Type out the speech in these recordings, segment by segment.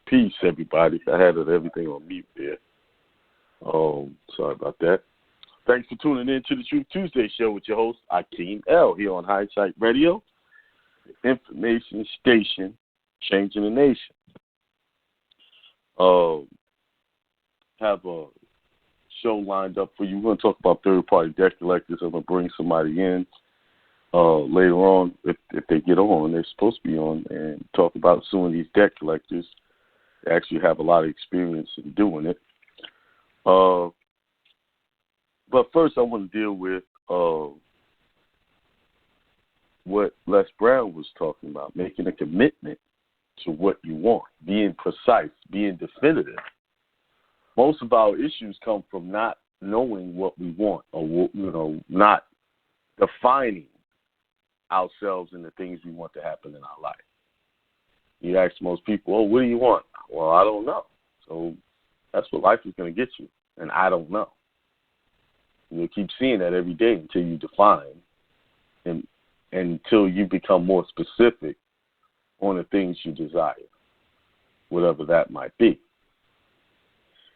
Peace, everybody. I had everything on mute there. Sorry about that. Thanks for tuning in to the Truth Tuesday show with your host, Akiem L, here on Hindsight Radio, the information station changing the nation. Have a show lined up for you. We're going to talk about third-party debt collectors. I'm going to bring somebody in later on, if they get on, they're supposed to be on, and talk about suing these debt collectors. They actually have a lot of experience in doing it. But first I want to deal with what Les Brown was talking about, making a commitment to what you want, being precise, being definitive. Most of our issues come from not knowing what we want, or not defining ourselves and the things we want to happen in our life. You ask most people, "Oh, what do you want?" Well, I don't know. So that's what life is going to get you, and I don't know. And you'll keep seeing that every day until you define and until you become more specific on the things you desire, whatever that might be.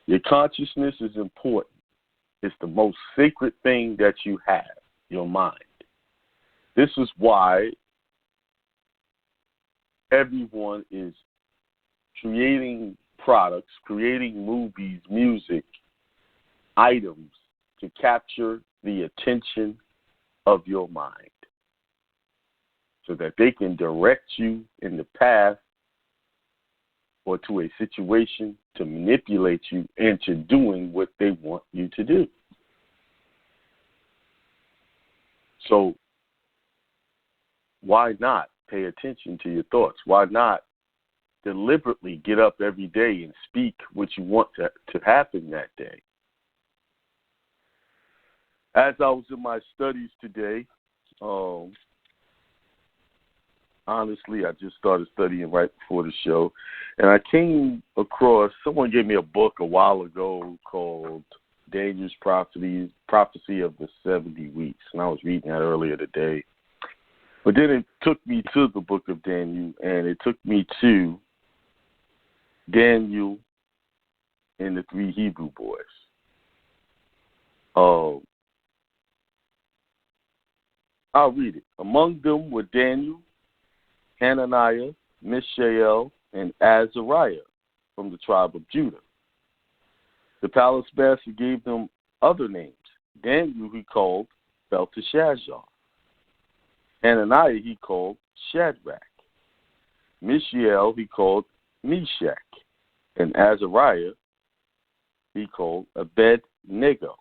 Your consciousness is important. It's the most sacred thing that you have, your mind. This is why everyone is creating products, creating movies, music, items to capture the attention of your mind so that they can direct you in the path or to a situation to manipulate you into doing what they want you to do. So why not pay attention to your thoughts? Why not deliberately get up every day and speak what you want to happen that day? As I was in my studies today, honestly, I just started studying right before the show, and I came across, someone gave me a book a while ago called Daniel's Prophecy of the 70 Weeks, and I was reading that earlier today. But then it took me to the book of Daniel, and it took me to Daniel and the three Hebrew boys. I'll read it. Among them were Daniel, Hananiah, Mishael, and Azariah from the tribe of Judah. The palace master gave them other names. Daniel he called Belteshazzar. Hananiah he called Shadrach. Mishael he called Meshach. And Azariah he called Abednego.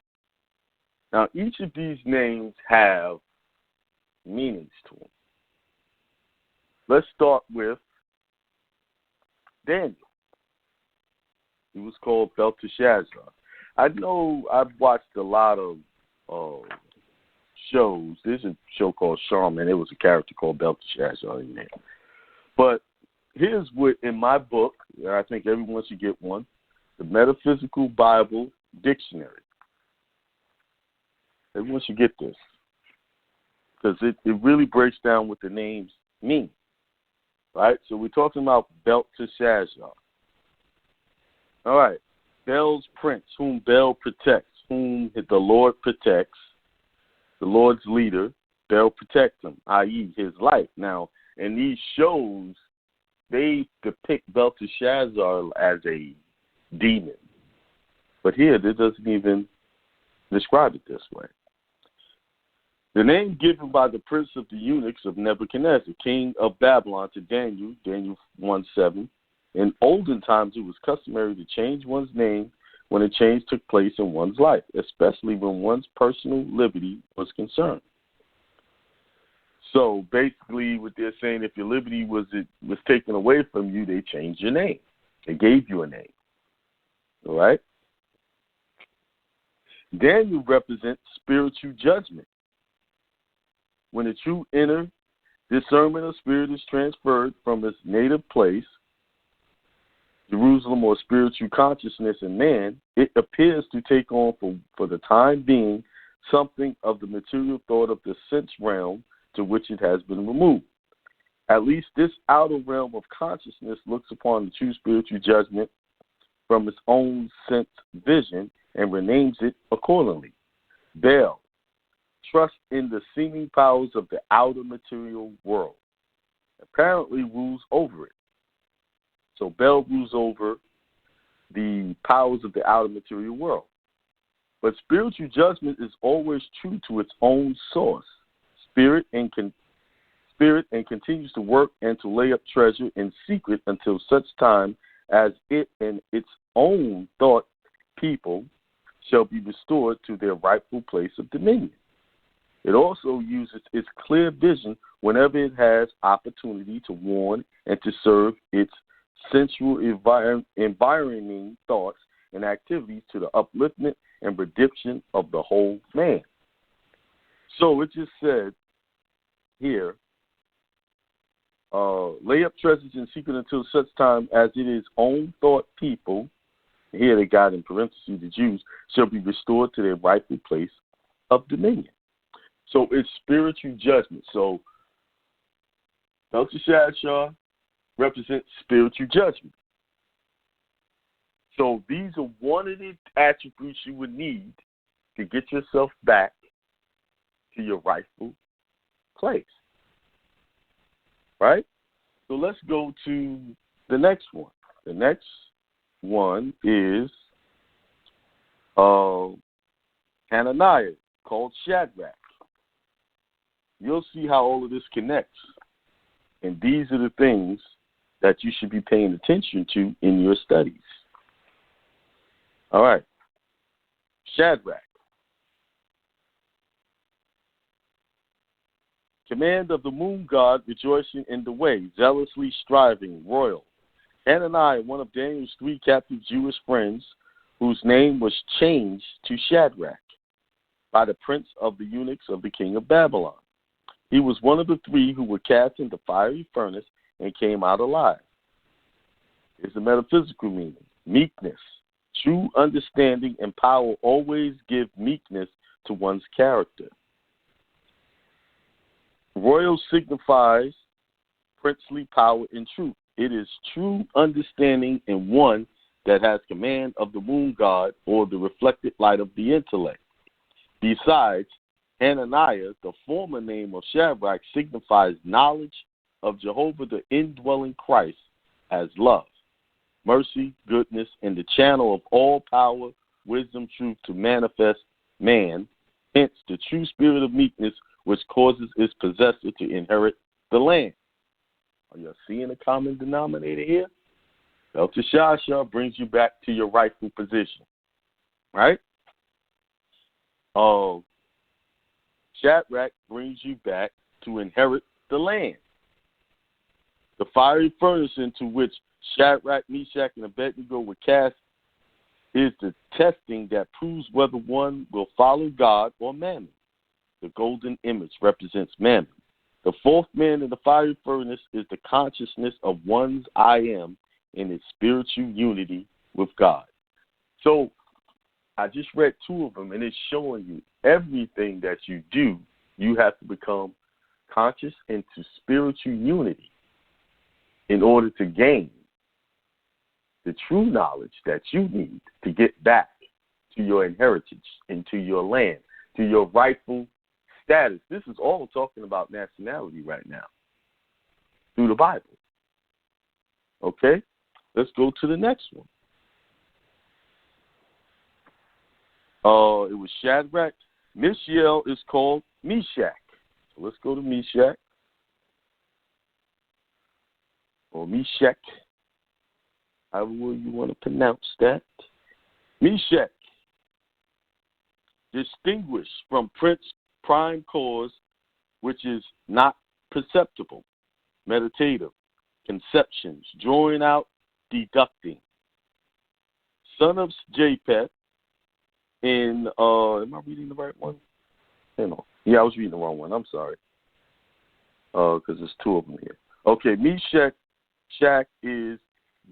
Now, each of these names have meanings to them. Let's start with Daniel. He was called Belteshazzar. I know I've watched a lot of shows. There's a show called Charmin. It was a character called Belteshazzar in there. But here's what, in my book, and I think everyone should get one, the Metaphysical Bible Dictionary. Everyone should get this, because it really breaks down what the names mean. Right? So we're talking about Belteshazzar. All right. Bel's prince, whom Bel protects, whom the Lord protects, the Lord's leader, Bel protects him, i.e. his life. Now, in these shows, they depict Belteshazzar as a demon. But here, it doesn't even describe it this way. The name given by the prince of the eunuchs of Nebuchadnezzar, king of Babylon, to Daniel, Daniel 1:7. In olden times, it was customary to change one's name when a change took place in one's life, especially when one's personal liberty was concerned. So basically what they're saying, if your liberty was taken away from you, they changed your name. They gave you a name. All right? Daniel represents spiritual judgment. When a true inner discernment of spirit is transferred from its native place, Jerusalem, or spiritual consciousness in man, it appears to take on for the time being something of the material thought of the sense realm to which it has been removed. At least this outer realm of consciousness looks upon the true spiritual judgment from its own sense vision and renames it accordingly. Bel, trust in the seeming powers of the outer material world, apparently rules over it. So Bel rules over the powers of the outer material world. But spiritual judgment is always true to its own source, spirit, and continues to work and to lay up treasure in secret until such time as it and its own thought people shall be restored to their rightful place of dominion. It also uses its clear vision whenever it has opportunity to warn and to serve its sensual environing thoughts and activities to the upliftment and redemption of the whole man. So it just said here, lay up treasures in secret until such time as it is own thought people, here they got in parentheses the Jews, shall be restored to their rightful place of dominion. So it's spiritual judgment. So Belteshazzar represents spiritual judgment. So these are one of the attributes you would need to get yourself back to your rightful place. Right? So let's go to the next one. The next one is Hananiah, called Shadrach. You'll see how all of this connects. And these are the things that you should be paying attention to in your studies. All right. Shadrach. Command of the moon god, rejoicing in the way, zealously striving, royal. Hananiah, one of Daniel's 3 captive Jewish friends, whose name was changed to Shadrach by the prince of the eunuchs of the king of Babylon. He was one of the 3 who were cast into fiery furnace and came out alive. It's a metaphysical meaning. Meekness. True understanding and power always give meekness to one's character. Royal signifies princely power and truth. It is true understanding in one that has command of the moon god or the reflected light of the intellect. Besides, Hananiah, the former name of Shadrach, signifies knowledge of Jehovah, the indwelling Christ, as love, mercy, goodness, and the channel of all power, wisdom, truth to manifest man, hence the true spirit of meekness, which causes its possessor to inherit the land. Are you seeing a common denominator here? Belteshazzar brings you back to your rightful position, right? Shadrach brings you back to inherit the land. The fiery furnace into which Shadrach, Meshach, and Abednego were cast is the testing that proves whether one will follow God or mammon. The golden image represents mammon. The fourth man in the fiery furnace is the consciousness of one's I am in its spiritual unity with God. So I just read 2 of them, and it's showing you everything that you do, you have to become conscious into spiritual unity in order to gain the true knowledge that you need to get back to your inheritance, into your land, to your rightful status. This is all talking about nationality right now through the Bible. Okay? Let's go to the next one. It was Shadrach. Mishael is called Meshach. So let's go to Meshach. Or Meshach. However you want to pronounce that. Meshach. Distinguished from Prince Prime Cause, which is not perceptible, meditative, conceptions, drawing out, deducting. Son of Japheth, in, am I reading the right one? Hang on. Yeah, I was reading the wrong one. I'm sorry. Because there's 2 of them here. Okay, Meshach is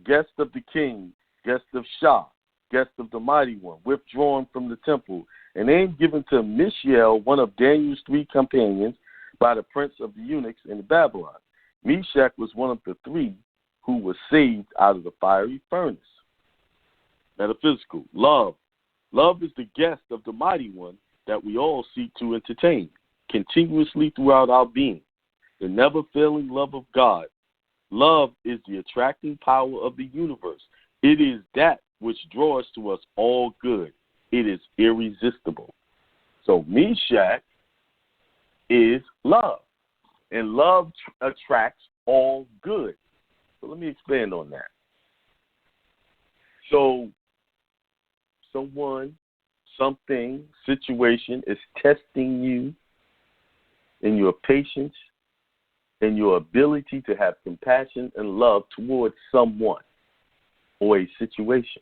guest of the king, guest of Shah, guest of the mighty one, withdrawn from the temple, a name given to Mishael, one of Daniel's 3 companions, by the prince of the eunuchs in Babylon. Meshach was one of the three who was saved out of the fiery furnace. Metaphysical. Love. Love is the guest of the Mighty One that we all seek to entertain continuously throughout our being. The never-failing love of God. Love is the attracting power of the universe. It is that which draws to us all good. It is irresistible. So Meshach is love, and love attracts all good. So let me expand on that. So someone, something, situation is testing you in your patience and your ability to have compassion and love towards someone or a situation.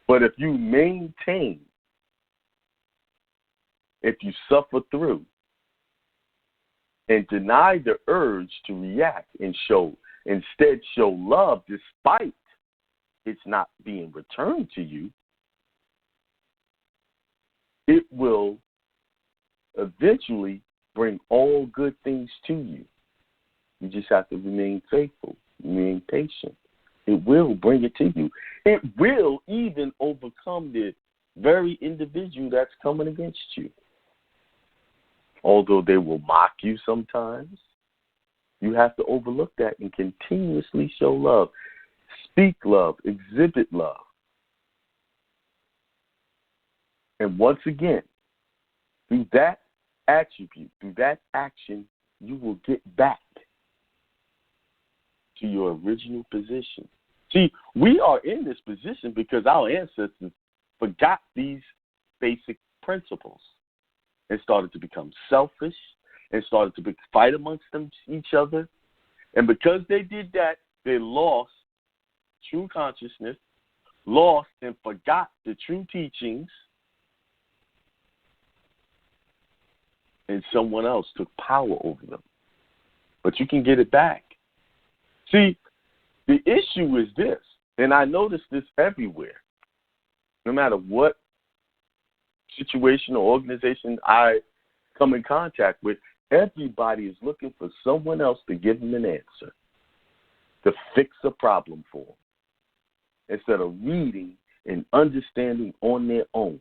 But if you maintain, if you suffer through, and deny the urge to react and instead show love despite it's not being returned to you, it will eventually bring all good things to you. You just have to remain faithful, remain patient. It will bring it to you. It will even overcome the very individual that's coming against you. Although they will mock you sometimes, you have to overlook that and continuously show love. Speak love, exhibit love. And once again, through that attribute, through that action, you will get back to your original position. See, we are in this position because our ancestors forgot these basic principles and started to become selfish and started to fight amongst each other. And because they did that, they lost true consciousness, lost and forgot the true teachings, and someone else took power over them. But you can get it back. See, the issue is this, and I notice this everywhere. No matter what situation or organization I come in contact with, everybody is looking for someone else to give them an answer, to fix a problem for them, instead of reading and understanding on their own,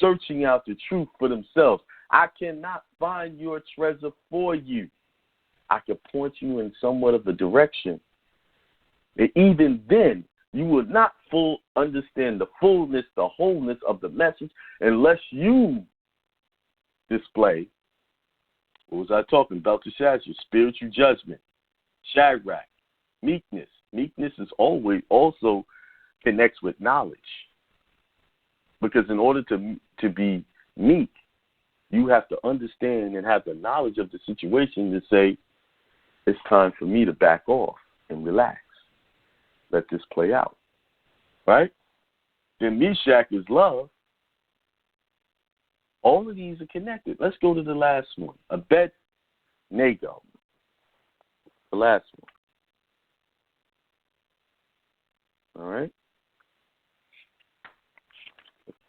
searching out the truth for themselves. I cannot find your treasure for you. I can point you in somewhat of a direction. And even then, you will not understand the fullness, the wholeness of the message unless you display, what was I talking about? Belteshazzar, spiritual judgment, Shadrach, meekness. Meekness is always also connects with knowledge. Because in order to be meek, you have to understand and have the knowledge of the situation to say, it's time for me to back off and relax. Let this play out. Right? Then Meshach is love. All of these are connected. Let's go to the last one. Abednego. The last one. All right?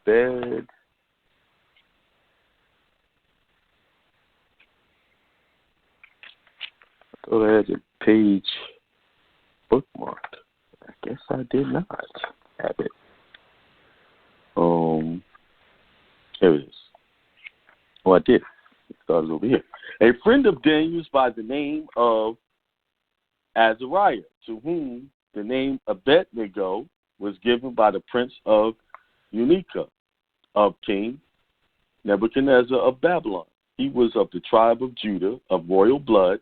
Abed. I thought I had the page bookmarked. I guess I did not have it. Here it is. Oh, I did. It started over here. A friend of Daniel's by the name of Azariah, to whom the name Abednego was given by the prince of Unica, of King Nebuchadnezzar of Babylon. He was of the tribe of Judah, of royal blood,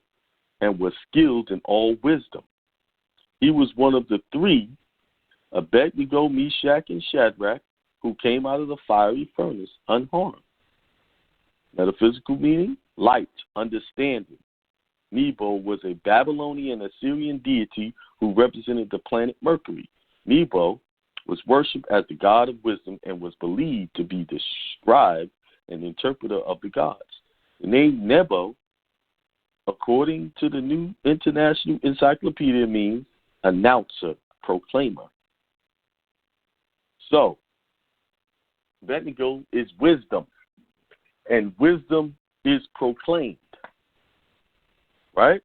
and was skilled in all wisdom. He was one of the three, Abednego, Meshach, and Shadrach, who came out of the fiery furnace unharmed. Metaphysical meaning, light, understanding. Nebo was a Babylonian Assyrian deity who represented the planet Mercury. Nebo was worshipped as the god of wisdom and was believed to be the scribe and interpreter of the gods. The name Nebo, according to the New International Encyclopedia, means announcer, proclaimer. So, Abednego is wisdom. And wisdom is proclaimed, right?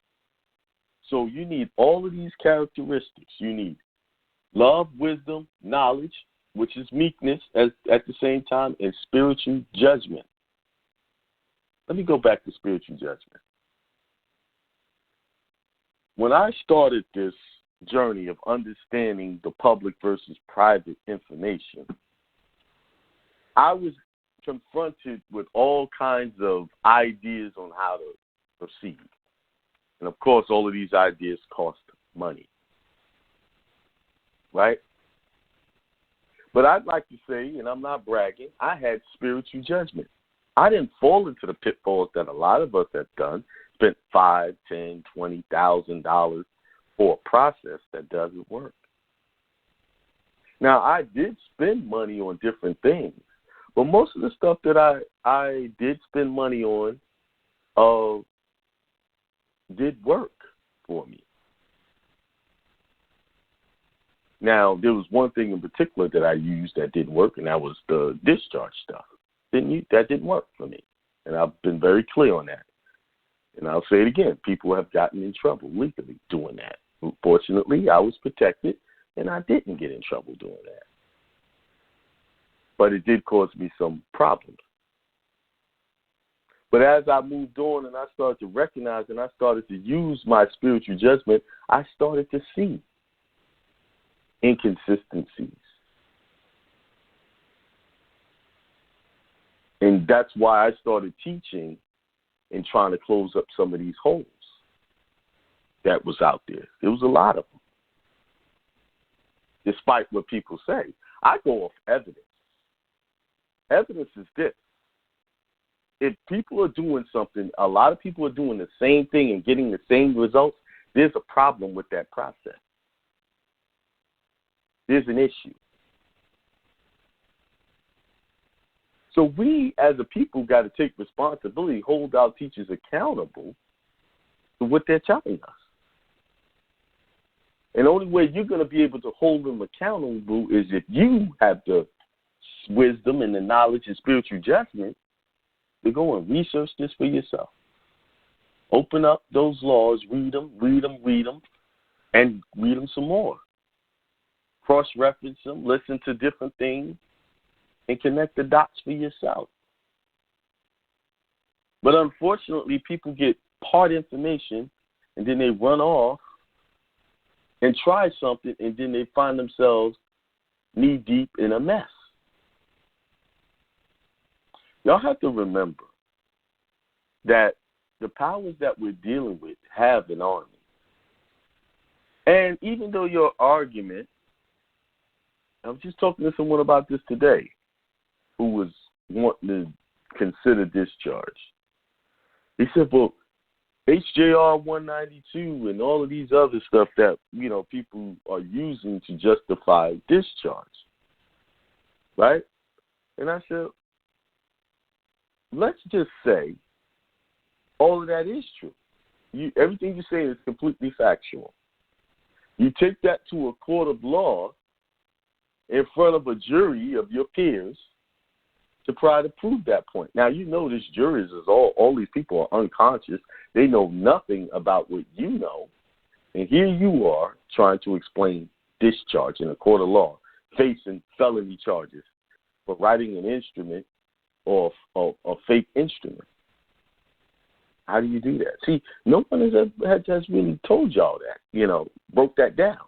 So you need all of these characteristics. You need love, wisdom, knowledge, which is meekness at the same time, and spiritual judgment. Let me go back to spiritual judgment. When I started this journey of understanding the public versus private information, I was confronted with all kinds of ideas on how to proceed. And, of course, all of these ideas cost money, right? But I'd like to say, and I'm not bragging, I had spiritual judgment. I didn't fall into the pitfalls that a lot of us have done, spent $5,000, $10,000, $20,000 for a process that doesn't work. Now, I did spend money on different things, but most of the stuff that I did spend money on did work for me. Now, there was one thing in particular that I used that didn't work, and that was the discharge stuff. That didn't work for me, and I've been very clear on that. And I'll say it again, people have gotten in trouble legally doing that. Fortunately, I was protected, and I didn't get in trouble doing that. But it did cause me some problems. But as I moved on and I started to recognize and I started to use my spiritual judgment, I started to see inconsistencies. And that's why I started teaching and trying to close up some of these holes that was out there. There was a lot of them. Despite what people say, I go off evidence. Evidence is this. If people are doing something, a lot of people are doing the same thing and getting the same results, there's a problem with that process. There's an issue. So we, as a people, got to take responsibility, hold our teachers accountable to what they're telling us. And the only way you're going to be able to hold them accountable is if you have the wisdom and the knowledge and spiritual judgment to go and research this for yourself. Open up those laws, read them, and read them some more. Cross-reference them, listen to different things, and connect the dots for yourself. But unfortunately, people get part information, and then they run off and try something, and then they find themselves knee-deep in a mess. Y'all have to remember that the powers that we're dealing with have an army. And even though your argument, I was just talking to someone about this today who was wanting to consider discharge. He said, well, HJR 192 and all of these other stuff that, people are using to justify discharge. Right? And I said, let's just say all of that is true. Everything you're saying is completely factual. You take that to a court of law in front of a jury of your peers to try to prove that point. Now, this jury is all these people are unconscious. They know nothing about what you know. And here you are trying to explain discharge in a court of law, facing felony charges for writing an instrument or a fake instrument. How do you do that? See, no one has really told y'all that, broke that down.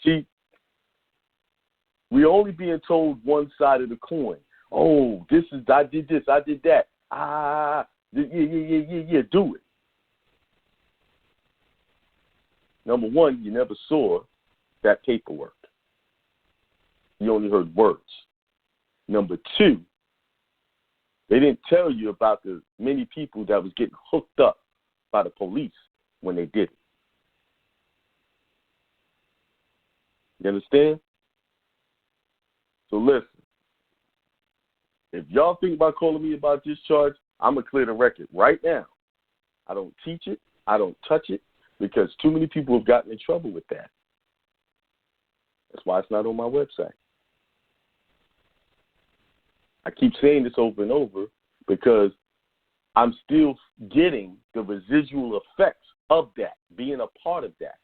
See, we're only being told one side of the coin. Oh, I did this, I did that. Yeah, do it. Number one, you never saw that paperwork. You only heard words. Number two, they didn't tell you about the many people that was getting hooked up by the police when they did it. You understand? So listen, if y'all think about calling me about discharge, I'm going to clear the record right now. I don't teach it. I don't touch it because too many people have gotten in trouble with that. That's why it's not on my website. I keep saying this over and over because I'm still getting the residual effects of that, being a part of that.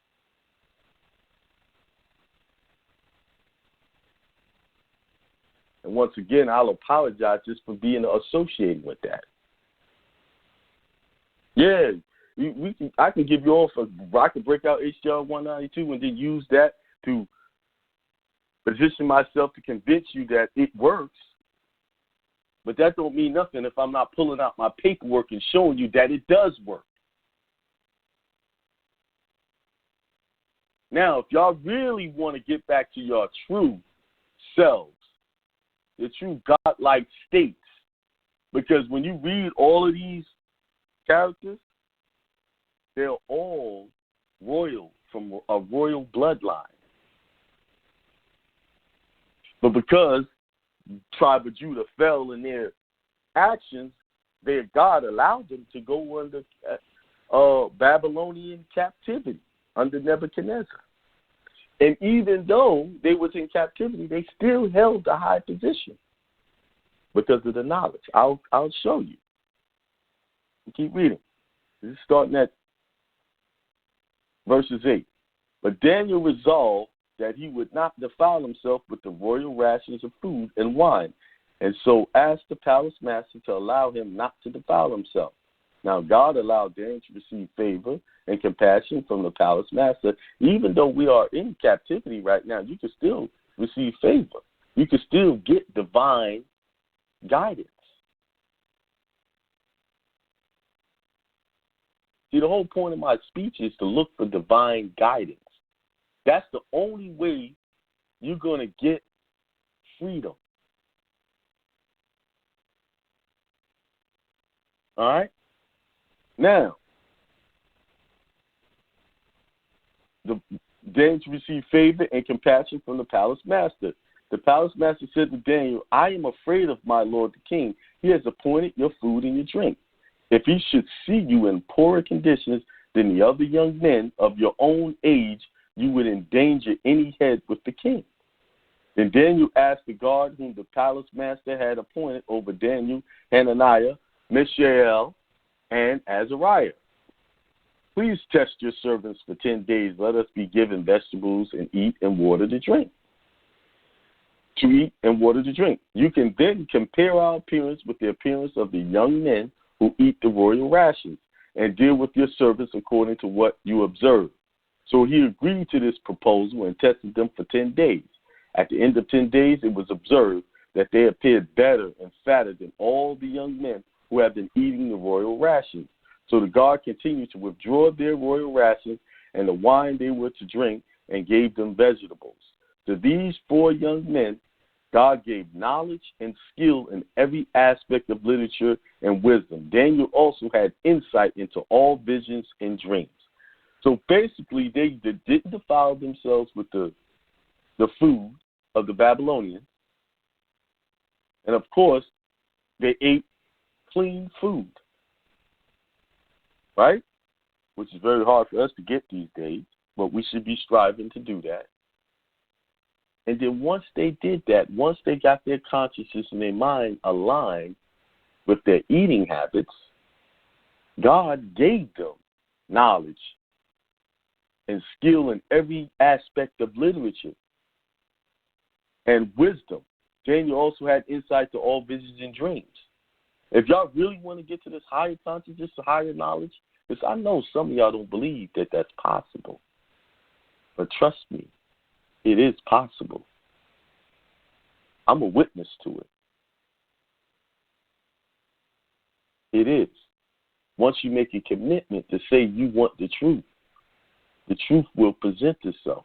And once again, I'll apologize just for being associated with that. Yeah, I can give you all I can break out HJR 192 and then use that to position myself to convince you that it works. But that don't mean nothing if I'm not pulling out my paperwork and showing you that it does work. Now, if y'all really want to get back to your true selves, the true godlike states, because when you read all of these characters, they're all royal, from a royal bloodline. But because tribe of Judah fell in their actions, their God allowed them to go under Babylonian captivity under Nebuchadnezzar. And even though they was in captivity, they still held a high position because of the knowledge. I'll show you. Keep reading. This is starting at verses 8. But Daniel resolved that he would not defile himself with the royal rations of food and wine, and so asked the palace master to allow him not to defile himself. Now God allowed Daniel to receive favor and compassion from the palace master. Even though we are in captivity right now, you can still receive favor. You can still get divine guidance. See, the whole point of my speech is to look for divine guidance. That's the only way you're going to get freedom. All right? Now, Daniel received favor and compassion from the palace master. The palace master said to Daniel, I am afraid of my lord the king. He has appointed your food and your drink. If he should see you in poorer conditions than the other young men of your own age, you would endanger any head with the king. Then Daniel asked the guard whom the palace master had appointed over Daniel, Hananiah, Mishael, and Azariah. Please test your servants for 10 days. Let us be given vegetables and eat and water to drink. To eat and water to drink. You can then compare our appearance with the appearance of the young men who eat the royal rations, and deal with your servants according to what you observe. So he agreed to this proposal and tested them for 10 days. At the end of 10 days, it was observed that they appeared better and fatter than all the young men who had been eating the royal rations. So the guard continued to withdraw their royal rations and the wine they were to drink, and gave them vegetables. To these 4 young men, God gave knowledge and skill in every aspect of literature and wisdom. Daniel also had insight into all visions and dreams. So basically, they didn't defile themselves with the food of the Babylonians. And of course, they ate clean food, right? Which is very hard for us to get these days, but we should be striving to do that. And then once they did that, once they got their consciousness and their mind aligned with their eating habits, God gave them knowledge and skill in every aspect of literature and wisdom. Daniel also had insight to all visions and dreams. If y'all really want to get to this higher consciousness, higher knowledge, because I know some of y'all don't believe that that's possible. But trust me, it is possible. I'm a witness to it. It is. Once you make a commitment to say you want the truth will present itself.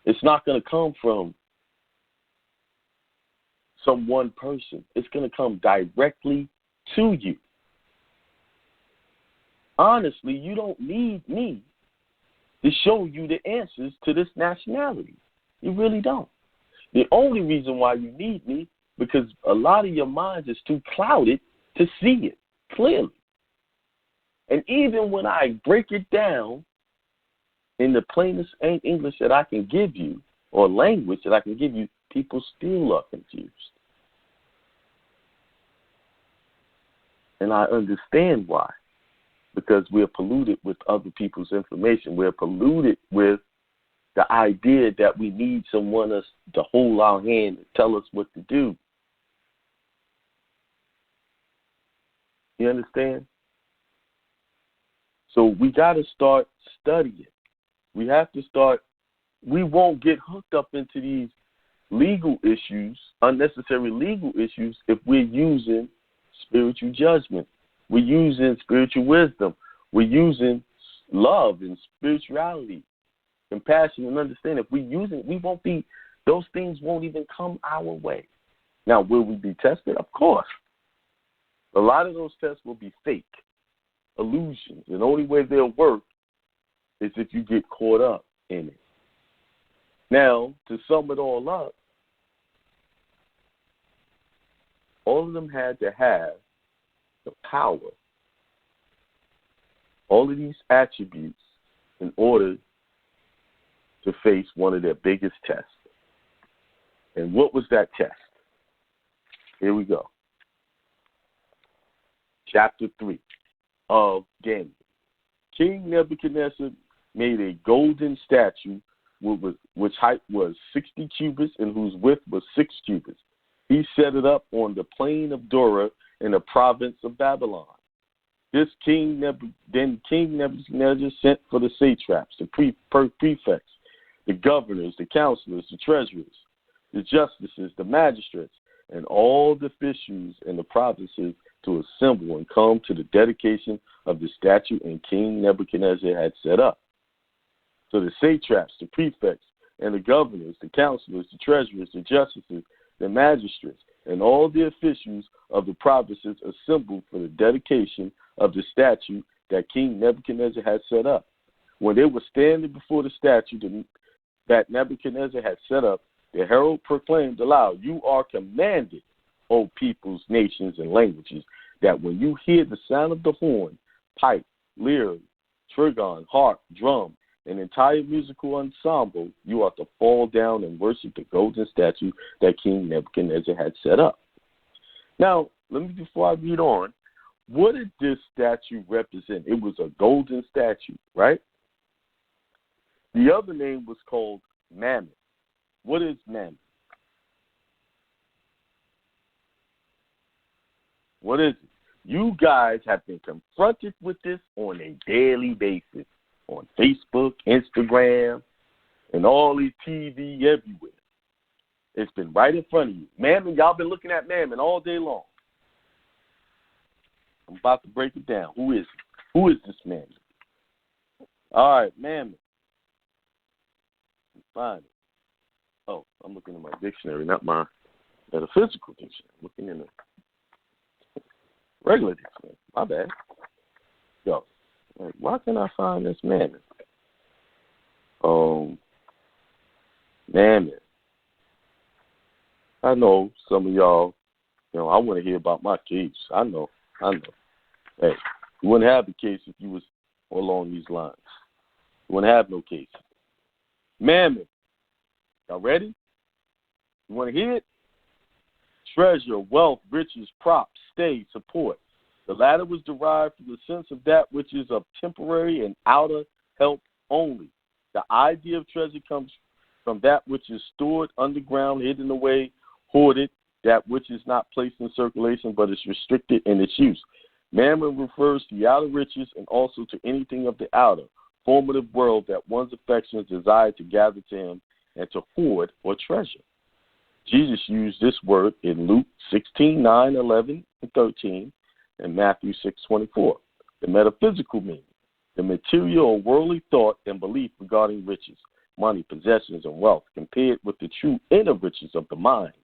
It's not going to come from some one person. It's going to come directly to you. Honestly, you don't need me to show you the answers to this nationality. You really don't. The only reason why you need me, because a lot of your minds is too clouded to see it clearly. And even when I break it down in the plainest English that I can give you, or language that I can give you, people still are confused. And I understand why. Because we're polluted with other people's information. We're polluted with the idea that we need someone else to hold our hand and tell us what to do. You understand? So we got to start studying. We have to start. We won't get hooked up into these legal issues, unnecessary legal issues, if we're using spiritual judgment. We're using spiritual wisdom. We're using love and spirituality, compassion and understanding. If we use it, we won't be, those things won't even come our way. Now, will we be tested? Of course. A lot of those tests will be fake, illusions. And the only way they'll work is if you get caught up in it. Now, to sum it all up, all of them had to have the power, all of these attributes, in order to face one of their biggest tests. And what was that test? Here we go. Chapter 3 of Daniel. King Nebuchadnezzar made a golden statue which height was 60 cubits and whose width was 6 cubits. He set it up on the plain of Dura in the province of Babylon. This King Nebuchadnezzar sent for the satraps, the prefects, the governors, the counselors, the treasurers, the justices, the magistrates, and all the officials in the provinces to assemble and come to the dedication of the statue and King Nebuchadnezzar had set up. So the satraps, the prefects, and the governors, the counselors, the treasurers, the justices, the magistrates, and all the officials of the provinces assembled for the dedication of the statue that King Nebuchadnezzar had set up. When they were standing before the statue that Nebuchadnezzar had set up, the herald proclaimed aloud, "You are commanded, O peoples, nations, and languages, that when you hear the sound of the horn, pipe, lyre, trigon, harp, drum, an entire musical ensemble, you are to fall down and worship the golden statue that King Nebuchadnezzar had set up." Now, before I read on, what did this statue represent? It was a golden statue, right? The other name was called Mammon. What is Mammon? What is it? You guys have been confronted with this on a daily basis on Facebook, Instagram, and all these TV everywhere. It's been right in front of you. Mammon, y'all been looking at Mammon all day long. I'm about to break it down. Who is it? Who is this Mammon? All right, Mammon. Find it. Oh, I'm looking in my dictionary, not my metaphysical dictionary. I'm looking in the regular dictionary. My bad. Yo, why can't I find this Mammon? Mammon. I know some of y'all, I want to hear about my case. I know. Hey, you wouldn't have the case if you was along these lines. You wouldn't have no case. Mammon. Y'all ready? You want to hear it? Treasure, wealth, riches, props, stay, support. The latter was derived from the sense of that which is of temporary and outer help only. The idea of treasure comes from that which is stored underground, hidden away, hoarded, that which is not placed in circulation but is restricted in its use. Mammon refers to the outer riches and also to anything of the outer, formative world that one's affections desire to gather to him and to hoard or treasure. Jesus used this word in Luke 16:9, 11, and 13, and Matthew 6:24. The metaphysical meaning, the material or worldly thought and belief regarding riches, money, possessions, and wealth, compared with the true inner riches of the mind,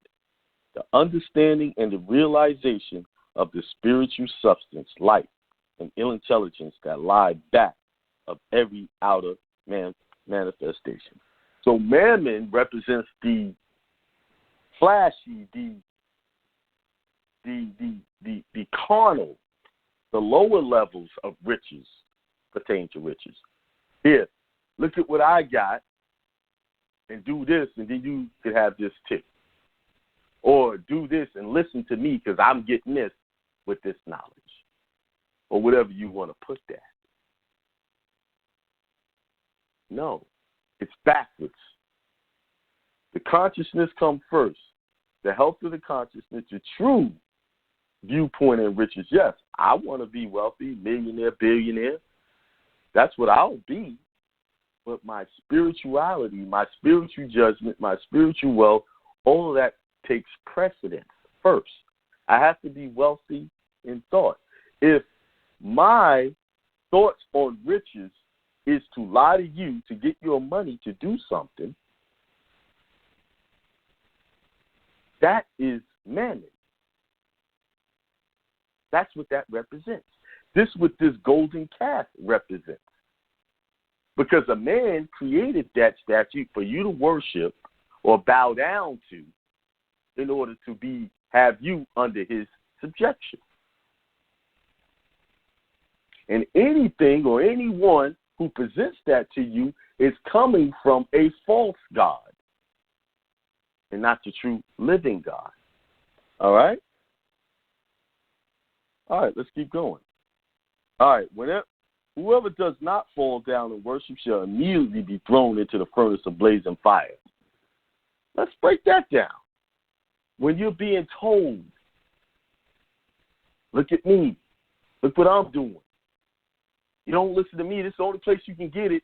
the understanding and the realization of the spiritual substance, life, and ill intelligence that lie back of every outer manifestation. So Mammon represents the flashy, the carnal, the lower levels of riches pertain to riches. Here, look at what I got and do this, and then you could have this tip. Or do this and listen to me because I'm getting this with this knowledge. or whatever you want to put that. No, it's backwards. The consciousness comes first. The health of the consciousness, the true viewpoint and riches. Yes, I want to be wealthy, millionaire, billionaire. That's what I'll be. But my spirituality, my spiritual judgment, my spiritual wealth, all of that takes precedence first. I have to be wealthy in thought. If my thoughts on riches is to lie to you to get your money to do something, that is mammon. That's what that represents. This is what this golden calf represents. Because a man created that statue for you to worship or bow down to in order to have you under his subjection. And anything or anyone who presents that to you is coming from a false God and not the true living God. All right? All right, let's keep going. All right, whoever does not fall down and worship shall immediately be thrown into the furnace of blazing fire. Let's break that down. When you're being told, look at me, look what I'm doing. You don't listen to me, this is the only place you can get it.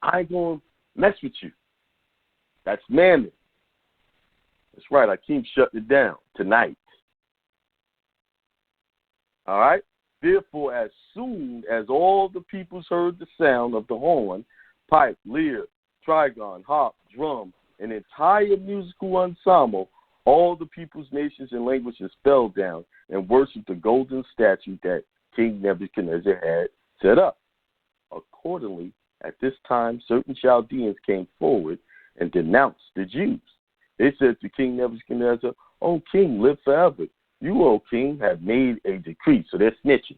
I ain't going to mess with you. That's mammon. That's right, Akiem shut it down tonight. All right? Therefore, as soon as all the peoples heard the sound of the horn, pipe, lyre, trigon, harp, drum, an entire musical ensemble, all the peoples, nations, and languages fell down and worshipped the golden statue that King Nebuchadnezzar had set up. Accordingly, at this time, certain Chaldeans came forward and denounced the Jews. They said to King Nebuchadnezzar, "O king, live forever. You, O king, have made a decree," so they're snitching,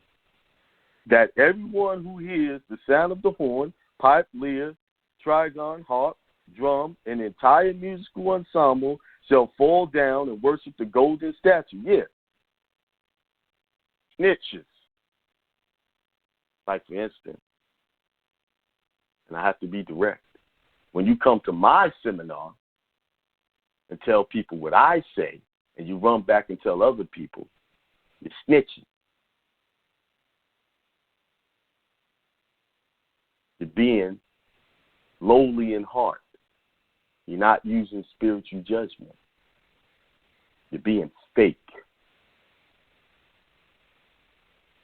"that everyone who hears the sound of the horn, pipe, lyre, trigon, harp, drum, an entire musical ensemble shall fall down and worship the golden statue." Yeah. Snitches. Like, for instance, and I have to be direct, when you come to my seminar and tell people what I say, and you run back and tell other people, you're snitching. You're being lowly in heart. You're not using spiritual judgment. You're being fake.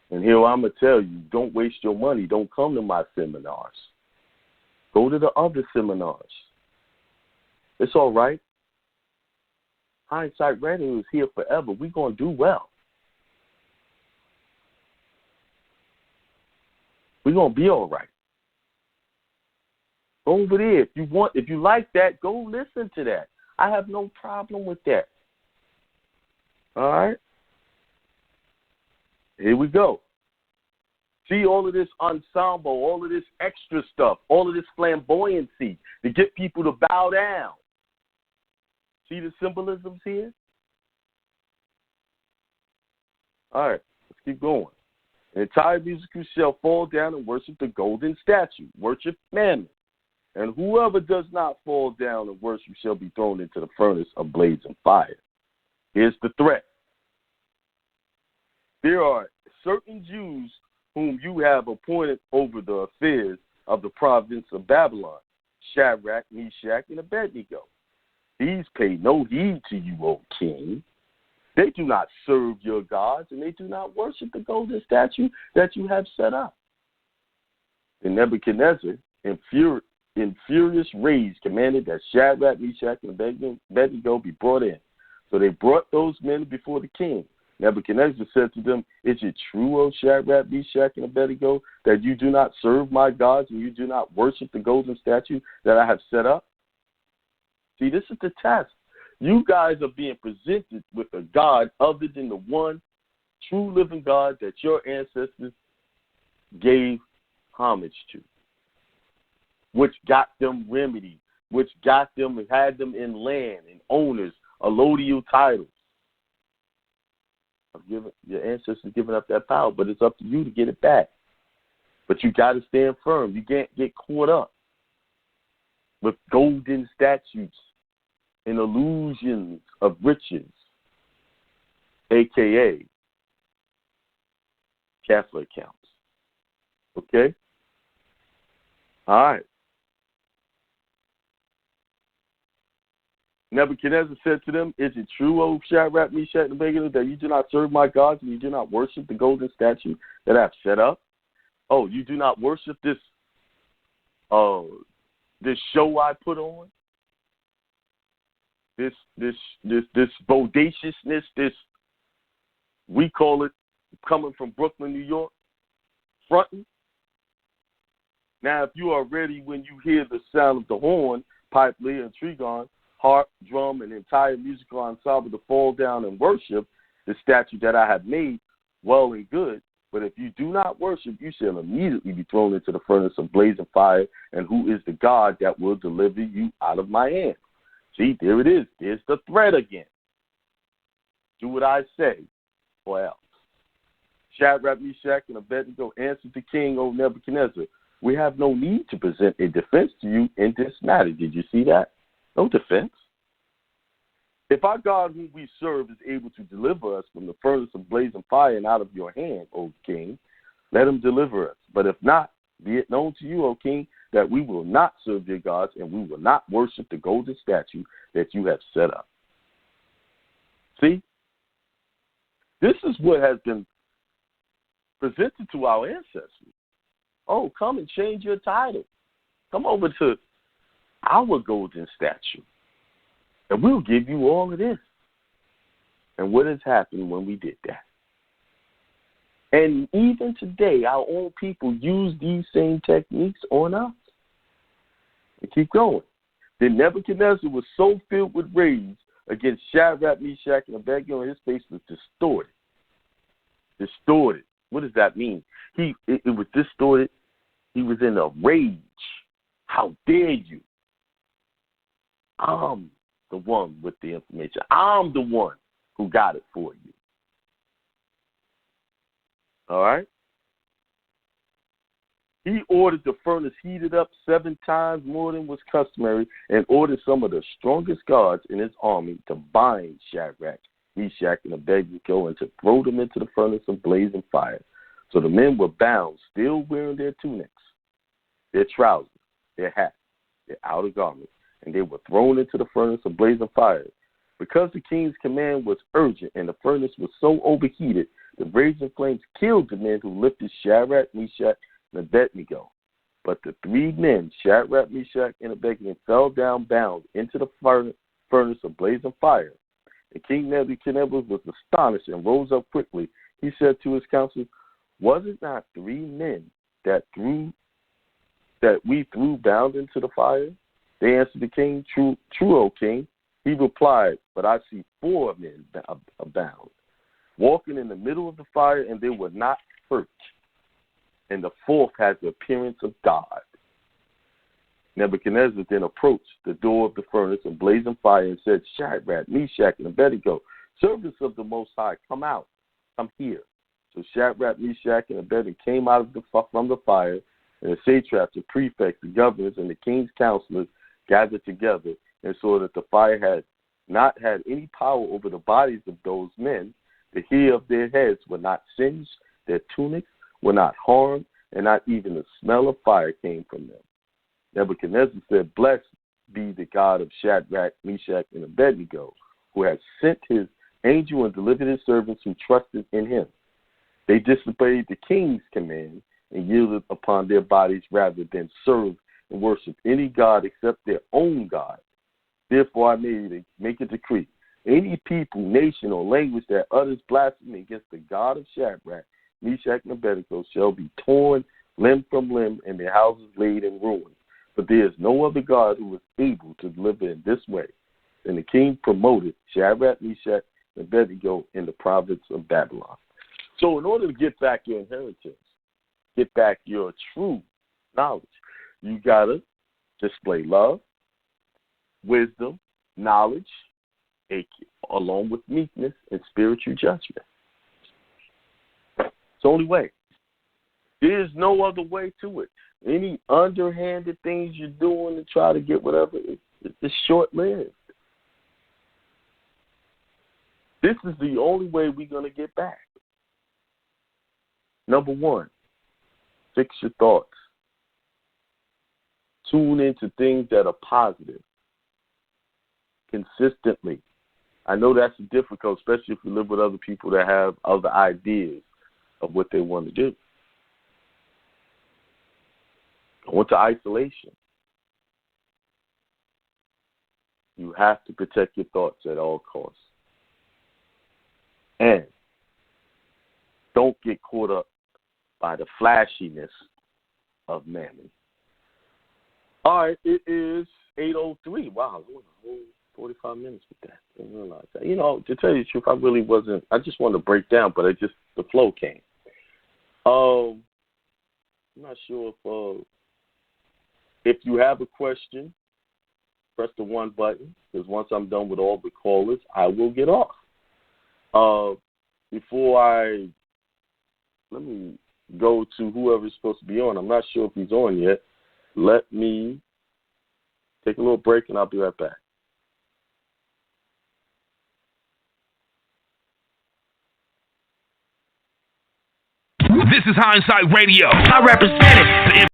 And here I'm going to tell you, don't waste your money. Don't come to my seminars. Go to the other seminars. It's all right. Hindsight Radio is here forever. We're going to do well. We're going to be all right. Go over there. If you like that, go listen to that. I have no problem with that. All right? Here we go. See all of this ensemble, all of this extra stuff, all of this flamboyancy to get people to bow down. See the symbolisms here? All right, let's keep going. The entire musical shall fall down and worship the golden statue, worship mammon. And whoever does not fall down and worship shall be thrown into the furnace of blazing fire. Here's the threat. There are certain Jews whom you have appointed over the affairs of the province of Babylon, Shadrach, Meshach, and Abednego. These pay no heed to you, O king. They do not serve your gods, and they do not worship the golden statue that you have set up. Then Nebuchadnezzar, in furious rage, commanded that Shadrach, Meshach, and Abednego be brought in. So they brought those men before the king. Nebuchadnezzar said to them, "Is it true, O Shadrach, Meshach, and Abednego, that you do not serve my gods and you do not worship the golden statue that I have set up?" See, this is the test. You guys are being presented with a God other than the one true living God that your ancestors gave homage to, which got them remedy, which got them and had them in land and owners, allodial titles. Your ancestors giving up that power, but it's up to you to get it back. But you got to stand firm. You can't get caught up with golden statues and illusions of riches, a.k.a. Catholic accounts. Okay? All right. Nebuchadnezzar said to them, "Is it true, O Shadrach, Meshach, and Abednego, that you do not serve my gods and you do not worship the golden statue that I have set up? Oh, you do not worship this show I put on? This bodaciousness, this, we call it, coming from Brooklyn, New York, fronting? Now, if you are ready when you hear the sound of the horn, pipe, lyre, and trigon, harp, drum, and entire musical ensemble to fall down and worship the statue that I have made, well and good. But if you do not worship, you shall immediately be thrown into the furnace of blazing fire. And who is the God that will deliver you out of my hand?" See, there it is. There's the threat again. Do what I say, or else. Shadrach, Meshach, and Abednego answered the king, "O Nebuchadnezzar, we have no need to present a defense to you in this matter." Did you see that? No defense. If our God whom we serve is able to deliver us from the furnace of blazing fire and out of your hand, O king, let him deliver us. But if not, be it known to you, O king, that we will not serve your gods and we will not worship the golden statue that you have set up. See? This is what has been presented to our ancestors. Oh, come and change your title. Come over to our golden statue, and we'll give you all of this. And what has happened when we did that? And even today, our own people use these same techniques on us. And keep going. Then Nebuchadnezzar was so filled with rage against Shadrach, Meshach, and Abednego, and his face was distorted. Distorted. What does that mean? It was distorted. He was in a rage. How dare you? I'm the one with the information. I'm the one who got it for you. All right? He ordered the furnace heated up 7 times more than was customary and ordered some of the strongest guards in his army to bind Shadrach, Meshach, and Abednego and to throw them into the furnace of blazing fire. So the men were bound, still wearing their tunics, their trousers, their hats, their outer garments, and they were thrown into the furnace of blazing fire. Because the king's command was urgent and the furnace was so overheated, the raging flames killed the men who lifted Shadrach, Meshach, and Abednego. But the 3 men, Shadrach, Meshach, and Abednego, fell down bound into the furnace of blazing fire. And King Nebuchadnezzar was astonished and rose up quickly. He said to his counselors, "Was it not 3 men that we threw bound into the fire?" They answered the king, "True, O king." He replied, "But I see 4 men bound, walking in the middle of the fire, and they were not hurt. And the 4th has the appearance of God." Nebuchadnezzar then approached the door of the furnace of blazing fire and said, "Shadrach, Meshach, and Abednego, servants of the Most High, come out, come here." So Shadrach, Meshach, and Abednego came out from the fire, and the satraps, the prefects, the governors, and the king's counselors gathered together and saw that the fire had not had any power over the bodies of those men. The hair of their heads were not singed, their tunics were not harmed, and not even the smell of fire came from them. Nebuchadnezzar said, "Blessed be the God of Shadrach, Meshach, and Abednego, who has sent his angel and delivered his servants who trusted in him. They disobeyed the king's command and yielded upon their bodies rather than serve and worship any god except their own God. Therefore I make a decree. Any people, nation, or language that utters blasphemy against the God of Shadrach, Meshach, and Abednego shall be torn limb from limb and their houses laid in ruins. But there is no other God who is able to deliver in this way." And the king promoted Shadrach, Meshach, and Abednego in the province of Babylon. So in order to get back your inheritance, get back your true knowledge, you got to display love, wisdom, knowledge, along with meekness and spiritual judgment. the only way. There's no other way to it. Any underhanded things you're doing to try to get whatever, it's short-lived. This is the only way we're going to get back. Number one, fix your thoughts. Tune into things that are positive consistently. I know that's difficult, especially if you live with other people that have other ideas of what they want to do. Go into isolation. You have to protect your thoughts at all costs. And don't get caught up by the flashiness of mammon. All right, it is 8:03. Wow, 45 minutes with that. I didn't realize that. You know, to tell you the truth, I just wanted to break down, but the flow came. I'm not sure if you have a question, press the 1 button, because once I'm done with all the callers, I will get off. Let me go to whoever's supposed to be on. I'm not sure if he's on yet. Let me take a little break, and I'll be right back. This is Hindsight Radio. I represent it.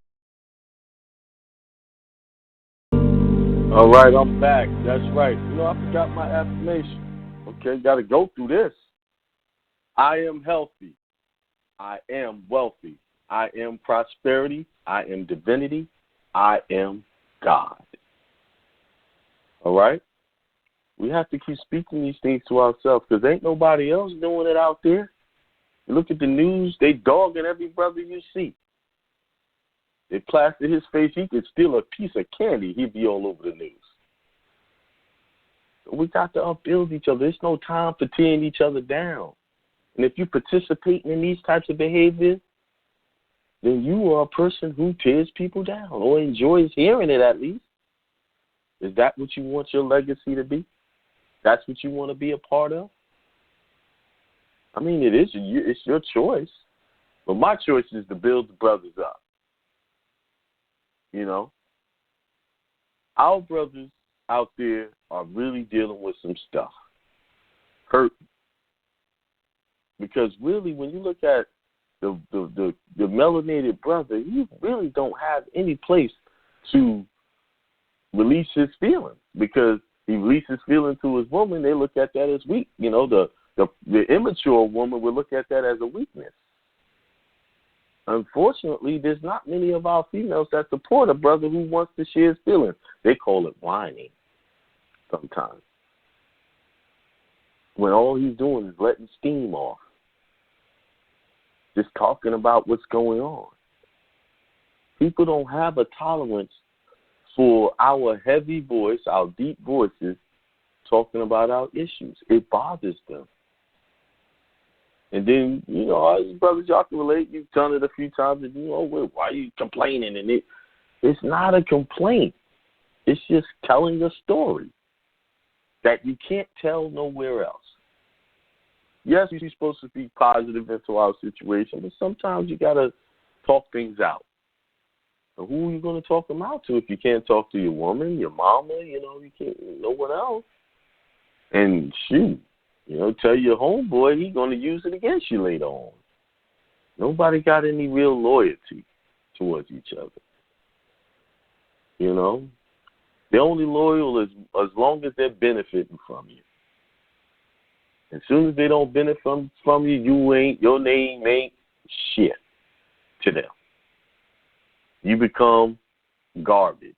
All right, I'm back. That's right. You know, I forgot my affirmation. Okay, got to go through this. I am healthy. I am wealthy. I am prosperity. I am divinity. I am God. All right? We have to keep speaking these things to ourselves because ain't nobody else doing it out there. You look at the news, they dogging every brother you see. They plastered his face. He could steal a piece of candy. He'd be all over the news. So we got to upbuild each other. There's no time for tearing each other down. And if you're participating in these types of behaviors, then you are a person who tears people down or enjoys hearing it at least. Is that what you want your legacy to be? That's what you want to be a part of? I mean, it's your choice. But my choice is to build the brothers up. You know? Our brothers out there are really dealing with some stuff. Hurting. Because really, when you look at the melanated brother, you really don't have any place to release his feelings. Because he releases feelings to his woman, they look at that as weak. You know, the immature woman would look at that as a weakness. Unfortunately, there's not many of our females that support a brother who wants to share his feelings. They call it whining sometimes. When all he's doing is letting steam off. Just talking about what's going on. People don't have a tolerance for our heavy voice, our deep voices, talking about our issues. It bothers them. And then, you know, as brothers, y'all can relate. You've done it a few times. And you know, well, why are you complaining? And it's not a complaint. It's just telling a story that you can't tell nowhere else. Yes, you're supposed to be positive into our situation, but sometimes you got to talk things out. And who are you going to talk them out to if you can't talk to your woman, your mama, you know, you can't, no one else. And shoot, you know, tell your homeboy he's going to use it against you later on. Nobody got any real loyalty towards each other. You know? They're only loyal as long as they're benefiting from you. As soon as they don't benefit from you, your name ain't shit to them. You become garbage.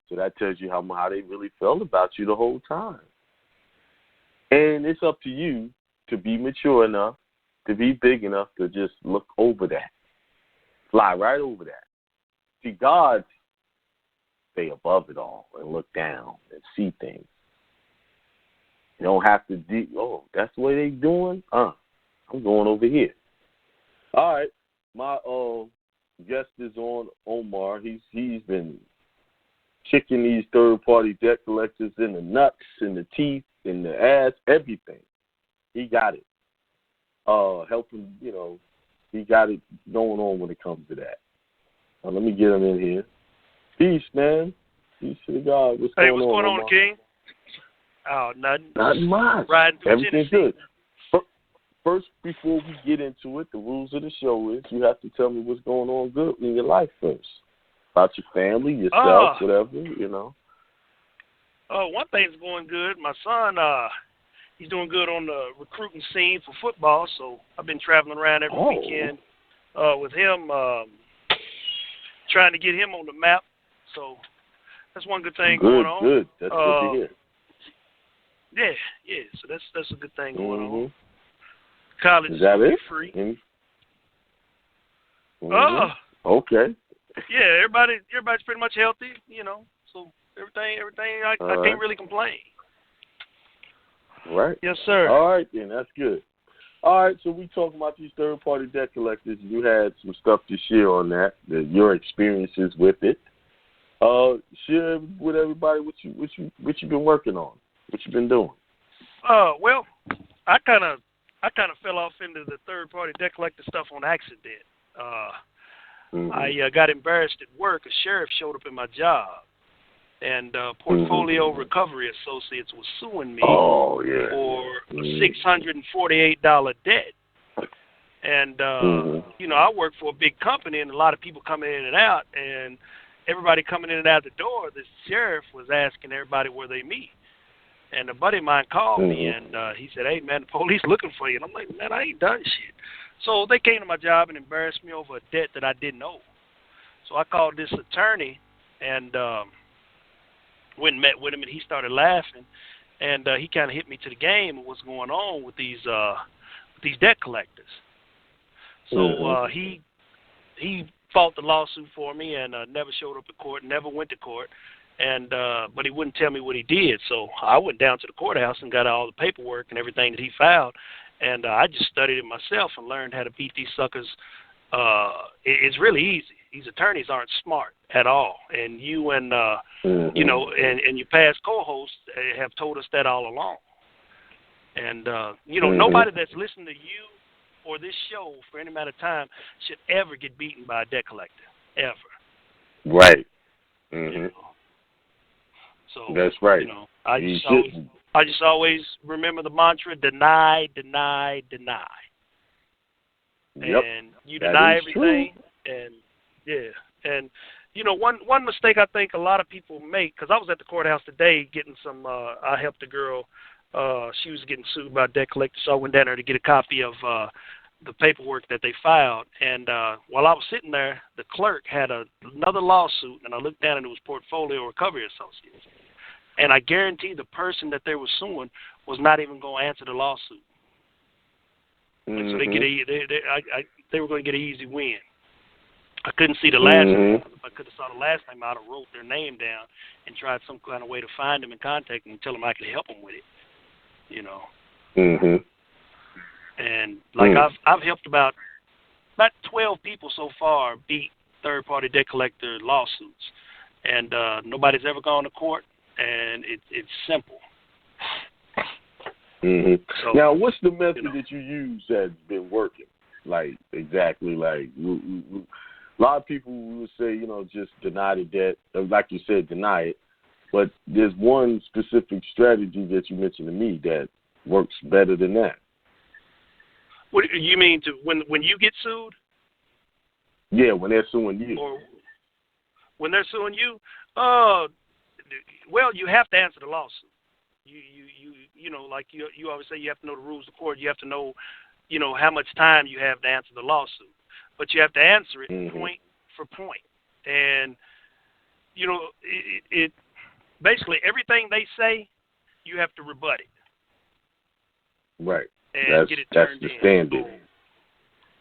So that tells you how they really felt about you the whole time. And it's up to you to be mature enough, to be big enough to just look over that. Fly right over that. See, God stay above it all and look down and see things. You don't have to that's the way they doing? I'm going over here. All right. My guest is on, Omar. He's been kicking these third-party debt collectors in the nuts, in the teeth, in the ass, everything. He got it. Helping, you know, he got it going on when it comes to that. Now, let me get him in here. Peace, man. Peace to the God. What's going on, King? Oh, nothing. Not much. Riding through Everything's Tennessee. good. First, before we get into it, the rules of the show is you have to tell me what's going on good in your life first. About your family, yourself, whatever, you know. Oh, one thing's going good. My son, he's doing good on the recruiting scene for football, so I've been traveling around every weekend with him, trying to get him on the map. So that's one good thing going on. Good. That's good to hear. Yeah. So that's a good thing going on. College is that it? Free. Okay. Yeah, everybody's pretty much healthy, you know. So everything I can't really complain. Right. Yes, sir. All right then, that's good. All right, so we talking about these third-party debt collectors. You had some stuff to share on that, your experiences with it. Share with everybody what you been working on, what you been doing. Well, I kind of fell off into the third-party debt collector stuff on accident. I got embarrassed at work. A sheriff showed up in my job, and Portfolio Recovery Associates was suing me for a $648 debt. And, you know, I work for a big company, and a lot of people coming in and out, and everybody coming in and out the door, the sheriff was asking everybody where they meet. And a buddy of mine called me, and he said, "Hey, man, the police looking for you." And I'm like, "Man, I ain't done shit." So they came to my job and embarrassed me over a debt that I didn't owe. So I called this attorney and went and met with him, and he started laughing. And he kind of hit me to the game of what's going on with these debt collectors. So he fought the lawsuit for me and never showed up at court, never went to court. And but he wouldn't tell me what he did, so I went down to the courthouse and got all the paperwork and everything that he filed, and I just studied it myself and learned how to beat these suckers. It's really easy. These attorneys aren't smart at all, and you and you know, and your past co-hosts have told us that all along. And you know, nobody that's listening to you or this show for any amount of time should ever get beaten by a debt collector, ever. Right. You know? So, that's right. You know, I just always remember the mantra: deny, deny, deny. Yep. And you deny everything, and you know, one mistake I think a lot of people make, because I was at the courthouse today getting some. I helped a girl. She was getting sued by a debt collector, so I went down there to get a copy of the paperwork that they filed. And while I was sitting there, the clerk had another lawsuit, and I looked down and it was Portfolio Recovery Associates. And I guarantee the person that they were suing was not even going to answer the lawsuit. And so they were going to get an easy win. I couldn't see the last name. If I could have saw the last name, I'd have wrote their name down and tried some kind of way to find them and contact them and tell them I could help them with it. You know. And like I've helped about 12 people so far beat third-party debt collector lawsuits, and nobody's ever gone to court. And it's simple. So, now, what's the method that you use that's been working? Like, exactly, like, a lot of people would say, you know, just deny the debt, like you said, deny it. But there's one specific strategy that you mentioned to me that works better than that. What you mean to when you get sued? Yeah, when they're suing you. Or when they're suing you? Well, you have to answer the lawsuit. You know, like you always say, you have to know the rules of court. You have to know, you know, how much time you have to answer the lawsuit. But you have to answer it point for point. And, you know, it basically everything they say, you have to rebut it. Right. And get it turned that's the standard.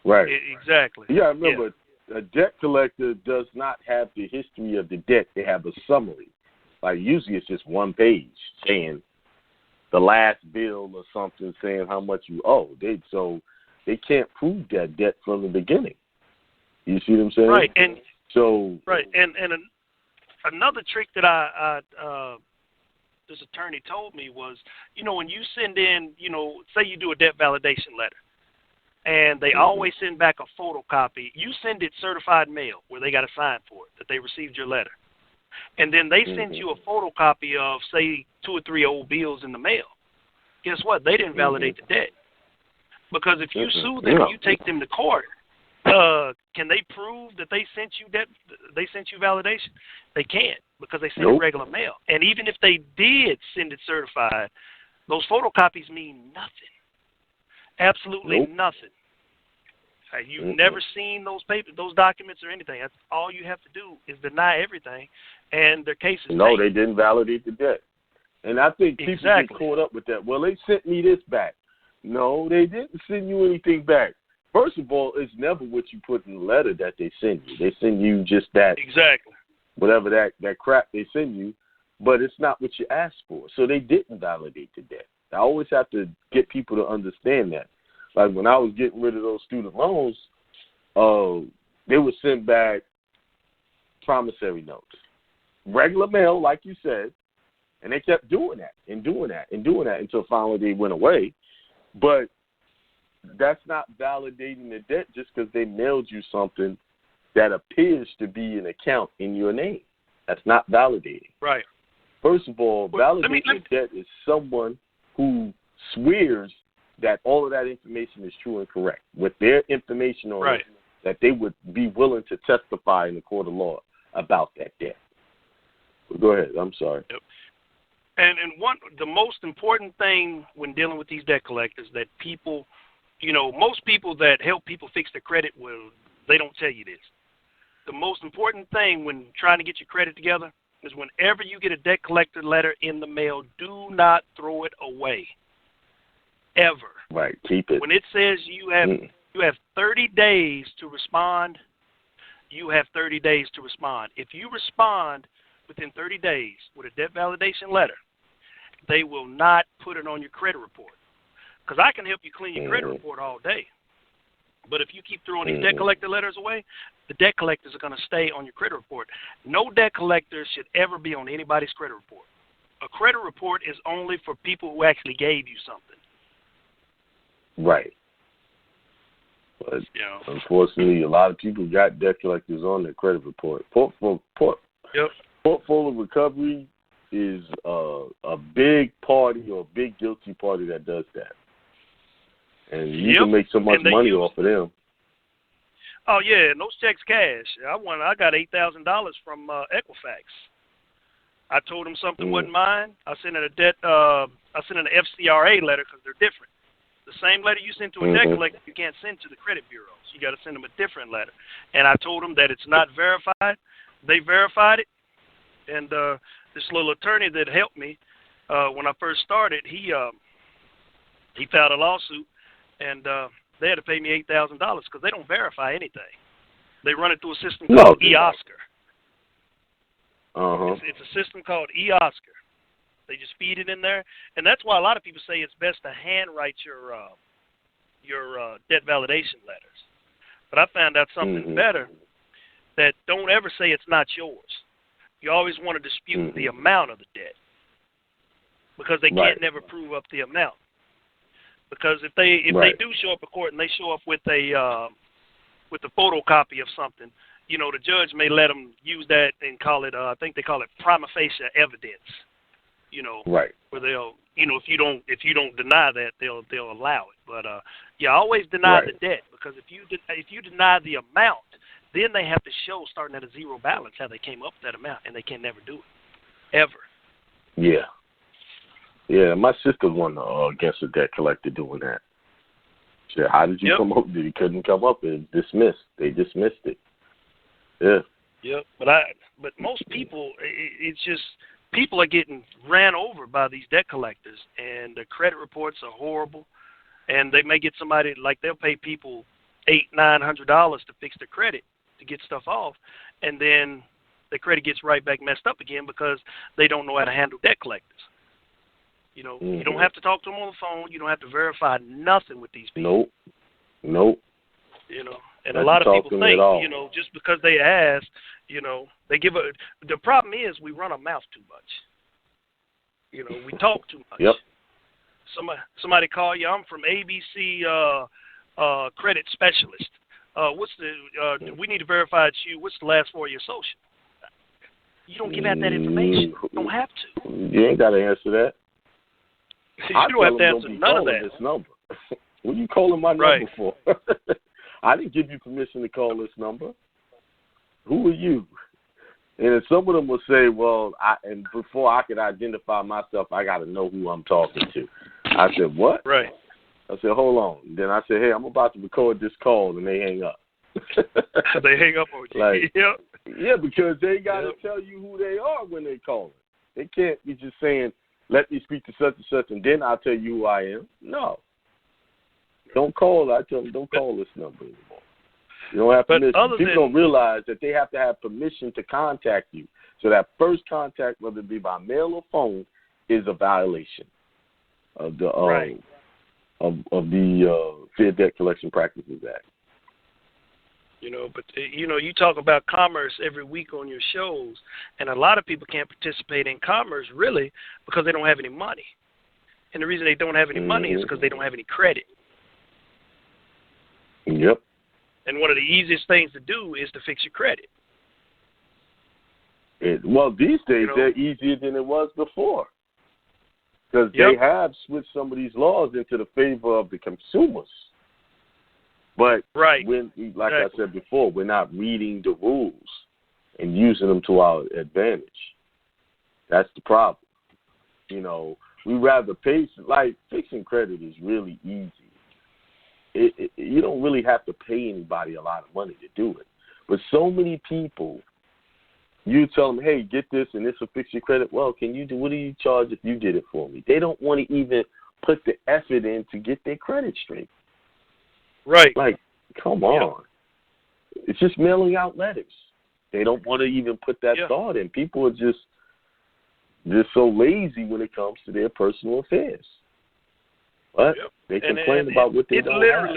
Right. Exactly. Yeah, remember, a debt collector does not have the history of the debt. They have a summary. Like, usually it's just one page saying the last bill or something saying how much you owe. So they can't prove that debt from the beginning. You see what I'm saying? Right. And so and another trick that this attorney told me was, you know, when you send in, you know, say you do a debt validation letter, and they always send back a photocopy. You send it certified mail where they got to sign for it, that they received your letter. And then they send you a photocopy of, say, 2 or 3 old bills in the mail. Guess what? They didn't validate the debt. Because if you sue them and you take them to court, can they prove that they sent you debt? They sent you validation? They can't, because they sent it regular mail. And even if they did send it certified, those photocopies mean nothing. Absolutely nothing. You've never seen those papers, those documents, or anything. That's all you have to do is deny everything, and their case is No, they didn't validate the debt. And I think people get caught up with that. Well, they sent me this back. No, they didn't send you anything back. First of all, it's never what you put in the letter that they send you. They send you just that, whatever that crap they send you, but it's not what you asked for. So they didn't validate the debt. I always have to get people to understand that. Like when I was getting rid of those student loans, they would send back promissory notes, regular mail, like you said, and they kept doing that until finally they went away. But that's not validating the debt just because they mailed you something that appears to be an account in your name. That's not validating. Right. First of all, validating the debt is someone who swears that all of that information is true and correct, with their information on it, that they would be willing to testify in the court of law about that debt. Go ahead. I'm sorry. Yep. And the most important thing when dealing with these debt collectors that people, most people that help people fix their credit, they don't tell you this. The most important thing when trying to get your credit together is whenever you get a debt collector letter in the mail, do not throw it away. Ever. Right. Keep it. When it says you have 30 days to respond, you have 30 days to respond. If you respond within 30 days with a debt validation letter, they will not put it on your credit report. Because I can help you clean your credit report all day. But if you keep throwing these debt collector letters away, the debt collectors are going to stay on your credit report. No debt collector should ever be on anybody's credit report. A credit report is only for people who actually gave you something. Right. But unfortunately, a lot of people got debt collectors on their credit report. Portfolio recovery is a big party or a big guilty party that does that. And you can make so much money off of them. Oh, yeah, and those checks cash. I got $8,000 from Equifax. I told them something wasn't mine. I sent in an FCRA letter because they're different. The same letter you send to a debt collector, you can't send to the credit bureaus. You got to send them a different letter. And I told them that it's not verified. They verified it. And this little attorney that helped me when I first started, he filed a lawsuit, and they had to pay me $8,000 because they don't verify anything. They run it through a system called eOscar. It's a system called eOscar. They just feed it in there, and that's why a lot of people say it's best to handwrite your debt validation letters. But I found out something better, that don't ever say it's not yours. You always want to dispute the amount of the debt, because they can't never prove up the amount. Because if they do show up at court and they show up with a photocopy of something, the judge may let them use that and call it I think they call it prima facie evidence. Where they'll, if you don't deny that, they'll allow it. But always deny the debt, because if you deny the amount, then they have to show, starting at a zero balance, how they came up with that amount, and they can never do it, ever. Yeah. Yeah, my sister won against a debt collector doing that. She said, how did you come up? He couldn't come up and dismissed. They dismissed it. Yeah. Yep. But most people, it's just, people are getting ran over by these debt collectors, and the credit reports are horrible. And they may get somebody, like they'll pay people $800-900 to fix their credit to get stuff off, and then the credit gets right back messed up again because they don't know how to handle debt collectors. You don't have to talk to them on the phone. You don't have to verify nothing with these people. Nope. And a lot of people think, just because they ask, they give the problem is we run our mouth too much. We talk too much. Yep. Somebody call you, I'm from ABC credit specialist. We need to verify it's you. What's the last four of your social? You don't give out that information. You don't have to. You ain't got to answer that. You don't have to answer none of that. This number. What are you calling my number for? I didn't give you permission to call this number. Who are you? And some of them will say, well, and before I could identify myself, I got to know who I'm talking to. I said, what? Right. I said, hold on. Then I said, hey, I'm about to record this call, and they hang up. They hang up on you. Yeah, because they got to tell you who they are when they call it. They can't be just saying, let me speak to such and such, and then I'll tell you who I am. No. Don't call. I tell them, don't call this number anymore. You don't have permission. People don't realize that they have to have permission to contact you. So that first contact, whether it be by mail or phone, is a violation of the of the Fair Debt Collection Practices Act. But you talk about commerce every week on your shows, and a lot of people can't participate in commerce really because they don't have any money. And the reason they don't have any money is because they don't have any credit. Yep. And one of the easiest things to do is to fix your credit. These days they're easier than it was before. Because they have switched some of these laws into the favor of the consumers. But when, I said before, we're not reading the rules and using them to our advantage. That's the problem. We rather pay. Like, fixing credit is really easy. You don't really have to pay anybody a lot of money to do it. But so many people, you tell them, hey, get this and this will fix your credit. Well, what do you charge if you did it for me? They don't want to even put the effort in to get their credit straight. Right. Like, come on. It's just mailing out letters. They don't want to even put that thought in. People are just so lazy when it comes to their personal affairs. But they complain about what they don't have.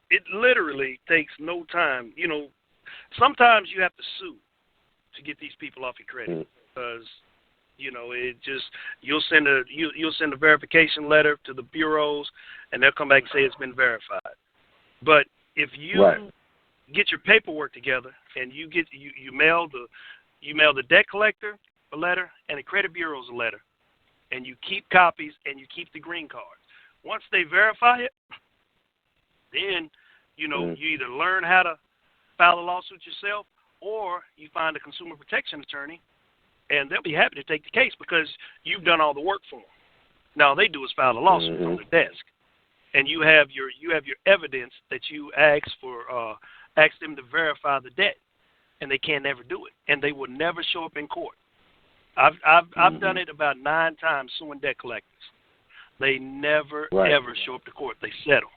It literally takes no time. Sometimes you have to sue to get these people off your credit because it just you'll send a verification letter to the bureaus and they'll come back and say it's been verified. But if you get your paperwork together and you mail the debt collector a letter and the credit bureaus a letter, and you keep copies and you keep the green cards. Once they verify it, then you either learn how to file a lawsuit yourself or you find a consumer protection attorney, and they'll be happy to take the case because you've done all the work for them. Now, all they do is file a lawsuit from their desk, and you have your evidence that you asked them to verify the debt, and they can't never do it, and they will never show up in court. I've done it about 9 times suing debt collectors. They never ever show up to court. They settle.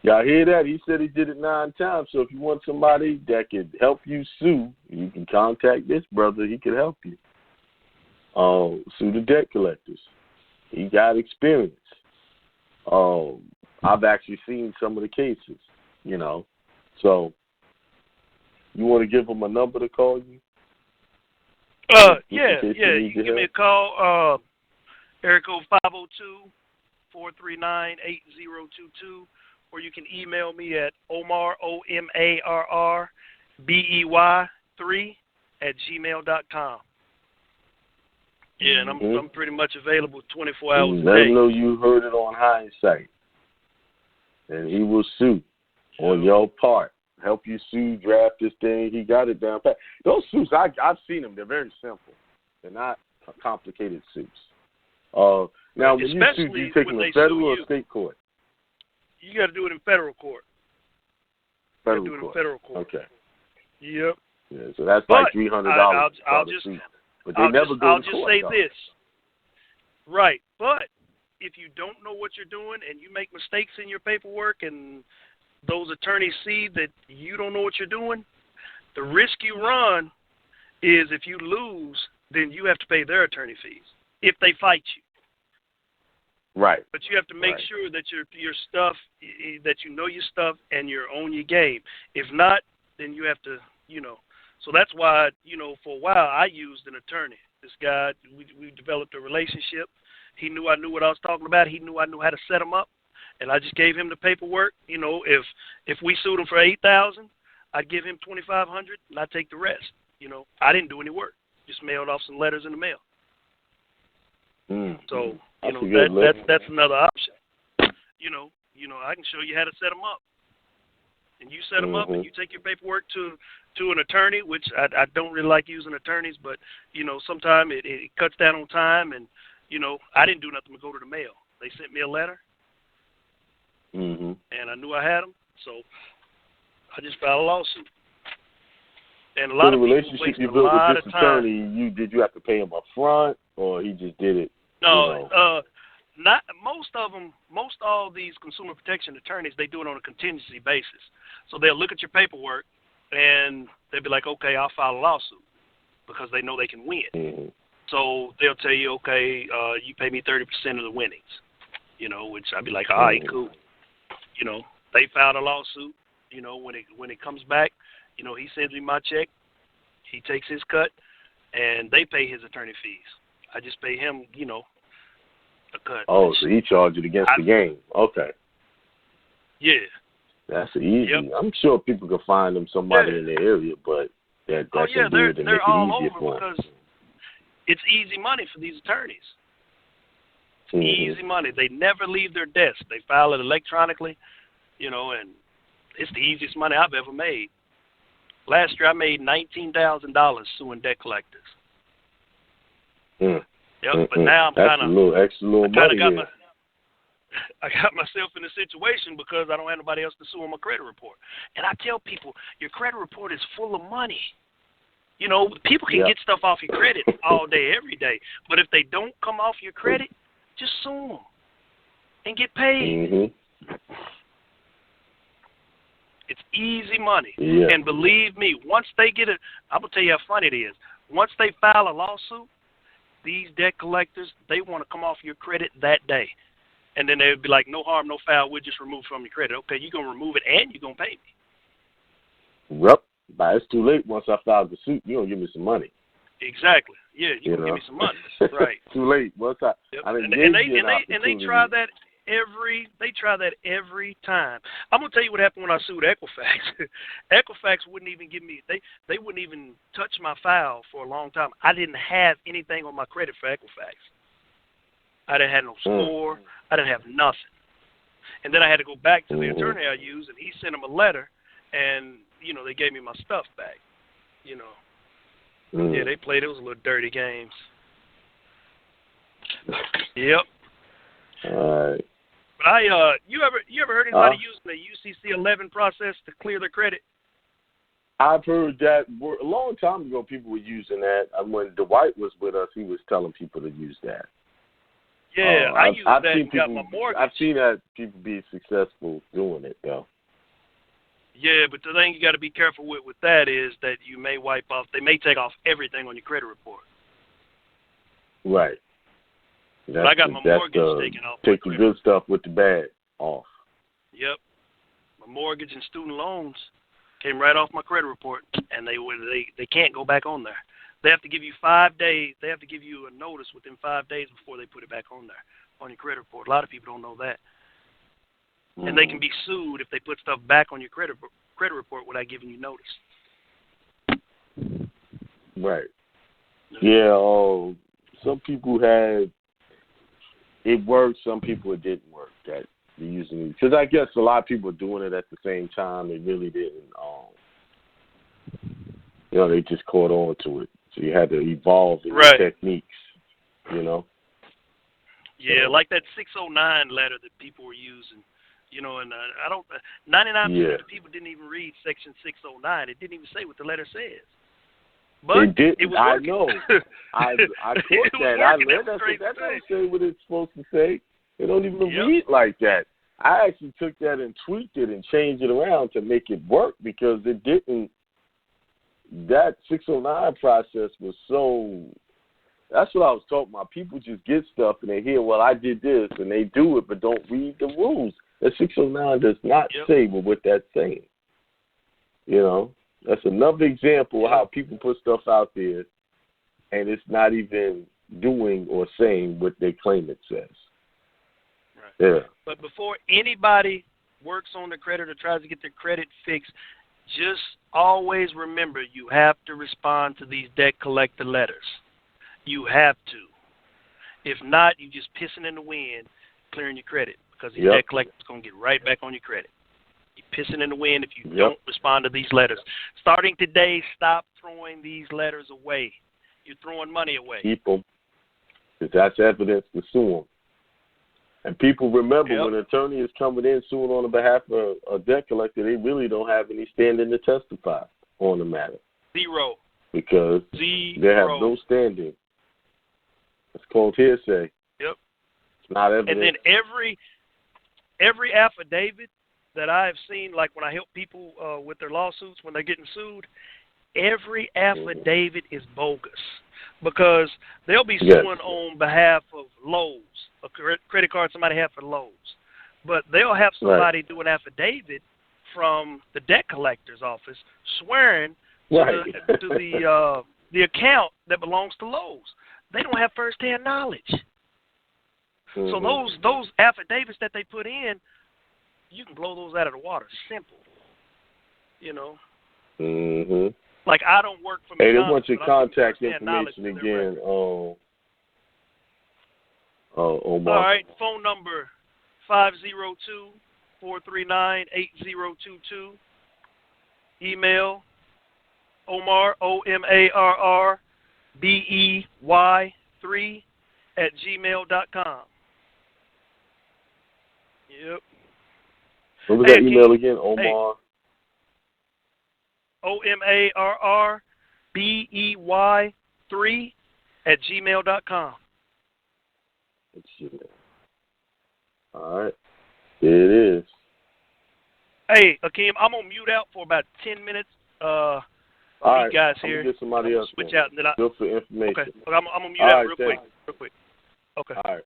Y'all hear that? He said he did it 9 times. So if you want somebody that can help you sue, you can contact this brother. He can help you. Sue the debt collectors. He got experience. I've actually seen some of the cases, So you want to give him a number to call you? You can give me a call. Area code 502-439-8022, or you can email me at Omar, OMARRBEY3 @gmail.com. Yeah, and I'm pretty much available 24 hours a day. Let him know you heard it on Hindsight, and he will sue on your part. Help you sue, draft this thing. He got it down pat. Those suits, I've seen them. They're very simple. They're not complicated suits. Now, when you sue, do you take them to federal or state court? You got to do it in federal court. Federal court. Okay. Yep. Yeah, so that's like $300. I'll just say this. Right, but if you don't know what you're doing and you make mistakes in your paperwork and those attorneys see that you don't know what you're doing, the risk you run is if you lose, then you have to pay their attorney fees if they fight you. Right. But you have to make sure that your stuff, that you know your stuff and you're on your game. If not, then you have to, So that's why, for a while I used an attorney. This guy, we developed a relationship. He knew I knew what I was talking about. He knew I knew how to set him up. And I just gave him the paperwork. You know, if we sued him for $8,000, I'd give him $2,500, and I'd take the rest. You know, I didn't do any work. Just mailed off some letters in the mail. So, you know, that's another option. You know, I can show you how to set them up. And you set them up, and you take your paperwork to an attorney, which I don't really like using attorneys, but, you know, sometimes it cuts down on time. And, you know, I didn't do nothing but go to the mail. They sent me a letter, and I knew I had them, so I just filed a lawsuot. And a lot of people waste a lot of time. Did you have to pay him up front, or he just did it? No, not most of them. Most all these consumer protection attorneys, they do it on a contingency basis. So they'll look at your paperwork, and they'll be like, okay, I'll file a lawsuit, because they know they can win. So they'll tell you, okay, you pay me 30% of the winnings, you know, which I'd be like, all right, cool. You know, they filed a lawsuit. You know, when it comes back, you know, he sends me my check, he takes his cut, and they pay his attorney fees. I just pay him, you know, a cut. Oh, so he charged it against the game. Okay. Yeah. That's easy. Yep. I'm sure people can find them somebody in the area, but that can do it and make it easier for them. Because it's easy money for these attorneys. It's easy money. They never leave their desk. They file it electronically, you know, and it's the easiest money I've ever made. Last year I made $19,000 suing debt collectors. But now I'm kind of I got myself in a situation because I don't have nobody else to sue on my credit report. And I tell people, your credit report is full of money. You know, people can get stuff off your credit all day, every day. But if they don't come off your credit, just sue them and get paid. It's easy money. And believe me, once they get it, I'm going to tell you how funny it is. Once they file a lawsuit, these debt collectors, they want to come off your credit that day. And then they would be like, no harm, no foul, we'll just remove from your credit. Okay, you're going to remove it and you're going to pay me. Yep. But it's too late. Once I filed the suit, you're going to give me some money. Exactly. Yeah, you're going to give me some money. Right. Too late. Once I, and they try that every time. I'm going to tell you what happened when I sued Equifax. Equifax wouldn't even give me, they wouldn't even touch my file for a long time. I didn't have anything on my credit for Equifax. I didn't have no score. I didn't have nothing. And then I had to go back to the attorney I used, and he sent him a letter, and, you know, they gave me my stuff back, you know. Yeah, they played those little dirty games. Yep. All right. But you ever heard anybody using the UCC 11 process to clear their credit? I've heard that a long time ago. People were using that. When Dwight was with us, he was telling people to use that. Yeah, I used that and got my mortgage. I've seen that people be successful doing it, though. Yeah, but the thing you got to be careful with that is that you may they may take off everything on your credit report. Right. But I got my mortgage taken off. Take the good stuff with the bad off. Yep. My mortgage and student loans came right off my credit report, and they can't go back on there. They have to give you 5 days. They have to give you a notice within 5 days before they put it back on there, on your credit report. A lot of people don't know that. And they can be sued if they put stuff back on your credit report without giving you notice. Right. Yeah, some people had it worked, some people it didn't work. That they're using it. Because I guess a lot of people are doing it at the same time. They really didn't. You know, they just caught on to it. So you had to evolve in your techniques, you know? Yeah, like that 609 letter that people were using, you know, and 99% of the people didn't even read Section 609. It didn't even say what the letter says. But it was working. I know. I caught that. I learned that don't say what it's supposed to say. They don't even read like that. I actually took that and tweaked it and changed it around to make it work because it didn't. That 609 process was so. That's what I was talking about. People just get stuff and they hear, well, I did this, and they do it, but don't read the rules. That 609 does not say what that's saying. You know, that's another example of how people put stuff out there, and it's not even doing or saying what they claim it says. Right. Yeah. But before anybody works on their credit or tries to get their credit fixed, just always remember you have to respond to these debt collector letters. You have to. If not, you're just pissing in the wind, clearing your credit, because these debt collectors are going to get right back on your credit. You're pissing in the wind if you don't respond to these letters. Starting today, stop throwing these letters away. You're throwing money away. Keep them, because that's evidence to sue them. And people remember when an attorney is coming in suing on the behalf of a debt collector, they really don't have any standing to testify on the matter. Zero. Because they have no standing. It's called hearsay. Yep. It's not evidence. And then every affidavit that I have seen, like when I help people with their lawsuits when they're getting sued, every affidavit is bogus because they'll be suing on behalf of Lowe's, a credit card somebody had for Lowe's. But they'll have somebody do an affidavit from the debt collector's office swearing to the account that belongs to Lowe's. They don't have first-hand knowledge. So those affidavits that they put in, you can blow those out of the water. Simple. You know? Like, I don't work for McDonald's. Hey, they want your contact information again. Omar. All right. Phone number 502-439-8022. Email Omar, OMARR, BEY3 @gmail.com. Yep. What was that email again, Omar? OMARR, BEY3 @gmail.com. All right. There it is. Hey, Akiem, I'm going to mute out for about 10 minutes. All right, guys here. I'm going to get somebody else. Switch out. And then Good for information. Okay, I'm going to mute out real quick. Okay. All right.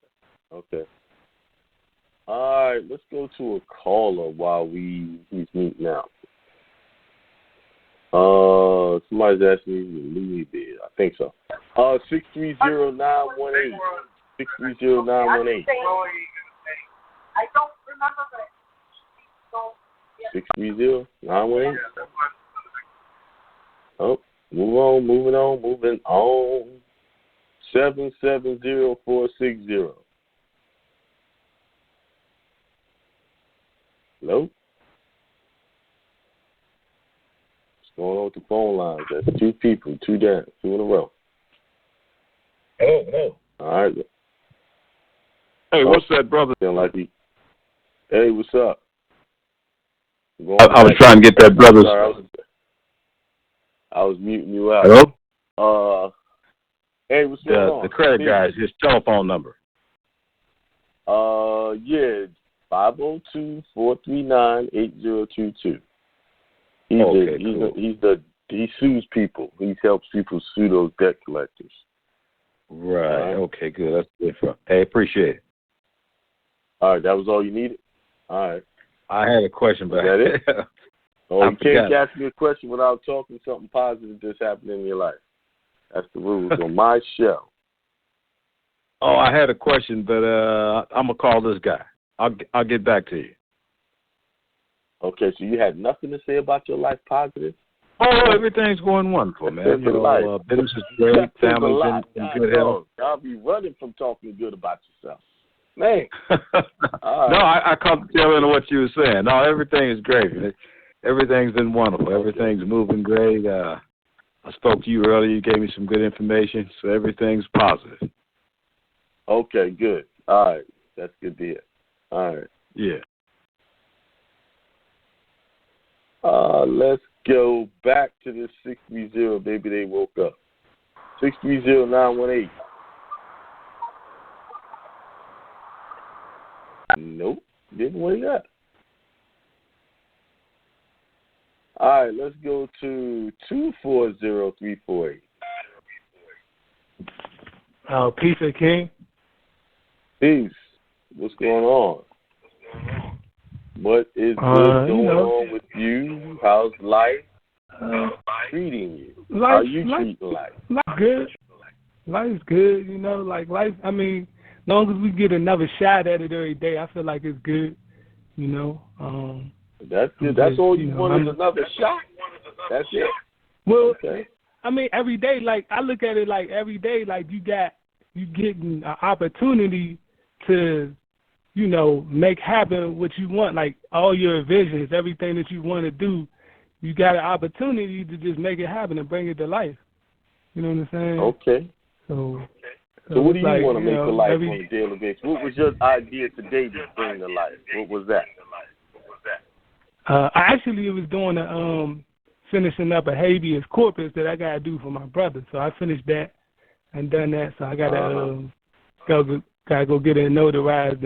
Okay. All right, let's go to a caller while he's muting out. Somebody's asking me to leave it. I think so. 630-918. 630-918. I don't remember, but 630-918. Oh, moving on. 770-460. Hello? What's going on with the phone lines? That's two people, two down, two in a row. Hello. All right. Hey, what's that, brother? Hey, what's up? I was trying to get that brother's. I was muting you out. Hello? Hey, what's going on? The credit guy's his telephone number. Yeah, 502-439-8022. He sues people. He helps people sue those debt collectors. Right. Okay, good. That's good. Hey, appreciate it. All right, that was all you needed? All right. I had a question, but that it? You can't ask me a question without talking something positive that's happened in your life. That's the rules on my show. Oh, I had a question, but I'm gonna call this guy. I'll get back to you. Okay, so you had nothing to say about your life positive? Oh, everything's going wonderful, man. You know, business is great, family's in good health. I'll be running from talking good about yourself. Man. No, I caught the tail end of what you were saying. No, everything is great. Everything's been wonderful. Everything's moving great. I spoke to you earlier. You gave me some good information, so everything's positive. Okay, good. All right. That's good to hear. All right. Yeah. Let's go back to the 630. Maybe they woke up. 630-918. Nope. Didn't wake up. All right, let's go to 240-348. Peace, King. Peace. What's going on? What is going on with you? How's life treating you? How are you treating life? Life good. Life's good, you know. Like life. I mean, long as we get another shot at it every day, I feel like it's good. You know. That's good. That's all you want is another shot. That's it. Well, okay. I mean, every day, like I look at it like every day, like you getting an opportunity to, you know, make happen what you want, like all your visions, everything that you want to do. You got an opportunity to just make it happen and bring it to life. You know what I'm saying? Okay. So what do you like, want to make to life every, on a daily basis? What was your idea today to bring to life? What was that? Actually, it was doing finishing up a habeas corpus that I got to do for my brother. So I finished that and done that. So I got to go get it notarized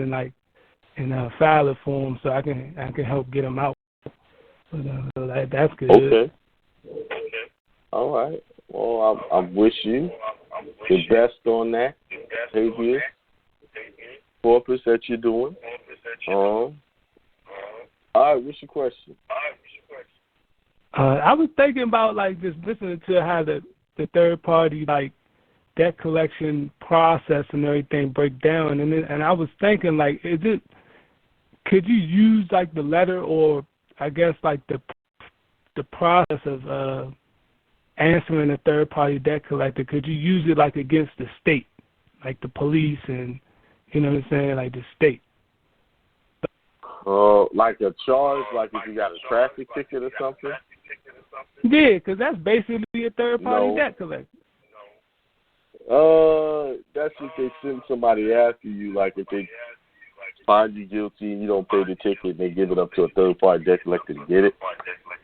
and file it for him so I can help get him out. But, so that's good. Okay. All right. Well, I wish you the best on that habeas corpus that you're doing. All right. What's your question? I was thinking about like just listening to how the third party like debt collection process and everything break down, and I was thinking like, could you use like the letter or I guess like the process of answering a third party debt collector? Could you use it like against the state, like the police and you know what I'm saying, like the state? Like a charge, like if you got a traffic ticket or something? Yeah, because that's basically a third-party debt collector. That's if they send somebody after you, like if they find you guilty and you don't pay the ticket and they give it up to a third-party debt collector to get it.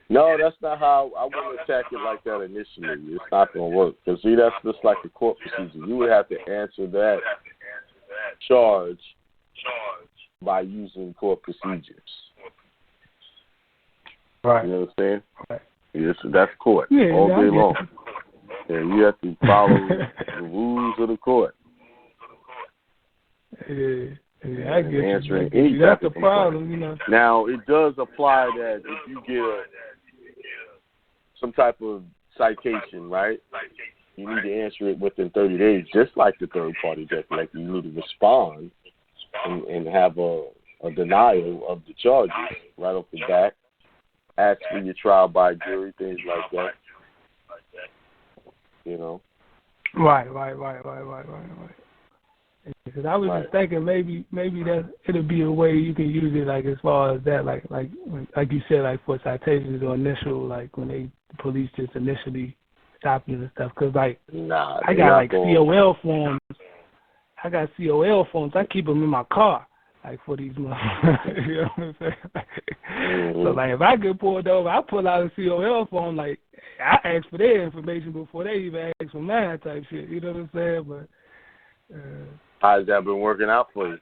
No, that's not how I want to attack it like that initially. It's not going to work. Because, see, that's just like the court procedure. You would have to answer that charge by using court procedures. Right. You know what I'm saying? Right. Yes, that's court all day long. Yeah, you have to follow the rules of the court. Yeah, I get answering you. any That's type the of problem, you know. Now, it does apply that if you get some type of citation, right? You need to answer it within 30 days, just like the third-party debt collector. You need to respond and have a denial of the charges right off the bat. Ask for your trial by jury, things like that. You know. Right. Because I was just thinking maybe that it'll be a way you can use it like as far as that like you said, like for citations or initial, like when the police just initially stop you and stuff. Because like I got like COL forms. I got COL forms. I keep them in my car. Like for these months, you know what I'm saying? So like if I get pulled over, I pull out a COL form. Like I ask for their information before they even ask for mine, type shit. You know what I'm saying? But how's that been working out for you?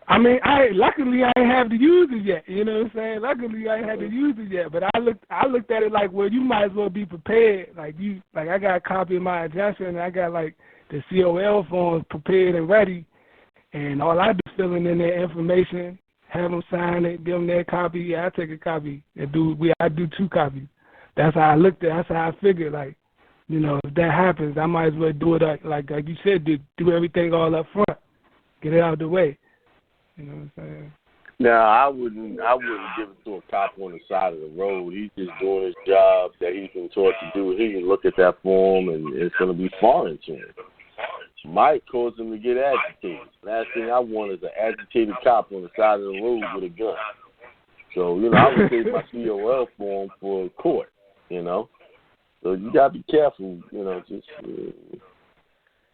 I mean, luckily I ain't have to use it yet. You know what I'm saying? Luckily I ain't had to use it yet. But I looked at it like, well, you might as well be prepared. Like I got a copy of my adjuster and I got like the COL forms prepared and ready. And all I do is fill in their information, have them sign it, give them their copy. Yeah, I take a copy and I do 2 copies. That's how I looked at it. That's how I figured, like, you know, if that happens, I might as well do it like you said, do everything all up front, get it out of the way. You know what I'm saying? No, I wouldn't give it to a cop on the side of the road. He's just doing his job that he's been taught to do. He can look at that form and it's going to be foreign to him. Might cause him to get agitated. Last thing I want is an agitated cop on the side of the road with a gun. So, you know, I would take my COL form for court, you know. So you got to be careful, you know, just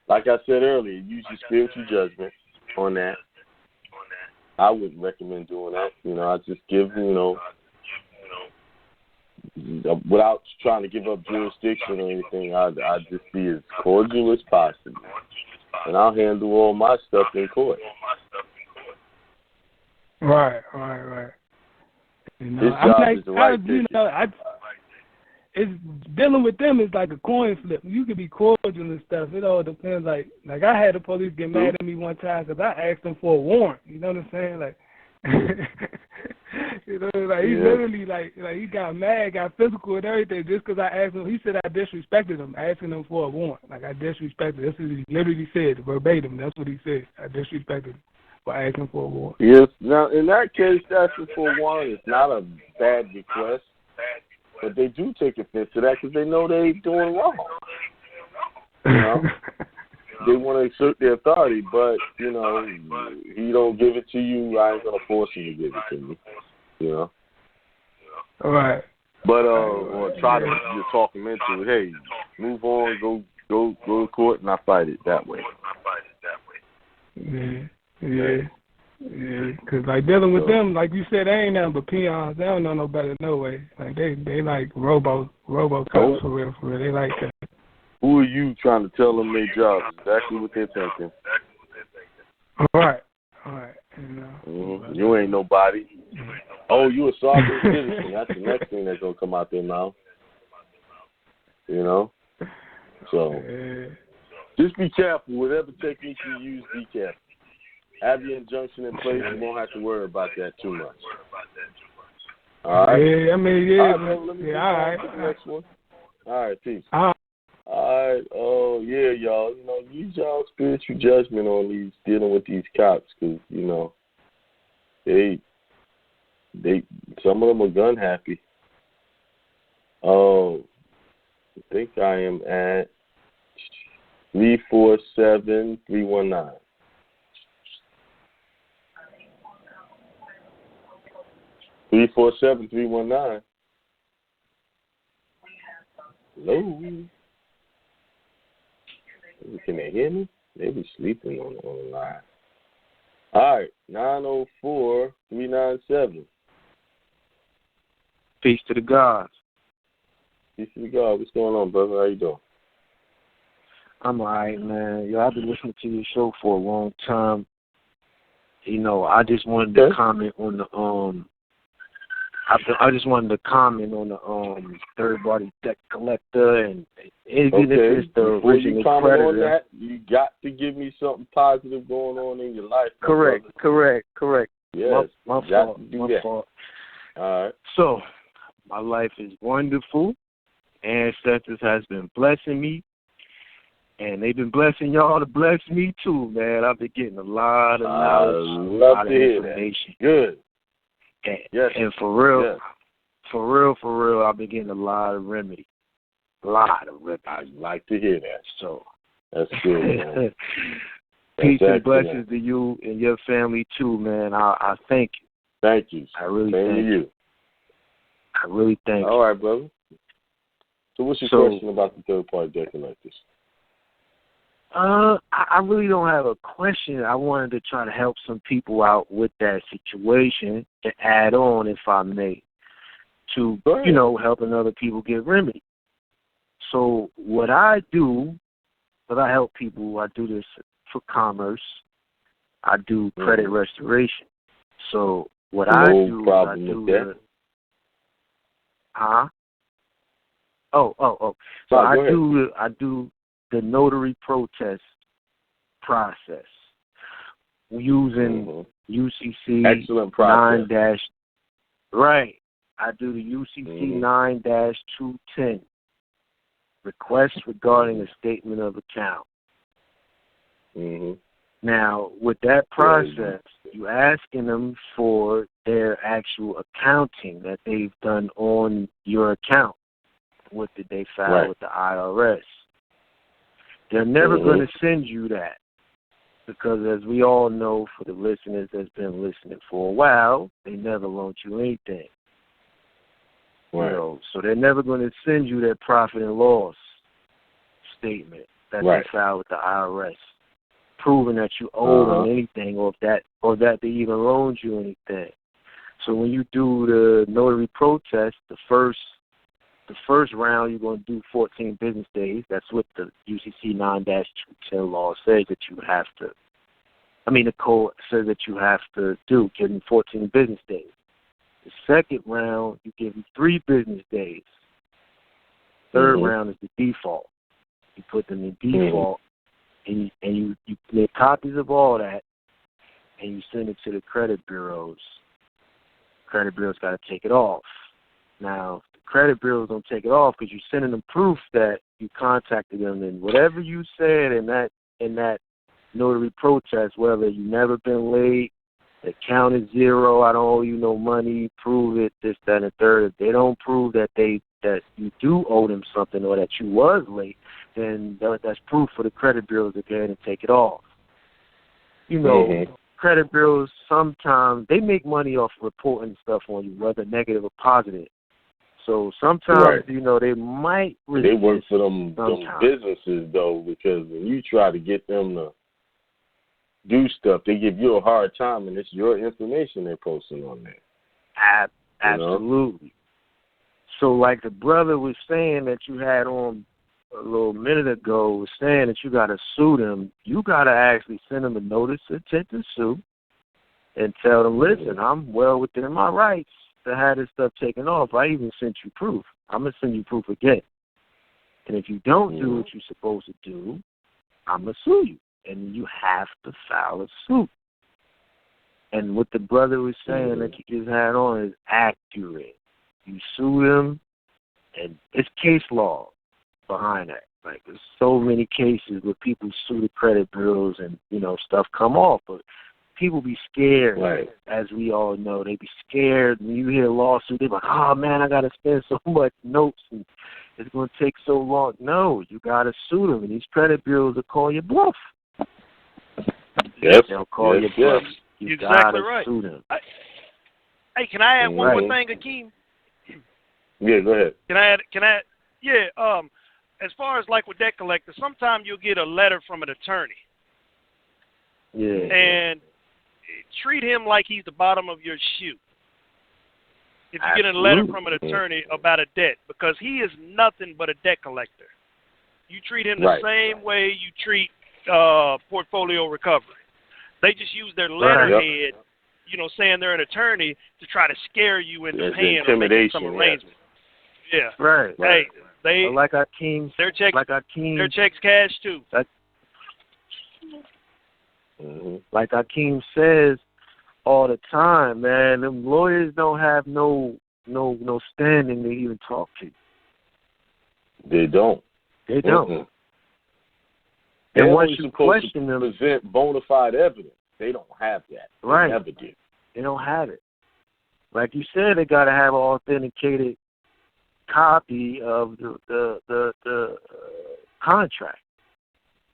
like I said earlier, use your spiritual judgment on that. I wouldn't recommend doing that. You know, I just give, you know, without trying to give up jurisdiction or anything, I'd just be as cordial as possible. And I'll handle all my stuff in court. Right. You know, This job is the right it's dealing with them is like a coin flip. You can be cordial and stuff. It all depends. Like I had the police get mad at me one time because I asked them for a warrant. You know what I'm saying? Like You know, like he literally like he got mad, got physical and everything just because I asked him. He said I disrespected him, asking him for a warrant. Like I disrespected. That's what he literally said verbatim. That's what he said. I disrespected him for asking for a warrant. Yes. Now in that case, asking for a warrant is not a bad request, but they do take offense to that because they know they doing wrong. You know. They want to exert their authority, but, you know, he don't give it to you, I ain't going to force you to give it to me, you know. All right. But, or try to just talk him into it. Hey, move on, go to court, and I fight it that way. Yeah. Because, like, dealing with them, like you said, they ain't nothing but peons. They don't know no better, no way. Like, they like robo cops for real. They like that. Who are you trying to tell them their job? Exactly what they're thinking. All right. You ain't nobody. Oh, you a sovereign citizen. That's the next thing that's going to come out their mouth. You know? So, just be careful. Whatever technique you use, be careful. Have your injunction in place. You won't have to worry about that too much. All right? Yeah, I mean, yeah. All right, bro, let me all right. The next one. All right, peace. All right. Oh, yeah, y'all. You know, use y'all spiritual judgment on these, dealing with these cops, because, you know, they, some of them are gun happy. I think I am at 347-319. Three 347-319. Hello. Can they hear me? They be sleeping on the line. All right, 904-397. Peace to the gods. Peace to the God. What's going on, brother? How you doing? I'm all right, man. Yo, I've been listening to your show for a long time. You know, I just wanted to comment on the I just wanted to comment on the third-party debt collector, and even if it's the original creditor. On that, you got to give me something positive going on in your life. Correct. Yes, my fault. All right. So, my life is wonderful. Ancestors has been blessing me, and they've been blessing y'all to bless me too, man. I've been getting a lot of knowledge, a lot of information. That. Good. And for real, I've been getting a lot of remedy. I like to hear that. So that's good, man. Peace and blessings to you and your family too, man. I thank you. Thank you. I really thank you. You. I really thank you. All right, brother. So what's your question about the third-party debt collectors? I really don't have a question. I wanted to try to help some people out with that situation to add on, if I may, to, you know, helping other people get remedy. So what I do, when I help people, I do this for commerce. I do credit restoration. So what I do is I do the... Huh? Oh. So I do the notary protest process using UCC 9-. Right. I do the UCC 9-210 request regarding a statement of account. Now, with that process, you asking them for their actual accounting that they've done on your account. What did they file with the IRS? They're never going to send you that because, as we all know, for the listeners that's been listening for a while, they never loaned you anything. You know, so they're never going to send you their profit and loss statement that they filed with the IRS, proving that you owe them anything or that they even loaned you anything. So when you do the notary protest, the first round, you're going to do 14 business days. That's what the UCC 9-210 law says that you have to. I mean, the code says that you have to do, give them 14 business days. The second round, you give them 3 business days. Third round is the default. You put them in default, and you make copies of all that, and you send it to the credit bureaus, credit bureaus got to take it off. Now, the credit bureaus don't take it off because you're sending them proof that you contacted them, and whatever you said in that notary protest, whether you never been late, the account is zero, I don't owe you no money, prove it, this, that, and the third. If they don't prove that you do owe them something or that you was late, then that's proof for the credit bureaus to go ahead and take it off. You know, credit bureaus sometimes, they make money off reporting stuff on you, whether negative or positive. So sometimes, you know, they might resist. They work for them businesses, though, because when you try to get them to do stuff, they give you a hard time, and it's your information they're posting on there. Absolutely. So like the brother was saying that you had on a little minute ago, was saying that you got to sue them, you got to actually send them a notice of intent to sue and tell them, listen, I'm well within my rights to have this stuff taken off. I even sent you proof. I'm going to send you proof again. And if you don't do what you're supposed to do, I'm going to sue you. And you have to file a suit. And what the brother was saying that you just had on is accurate. You sue them, and it's case law behind that. Like, there's so many cases where people sue the credit bureaus and, you know, stuff come off. But people be scared, as we all know. They be scared. When you hear a lawsuit, they're like, oh, man, I got to spend so much notes, and it's going to take so long. No, you got to sue them, and these credit bureaus will call you bluff. Yes. They'll call you bluff. You You're exactly gotta sue them. Hey, can I add one more thing, Akiem? Yeah, go ahead. Can I add? Yeah, as far as like with debt collectors, sometimes you'll get a letter from an attorney. Yeah. And treat him like he's the bottom of your shoe. If you get a letter from an attorney about a debt, because he is nothing but a debt collector. You treat him the same way you treat portfolio recovery. They just use their letterhead, you know, saying they're an attorney to try to scare you into paying or making some arrangement. Yeah. Right. Hey, they like Akiem, their checks cash too. Like Akiem says all the time, man, them lawyers don't have no standing to even talk to you. They don't. They don't. And once you question them, present bona fide evidence. They don't have that. They never did. They don't have it. Like you said, they got to have an authenticated copy of the contract.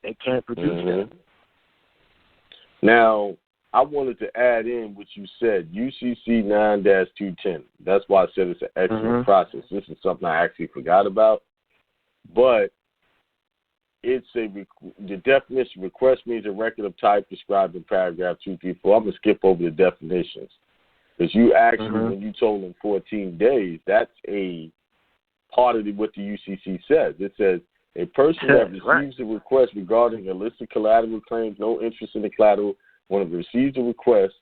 They can't produce that. Now, I wanted to add in what you said, UCC 9-210. That's why I said it's an excellent process. This is something I actually forgot about. But it's the definition, request means a record of type described in paragraph 234. I'm going to skip over the definitions. Because you actually, when you told them 14 days, that's a part of what the UCC says. It says, a person that receives a request regarding a list of collateral claims, no interest in the collateral, when it receives a request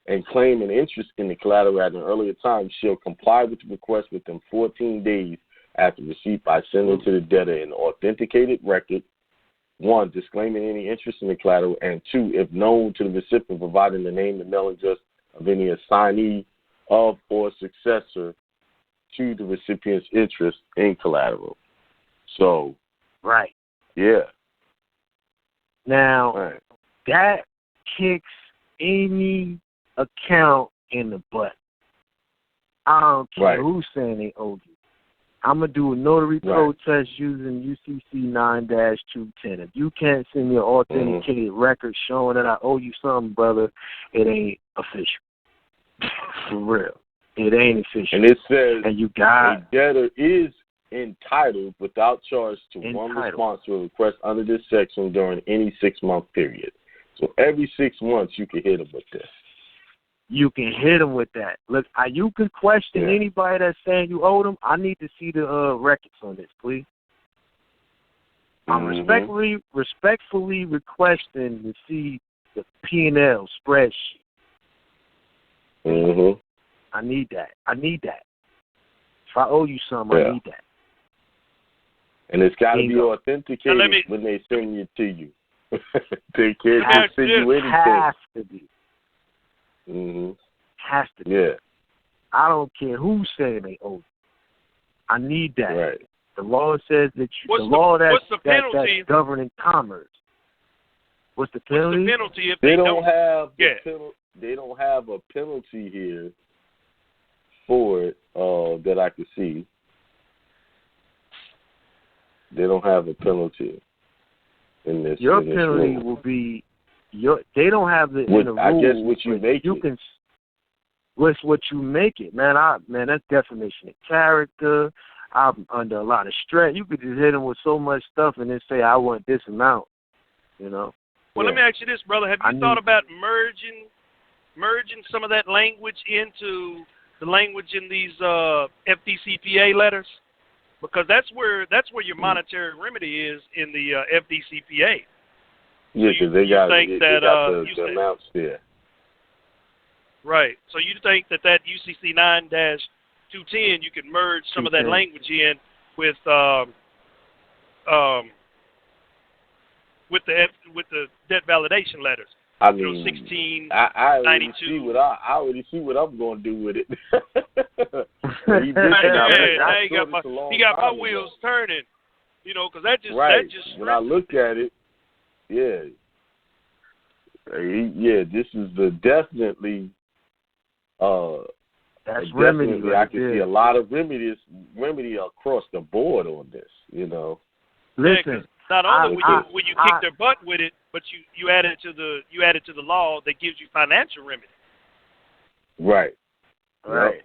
and claim an interest in the collateral at an earlier time shall comply with the request within 14 days after receipt by sending to the debtor an authenticated record, 1, disclaiming any interest in the collateral, and 2, if known to the recipient, providing the name and mailing address of any assignee of or successor to the recipient's interest in collateral. So, now, that kicks any account in the butt. I don't care who's saying they owe you. I'm going to do a notary protest using UCC 9-210. If you can't send me an authenticated record showing that I owe you something, brother, it ain't official. For real. It ain't official. And it says and you got a debtor is entitled without charge to one response to a request under this section during any 6-month period. So every 6 months you can hit them with this. You can hit them with that. Look, you can question anybody that's saying you owe them. I need to see the records on this, please. I'm respectfully requesting to see the P&L spreadsheet. I need that. If I owe you something, I need that. And it's got to be authenticated when they send it to you. They can't just send you anything. It has to be. Has to be. Yeah. I don't care who's saying they owe you. I need that. Right. The law says that what's the penalty? That's governing commerce. What's the penalty? What's the penalty if they don't have yeah. They don't have a penalty here for it that I can see. They don't have a penalty in this. Your in this penalty rule. will be they don't have the in the I rules. guess what you make you it. Can. What's what you make it, man? That's defamation of character. I'm under a lot of stress. You could just hit them with so much stuff and then say, I want this amount, you know? Well, let me ask you this, brother. Have you thought about merging some of that language into the language in these FDCPA letters? Because that's where your monetary remedy is in the FDCPA. Yeah, because so they got the amounts there. Right. So you think that UCC 9-210, you could merge some of that language in with the debt validation letters. I mean, 1692. I already see what I'm going to do with it. He got my wheels turning, you know, because that just when I look at it, yeah, this is definitely. That's remedy. Right I can see a lot of remedy across the board on this. You know. Listen, not only will you kick their butt with it, but you add it to the law that gives you financial remedy. Right. Right.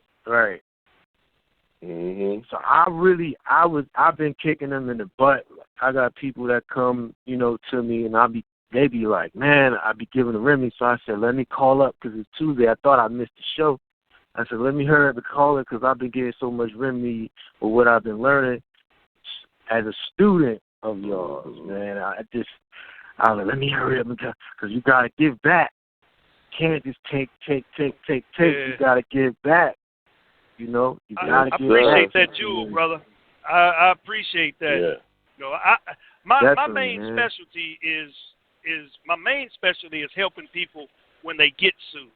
Mm-hmm. So I've been kicking them in the butt. I got people that come, you know, to me, and they be like, man, I be giving a remedy. So I said, let me call up because it's Tuesday. I thought I missed the show. I said, let me hurry up and call it because I've been getting so much remedy with what I've been learning as a student of yours, man. I was like, let me hurry up because you got to give back. You can't just take. Yeah. You got to give back. You know, you got to give back. I appreciate that, Jewel, brother. I appreciate that. Yeah. You know, my main specialty is helping people when they get sued.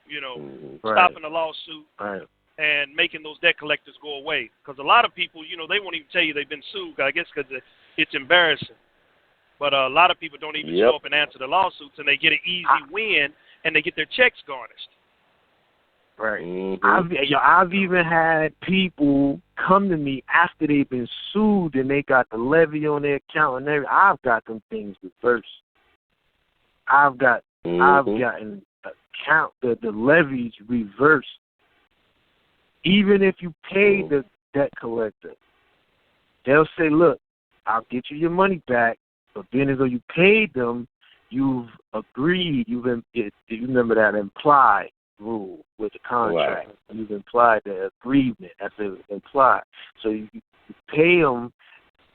You know, stopping a lawsuit and making those debt collectors go away. Because a lot of people, you know, they won't even tell you they've been sued, I guess, because it's embarrassing. But a lot of people don't even show up and answer the lawsuits, and they get an easy win, and they get their checks garnished. Right. Mm-hmm. I've even had people come to me after they've been sued and they got the levy on their account and everything. I've got them things reversed. I've gotten the levies reversed. Even if you pay the debt collector, they'll say, look, I'll get you your money back, but being as though you paid them, you've agreed, you remember that implied rule with the contract. Right. You've implied the agreement. That's implied. So you pay them,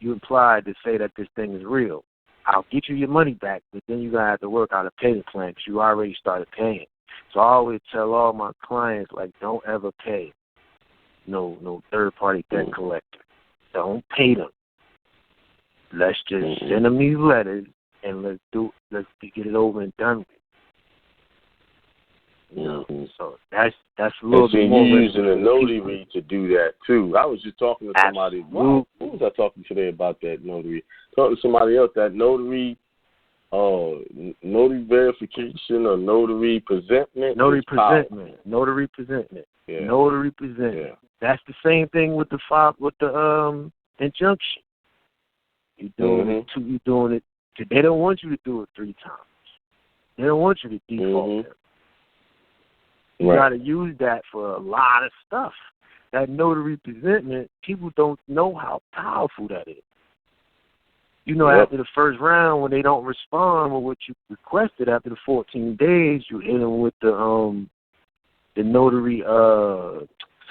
you implied to say that this thing is real. I'll get you your money back, but then you're going to have to work out a payment plan because you already started paying. So I always tell all my clients, like, don't ever pay no third-party debt collector. Don't pay them. Let's just send them these letters and let's get it over and done with. You know, so that's a little bit more. You're using a notary to do that too. I was just talking to somebody. Who was I talking today about that notary? Talking to somebody else. That notary, notary verification or notary presentment. Notary presentment. Yeah. Notary presentment. Yeah. That's the same thing with the injunction. You're doing it. You're doing it. They don't want you to do it 3 times. They don't want you to default them. You got to use that for a lot of stuff. That notary presentment, people don't know how powerful that is. You know, after the first round, when they don't respond with what you requested, after the 14 days, you hit them with the notary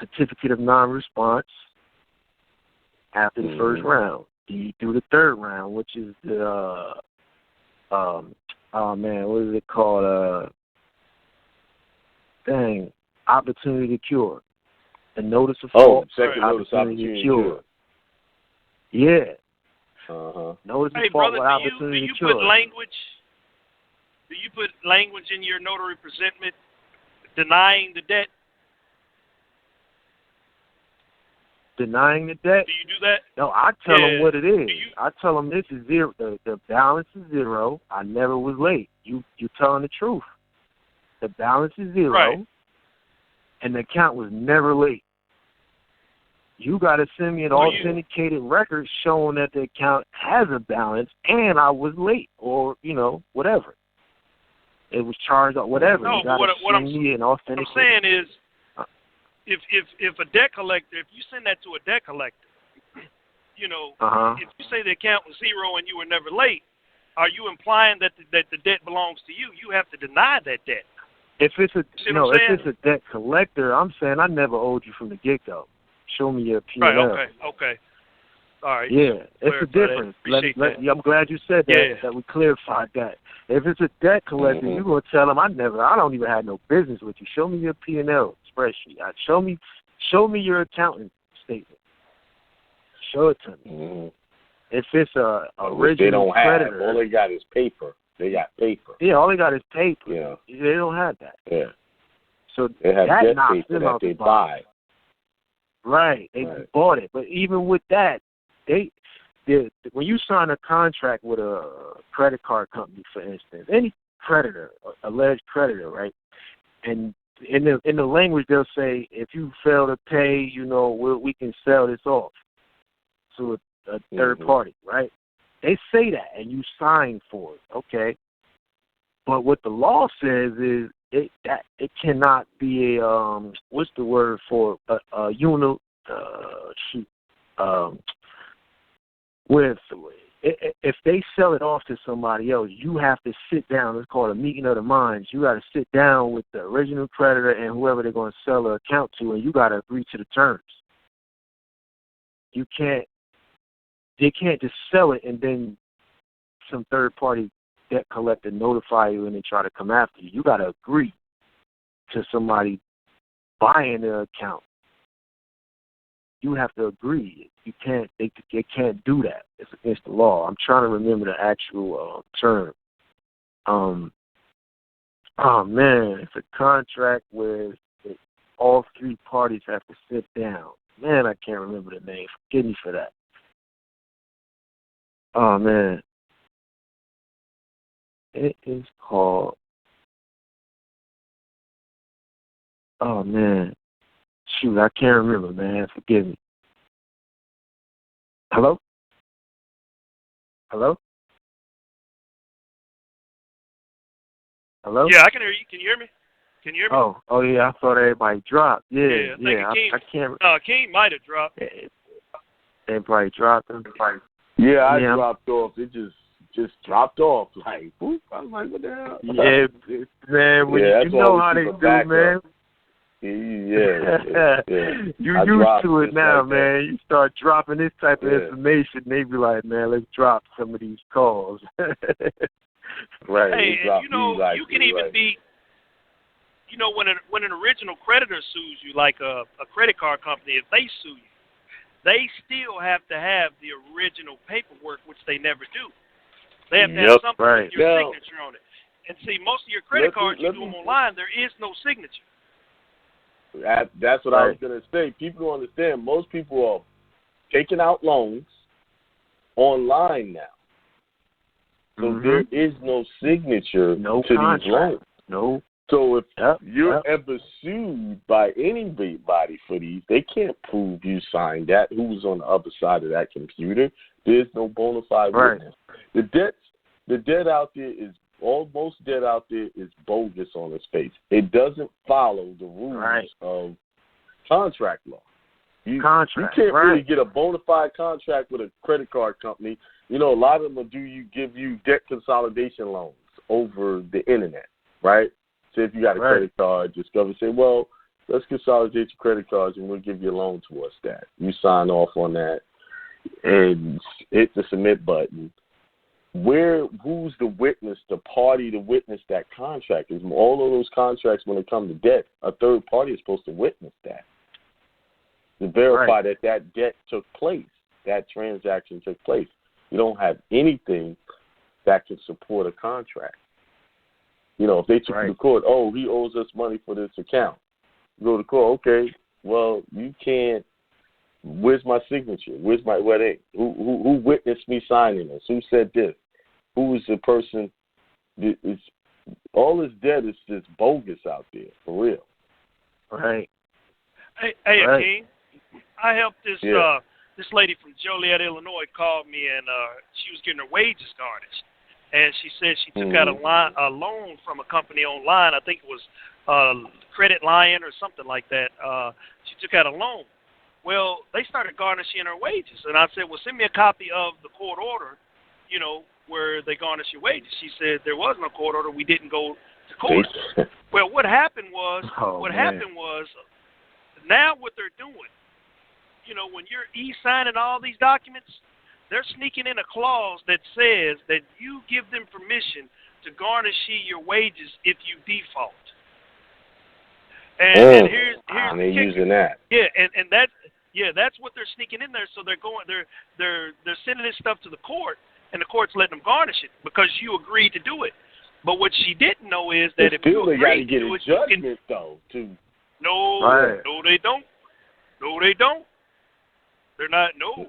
certificate of non-response after the first round. Then you do the third round, which is the, what is it called? Opportunity to cure. The notice of fault. Second notice opportunity to cure. Yeah. Uh-huh. Notice hey, of fault brother, with opportunity to cure. Do you put language Do you put language in your notary presentment denying the debt? Denying the debt? Do you do that? No, I tell them what it is. I tell them this is zero. The balance is zero. I never was late. You're telling the truth. The balance is zero, right, and the account was never late. You got to send me an authenticated record showing that the account has a balance and I was late, or whatever. It was charged or whatever. No, you got to send me an authenticated. What I'm saying is, if a debt collector, if you send that to a debt collector, if you say the account was zero and you were never late, are you implying that the debt belongs to you? You have to deny that debt. If it's a if it's a debt collector, I'm saying I never owed you from the get go. Show me your P&L. Right. Okay. All right. Yeah, it's a difference. I'm glad you said that. Yeah. That we clarified that. If it's a debt collector, you're gonna tell them I don't even have no business with you. Show me your P&L spreadsheet. Show me your accounting statement. Show it to me. Mm-hmm. If it's a original creditor, all they got is paper. They got paper. Yeah, all they got is paper. Yeah. They don't have that. Yeah. So they have that debt knocks paper them that out they the buy. Right. They bought it. But even with that, when you sign a contract with a credit card company, for instance, any creditor, alleged creditor, right? And in the language they'll say, if you fail to pay, we can sell this off to a third party, right? They say that, and you sign for it, okay? But what the law says is it cannot be a what's the word for a unit with if they sell it off to somebody else, you have to sit down. It's called a meeting of the minds. You got to sit down with the original creditor and whoever they're going to sell the account to, and you got to agree to the terms. They can't just sell it and then some third party debt collector notify you and they try to come after you. You got to agree to somebody buying the account. You have to agree. You can't. They can't do that. It's against the law. I'm trying to remember the actual term. Oh man, it's a contract where all three parties have to sit down. Man, I can't remember the name. Forgive me for that. Oh man, it is called. Oh man, shoot, I can't remember, man. Forgive me. Hello? Hello? Hello? Yeah, I can hear you. Can you hear me? Can you hear me? Oh yeah, I thought everybody dropped. Yeah. I can't. King might have dropped. Everybody dropped him. Yeah, I dropped off. It just dropped off. Like, whoop. I was like, what the hell? Yeah, man. You know how they do, man. Yeah. You used to it now, like man. You start dropping this type of information, they be like, man, let's drop some of these calls. Right. Hey, and you can even be, when an original creditor sues you, like a credit card company, if they sue you, they still have to have the original paperwork, which they never do. They have to have something with your signature on it. And see, most of your credit cards, you do them online, there is no signature. That's what I was going to say. People don't understand. Most people are taking out loans online now. So there is no signature to contract. These loans. No. So if you're ever sued by anybody for these, they can't prove you signed that. Who's on the other side of that computer? There's no bona fide witness. The debt out there is most debt out there is bogus on its face. It doesn't follow the rules of contract law. You can't really get a bona fide contract with a credit card company. A lot of them give you debt consolidation loans over the internet, right? So if you got a credit card, Discover say, well, let's consolidate your credit cards and we'll give you a loan towards that. You sign off on that and hit the submit button. Who's the witness, the party to witness that contract? Is all of those contracts, when it comes to debt, a third party is supposed to witness that to verify that debt took place, that transaction took place. You don't have anything that can support a contract. You know, if they took you to court, oh, he owes us money for this account. You go to court, okay, well, you can't. Where's my signature? Where's my who witnessed me signing this? Who said this? Who is the person? It's, all this debt is just bogus out there, for real. Right. Hey, Akiem, I helped this this lady from Joliet, Illinois, called me, and she was getting her wages garnished, and she said she took out a loan from a company online. I think it was Credit Lion or something like that. She took out a loan. Well, they started garnishing her wages, and I said, well, send me a copy of the court order, you know, where they garnish your wages. She said there was no court order. We didn't go to court. Well, what happened was, now what they're doing, you know, when you're e-signing all these documents, they're sneaking in a clause that says that you give them permission to garnish your wages if you default. And here's they're using that. Yeah, and that's what they're sneaking in there. So they're sending this stuff to the court, and the court's letting them garnish it because you agreed to do it. But what she didn't know is that if you agreed to do it, you can. No, they don't. No, they don't. They're not. No.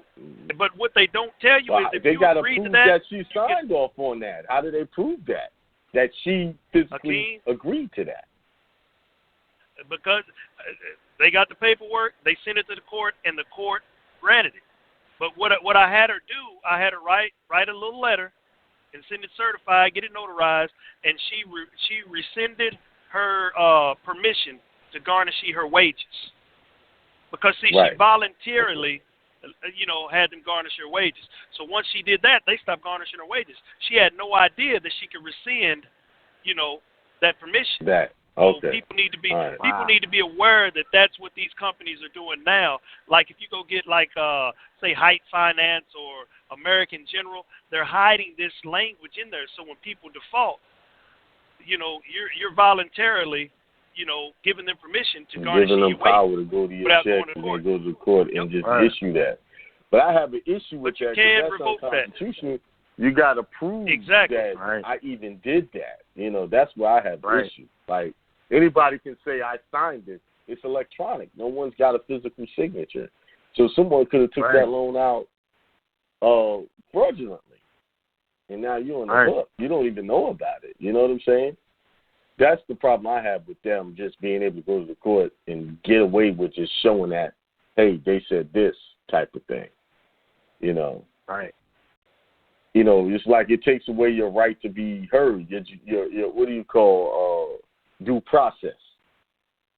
But what they don't tell you is if they you gotta agreed prove to that, she signed off on that. How do they prove that? That she physically agreed to that? Because they got the paperwork, they sent it to the court, and the court granted it. But what I had her do, I had her write a little letter and send it certified, get it notarized, and she rescinded her permission to garnish her wages. Because, see, she voluntarily, you know, had them garnish her wages. So once she did that, they stopped garnishing her wages. She had no idea that she could rescind, you know, that permission. So people need to be need to be aware that that's what these companies are doing now. Like if you go get like say Height Finance or American General, they're hiding this language in there. So when people default, you know, you're voluntarily, you know, giving them permission to garnish giving them your power wages to go to your check and then go to the court and just issue that. But I have an issue with that because that's unconstitutional. You got to prove that I even did that. You know, that's where I have an issue. Like, anybody can say I signed it. It's electronic. No one's got a physical signature. So someone could have took that loan out fraudulently. And now you're on the hook. You don't even know about it. You know what I'm saying? That's the problem I have with them, just being able to go to the court and get away with just showing that, hey, they said this type of thing. You know? You know, it's like it takes away your right to be heard. Your what do you call due process?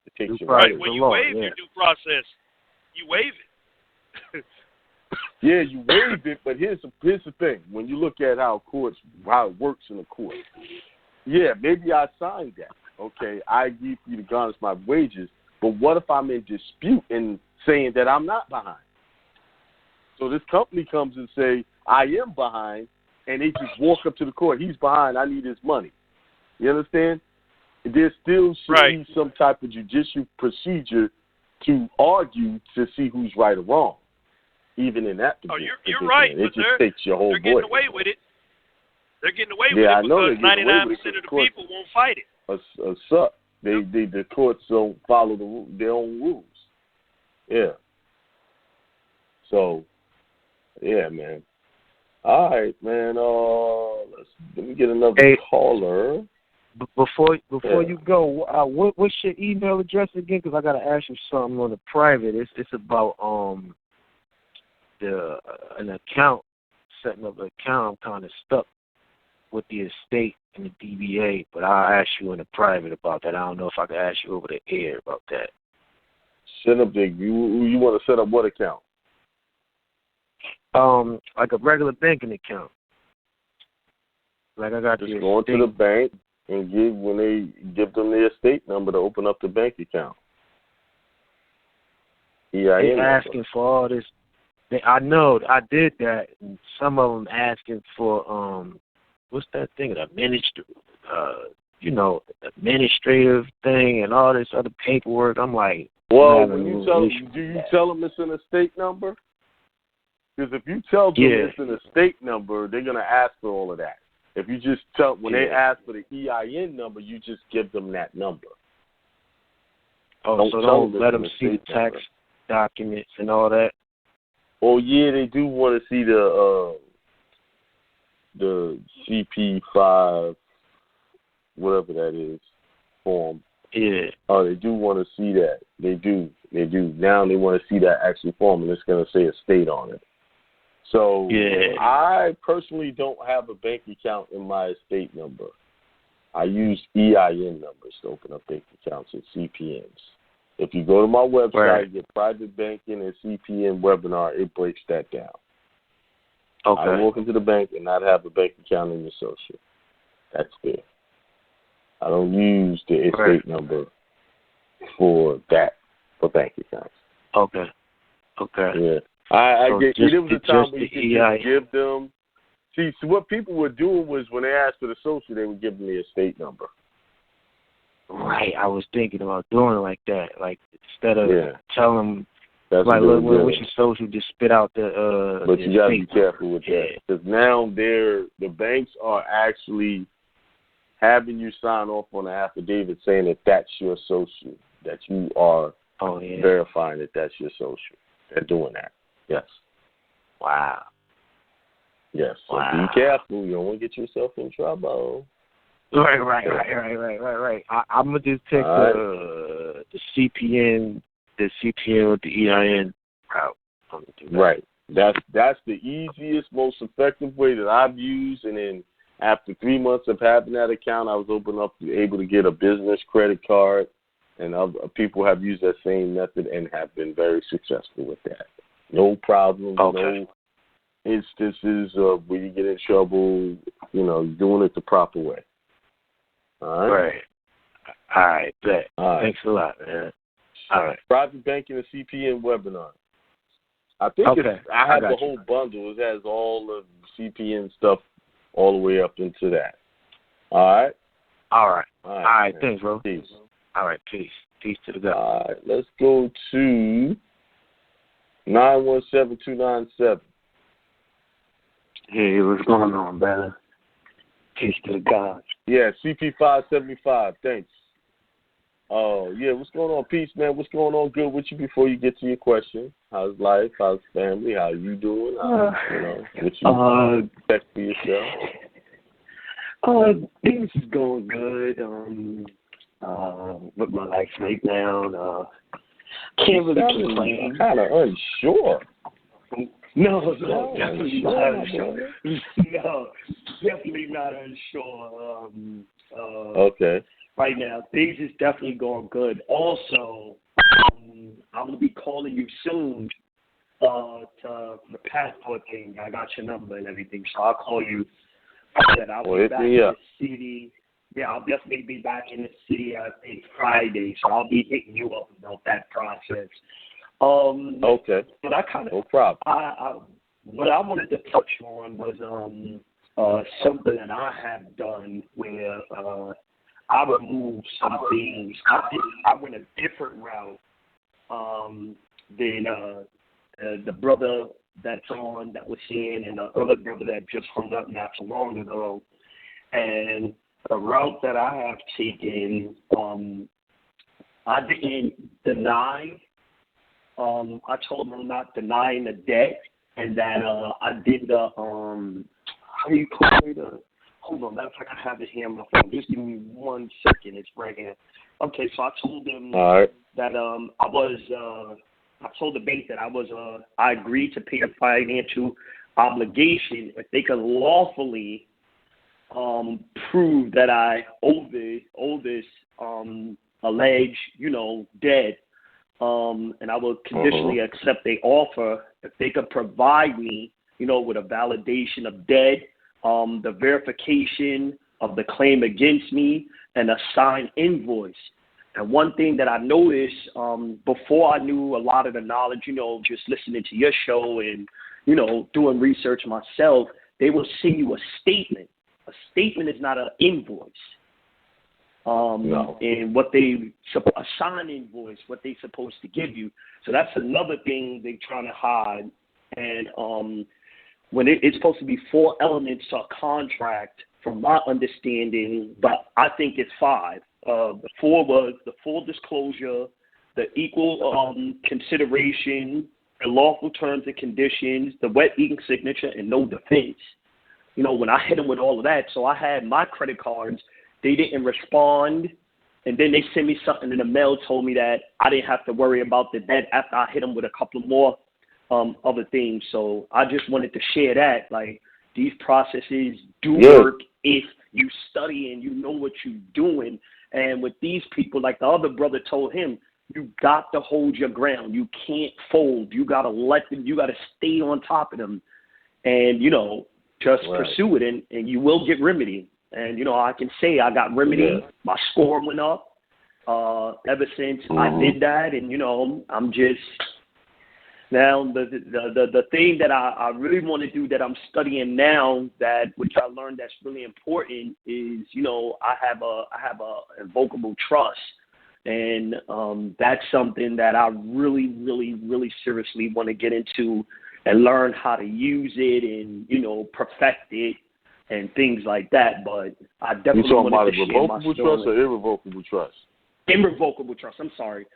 It takes your right. When you waive your due process, you waive it. Yeah, you waive it, but here's the thing. When you look at how it works in the court, yeah, maybe I signed that. Okay, I agree for you to garnish my wages, but what if I'm in dispute and saying that I'm not behind? So this company comes and say, I am behind, and they just walk up to the court. He's behind. I need his money. You understand? There still should be some type of judicial procedure to argue to see who's right or wrong, even in that position. Oh, you're right, but takes your whole they're getting away with it. They're getting away with it because 99% of the people won't fight it. Suck. The courts don't follow their own rules. Yeah. So, yeah, man. All right, man. Let me get another caller. Before you go, what's your email address again? Because I gotta ask you something on the private. It's about an account, setting up an account. I'm kind of stuck with the estate and the DBA, but I'll ask you in the private about that. I don't know if I can ask you over the air about that. Set up you want to set up what account? Like a regular banking account. Like I got just going to the bank and when they give them their estate number to open up the bank account. They're asking for all this. I know I did that. And some of them asking for what's that thing? Administrative thing and all this other paperwork. I'm like, well, when you tell them, do you tell them it's an estate number? Because if you tell them it's an estate number, they're gonna ask for all of that. If you just tell, when they ask for the EIN number, you just give them that number. Oh, so don't let them see the tax documents and all that? Oh, yeah, they do want to see the CP5, whatever that is, form. Yeah. Oh, they do want to see that. They do. Now they want to see that actual form, and it's going to say estate on it. So I personally don't have a bank account in my estate number. I use EIN numbers to open up bank accounts at CPNs. If you go to my website, get private banking and CPN webinar, it breaks that down. Okay. I walk into the bank and not have a bank account in the social. That's fair. I don't use the estate number for bank accounts. Okay. Yeah. I get. There was a time where you could just give them. See, so what people were doing was when they asked for the social, they would give them the estate number. Right. I was thinking about doing it like that. Like, instead of telling them, like, look, what's your social, just spit out the But you got to be careful with that. Because now the banks are actually having you sign off on an affidavit saying that that's your social, that you are verifying that that's your social. They're doing that. Yes. Wow. Yes. So be careful. You don't want to get yourself in trouble. Right. I'm gonna just take the CPN with the EIN route. Right. That's the easiest, most effective way that I've used. And then after 3 months of having that account, I was able to get a business credit card, and other people have used that same method and have been very successful with that. No problems, no instances of where you get in trouble, doing it the proper way. All right? All right, bet. Thanks a lot, man. All right. Private banking and CPN webinar. I think I have the whole bundle. It has all the CPN stuff all the way up into that. All right. Thanks, bro. Peace. All right, peace. Peace to the God. All right, let's go to 917297. Hey, what's going on, brother? Peace to the God. Yeah, CP575. Thanks. Oh, yeah, what's going on? Peace, man. What's going on good with you before you get to your question? How's life? How's family? How you doing? What you expect for yourself? Things is going good. With my life right now, can't really complain. I'm kind of unsure. No, definitely not unsure. No, definitely not unsure. Okay. Right now, things is definitely going good. Also, I'm going to be calling you soon to the passport thing. I got your number and everything, so I'll call you. I'll be back in the city. Yeah, I'll definitely be back in the city, I think, Friday, so I'll be hitting you up about that process. Okay. But I kind of, no problem. What I wanted to touch on was something that I have done where I removed some things. I went a different route than the brother that was in, and the other brother that just hung up not so long ago. And the route that I have taken, I didn't deny. I told them I'm not denying the debt, and that I did the how do you call it? Hold on, that's like I have it here on my phone. Just give me 1 second. It's right here. Okay, so I told them that I told the bank that I agreed to pay a financial obligation if they could lawfully prove that I owe this alleged, debt, and I will conditionally accept the offer if they could provide me, with a validation of debt, the verification of the claim against me, and a signed invoice. And one thing that I noticed before I knew a lot of the knowledge, just listening to your show and, doing research myself, they will send you a statement. A statement is not an invoice. No. And a signed invoice, what they're supposed to give you. So that's another thing they're trying to hide. And when it's supposed to be 4 elements to a contract, from my understanding, but I think it's 5. The 4 was the full disclosure, the equal consideration, the lawful terms and conditions, the wet ink signature, and no defense. You know, when I hit them with all of that, so I had my credit cards, they didn't respond, and then they sent me something in the mail, told me that I didn't have to worry about the debt after I hit them with a couple more other things. So I just wanted to share that, like, these processes do work if you study and you know what you're doing. And with these people, like the other brother told him, you got to hold your ground. You can't fold. You got to let them, you got to stay on top of them and, you know, just pursue it, and you will get remedy. And, you know, I can say I got remedy. My score went up ever since I did that. And, you know, I'm just, now the thing that I really want to do that I'm studying now, that which I learned that's really important, is, you know, I have a invocable trust. And that's something that I really, really, really seriously want to get into and learn how to use it and, you know, perfect it and things like that. But I definitely want to share my story. You talking about a revocable trust or irrevocable trust? Irrevocable trust. I'm sorry.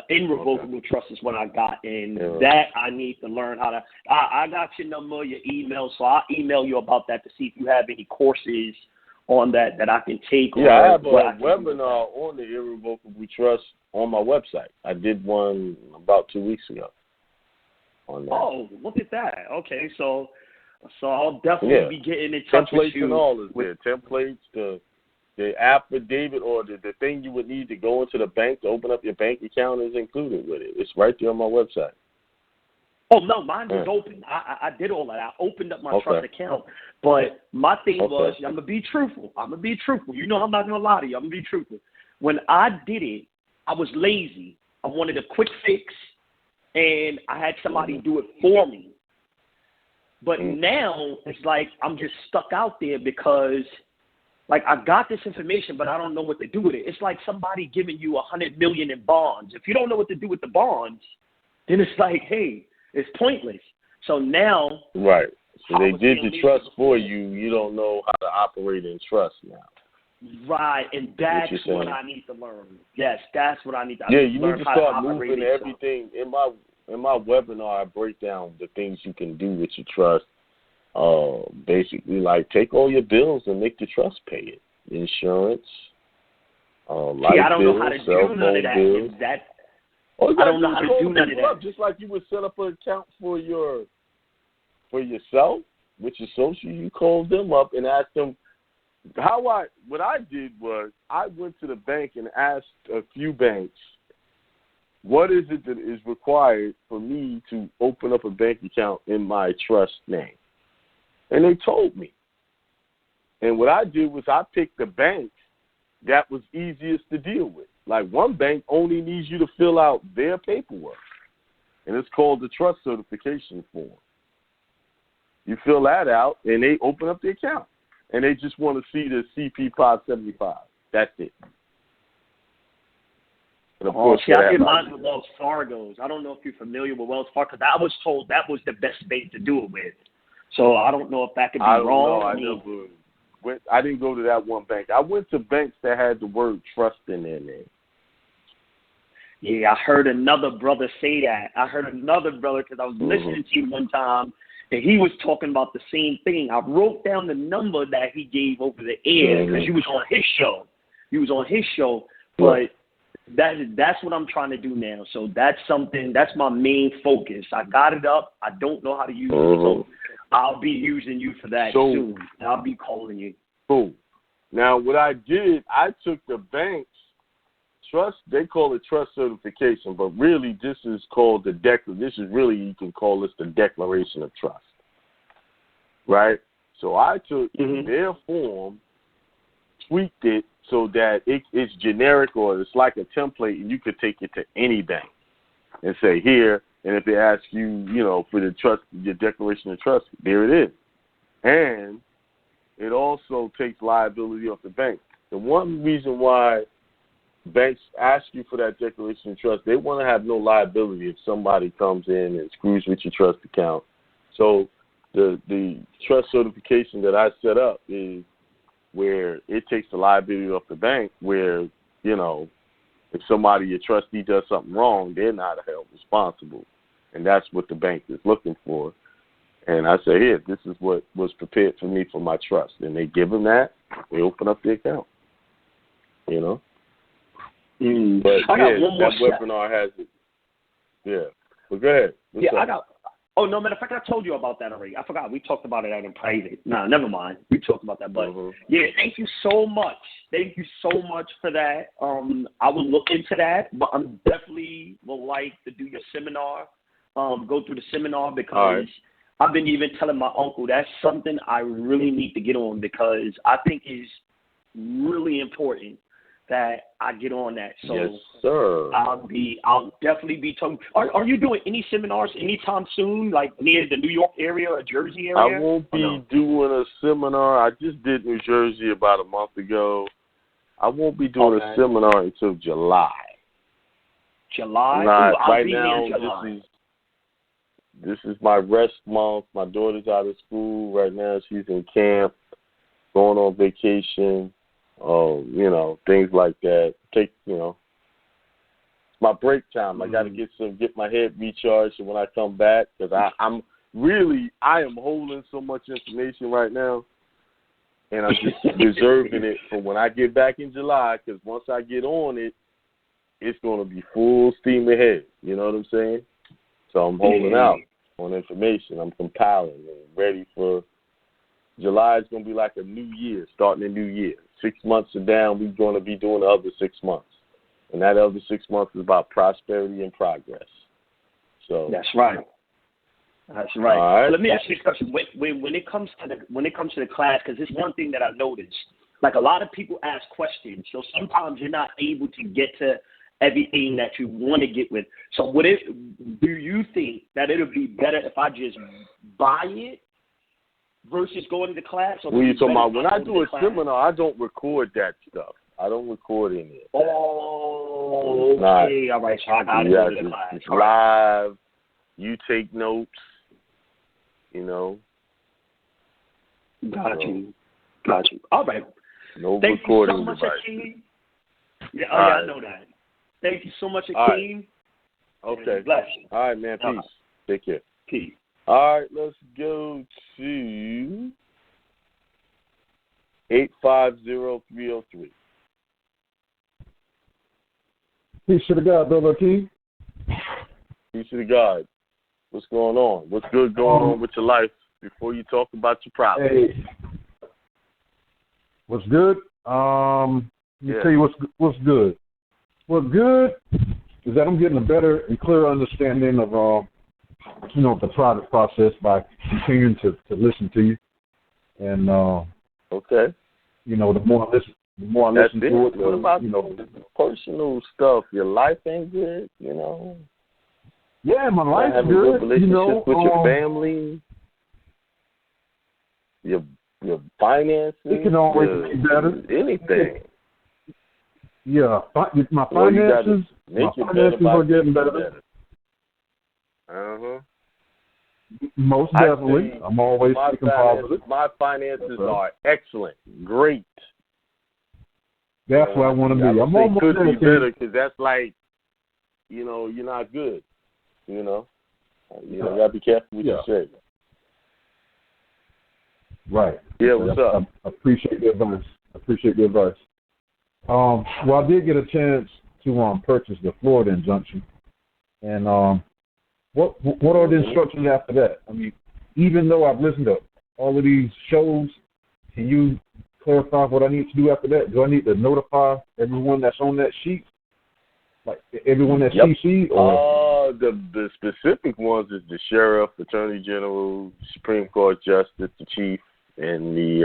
Irrevocable trust is what I got, and that I need to learn how to. I got your number, your email, so I'll email you about that to see if you have any courses on that I can take. Yeah, I have a webinar on the irrevocable trust on my website. I did one about 2 weeks ago on that. Oh, look at that. Okay, so I'll definitely be getting in touch with you. Templates and all is there. Templates, the affidavit or the thing you would need to go into the bank to open up your bank account is included with it. It's right there on my website. Oh, no, mine was open. I did all that. I opened up my trust account. But my thing was, I'm going to be truthful. You know I'm not going to lie to you. I'm going to be truthful. When I did it, I was lazy. I wanted a quick fix, and I had somebody do it for me. But now it's like I'm just stuck out there because, like, I got this information, but I don't know what to do with it. It's like somebody giving you $100 million in bonds. If you don't know what to do with the bonds, then it's like, hey, it's pointless. So now, right. So they did the trust for you. You don't know how to operate in trust now. Right, and that's what I need to learn. Yes, that's what I need to learn. Yeah, you need to start moving everything. In my webinar, I break down the things you can do with your trust. Basically, like, take all your bills and make the trust pay it. Insurance, I don't know how to do none of that. I don't know how to do none of that. Just like you would set up an account for yourself with your social, you call them up and ask them. What I did was I went to the bank and asked a few banks, what is it that is required for me to open up a bank account in my trust name? And they told me. And what I did was I picked the bank that was easiest to deal with. Like, one bank only needs you to fill out their paperwork, and it's called the trust certification form. You fill that out, and they open up the account. And they just want to see the CP 575. That's it. And of course, I did mine with Wells Fargo's. I don't know if you're familiar with Wells Fargo, because I was told that was the best bank to do it with. So I don't know if that could be wrong. I didn't go to that one bank. I went to banks that had the word trust in their name. Yeah, I heard another brother say that. Because I was listening to you one time, and he was talking about the same thing. I wrote down the number that he gave over the air because you was on his show. But that's what I'm trying to do now. So that's my main focus. I got it up. I don't know how to use it. So I'll be using you for that soon. I'll be calling you. Cool. Now, what I did, I took the bank's trust. They call it trust certification, but really this is called the you can call this the declaration of trust. Right? So I took their form, tweaked it so that it's generic, or it's like a template, and you could take it to any bank and say, here, and if they ask you, for the trust, your declaration of trust, there it is. And it also takes liability off the bank. The one reason why banks ask you for that declaration of trust, they want to have no liability if somebody comes in and screws with your trust account. So the trust certification that I set up is where it takes the liability off the bank, where, you know, if somebody, your trustee, does something wrong, they're not held responsible. And that's what the bank is looking for. And I say, here, this is what was prepared for me for my trust. And they give them that, they open up the account, you know. But, yeah, that webinar has it. Yeah. But go ahead. Oh, no, matter of fact, I told you about that already. I forgot. We talked about it in private. No, never mind. We talked about that. But, yeah, thank you so much. Thank you so much for that. I will look into that, but I definitely would like to do your seminar, go through the seminar, because I've been even telling my uncle that's something I really need to get on, because I think it's really important that I get on that. So yes, sir. I'll definitely be talking. Are you doing any seminars anytime soon, like near the New York area or Jersey area? I won't be doing a seminar. I just did New Jersey about a month ago. I won't be doing a seminar until July. July? Right now, this is my rest month. My daughter's out of school right now. She's in camp, going on vacation. You know, things like that. My break time. I got to get my head recharged when I come back, because I am holding so much information right now, and I'm just reserving it for when I get back in July, because once I get on it, it's going to be full steam ahead. You know what I'm saying? So I'm holding out on information. I'm compiling and ready for July. Is going to be like a new year, starting a new year. 6 months are down, we're going to be doing the other 6 months. And that other 6 months is about prosperity and progress. So that's right. That's right. All right. So let me ask you a question. When it comes to the class, because it's one thing that I noticed. Like, a lot of people ask questions, so sometimes you're not able to get to everything that you want to get with. So do you think that it would be better if I just buy it versus going to the class? What are you talking about? When I do a seminar, I don't record that stuff. I don't record any of it. Oh, okay. All right. So I got to go to the class. It's live. You take notes, you know. Got you. All right. No Thank recording you so much, device. Akiem. Yeah, I know that. Thank you so much, Akiem. Okay. Bless you. All right, man. Peace. Take care. Peace. All right, let's go to 850303. Peace to the God, Brother Akiem. Peace to the God. What's going on? What's good going on with your life before you talk about your problems? Hey, what's good? Let me tell you what's good. What's good is that I'm getting a better and clearer understanding of the product process by continuing to listen to you. And the more I listen to it, what about the personal stuff? Your life ain't good, you know. Yeah, my life's good. Good. Relationship with your family, your finances. It can always be better. Anything. Yeah, my finances. Are getting better. Most definitely. I'm always thinking positive. My finances are excellent, great. That's where I want to be. I'm almost could be better, because that's like, you're not good. You gotta be careful what you say. Right. Yeah. What's up? I appreciate the advice. Well, I did get a chance to purchase the Florida injunction, and what are the instructions after that? I mean, even though I've listened to all of these shows, can you clarify what I need to do after that? Do I need to notify everyone that's on that sheet? Like everyone that's CC? Or? The specific ones is the sheriff, attorney general, Supreme Court justice, the chief, and the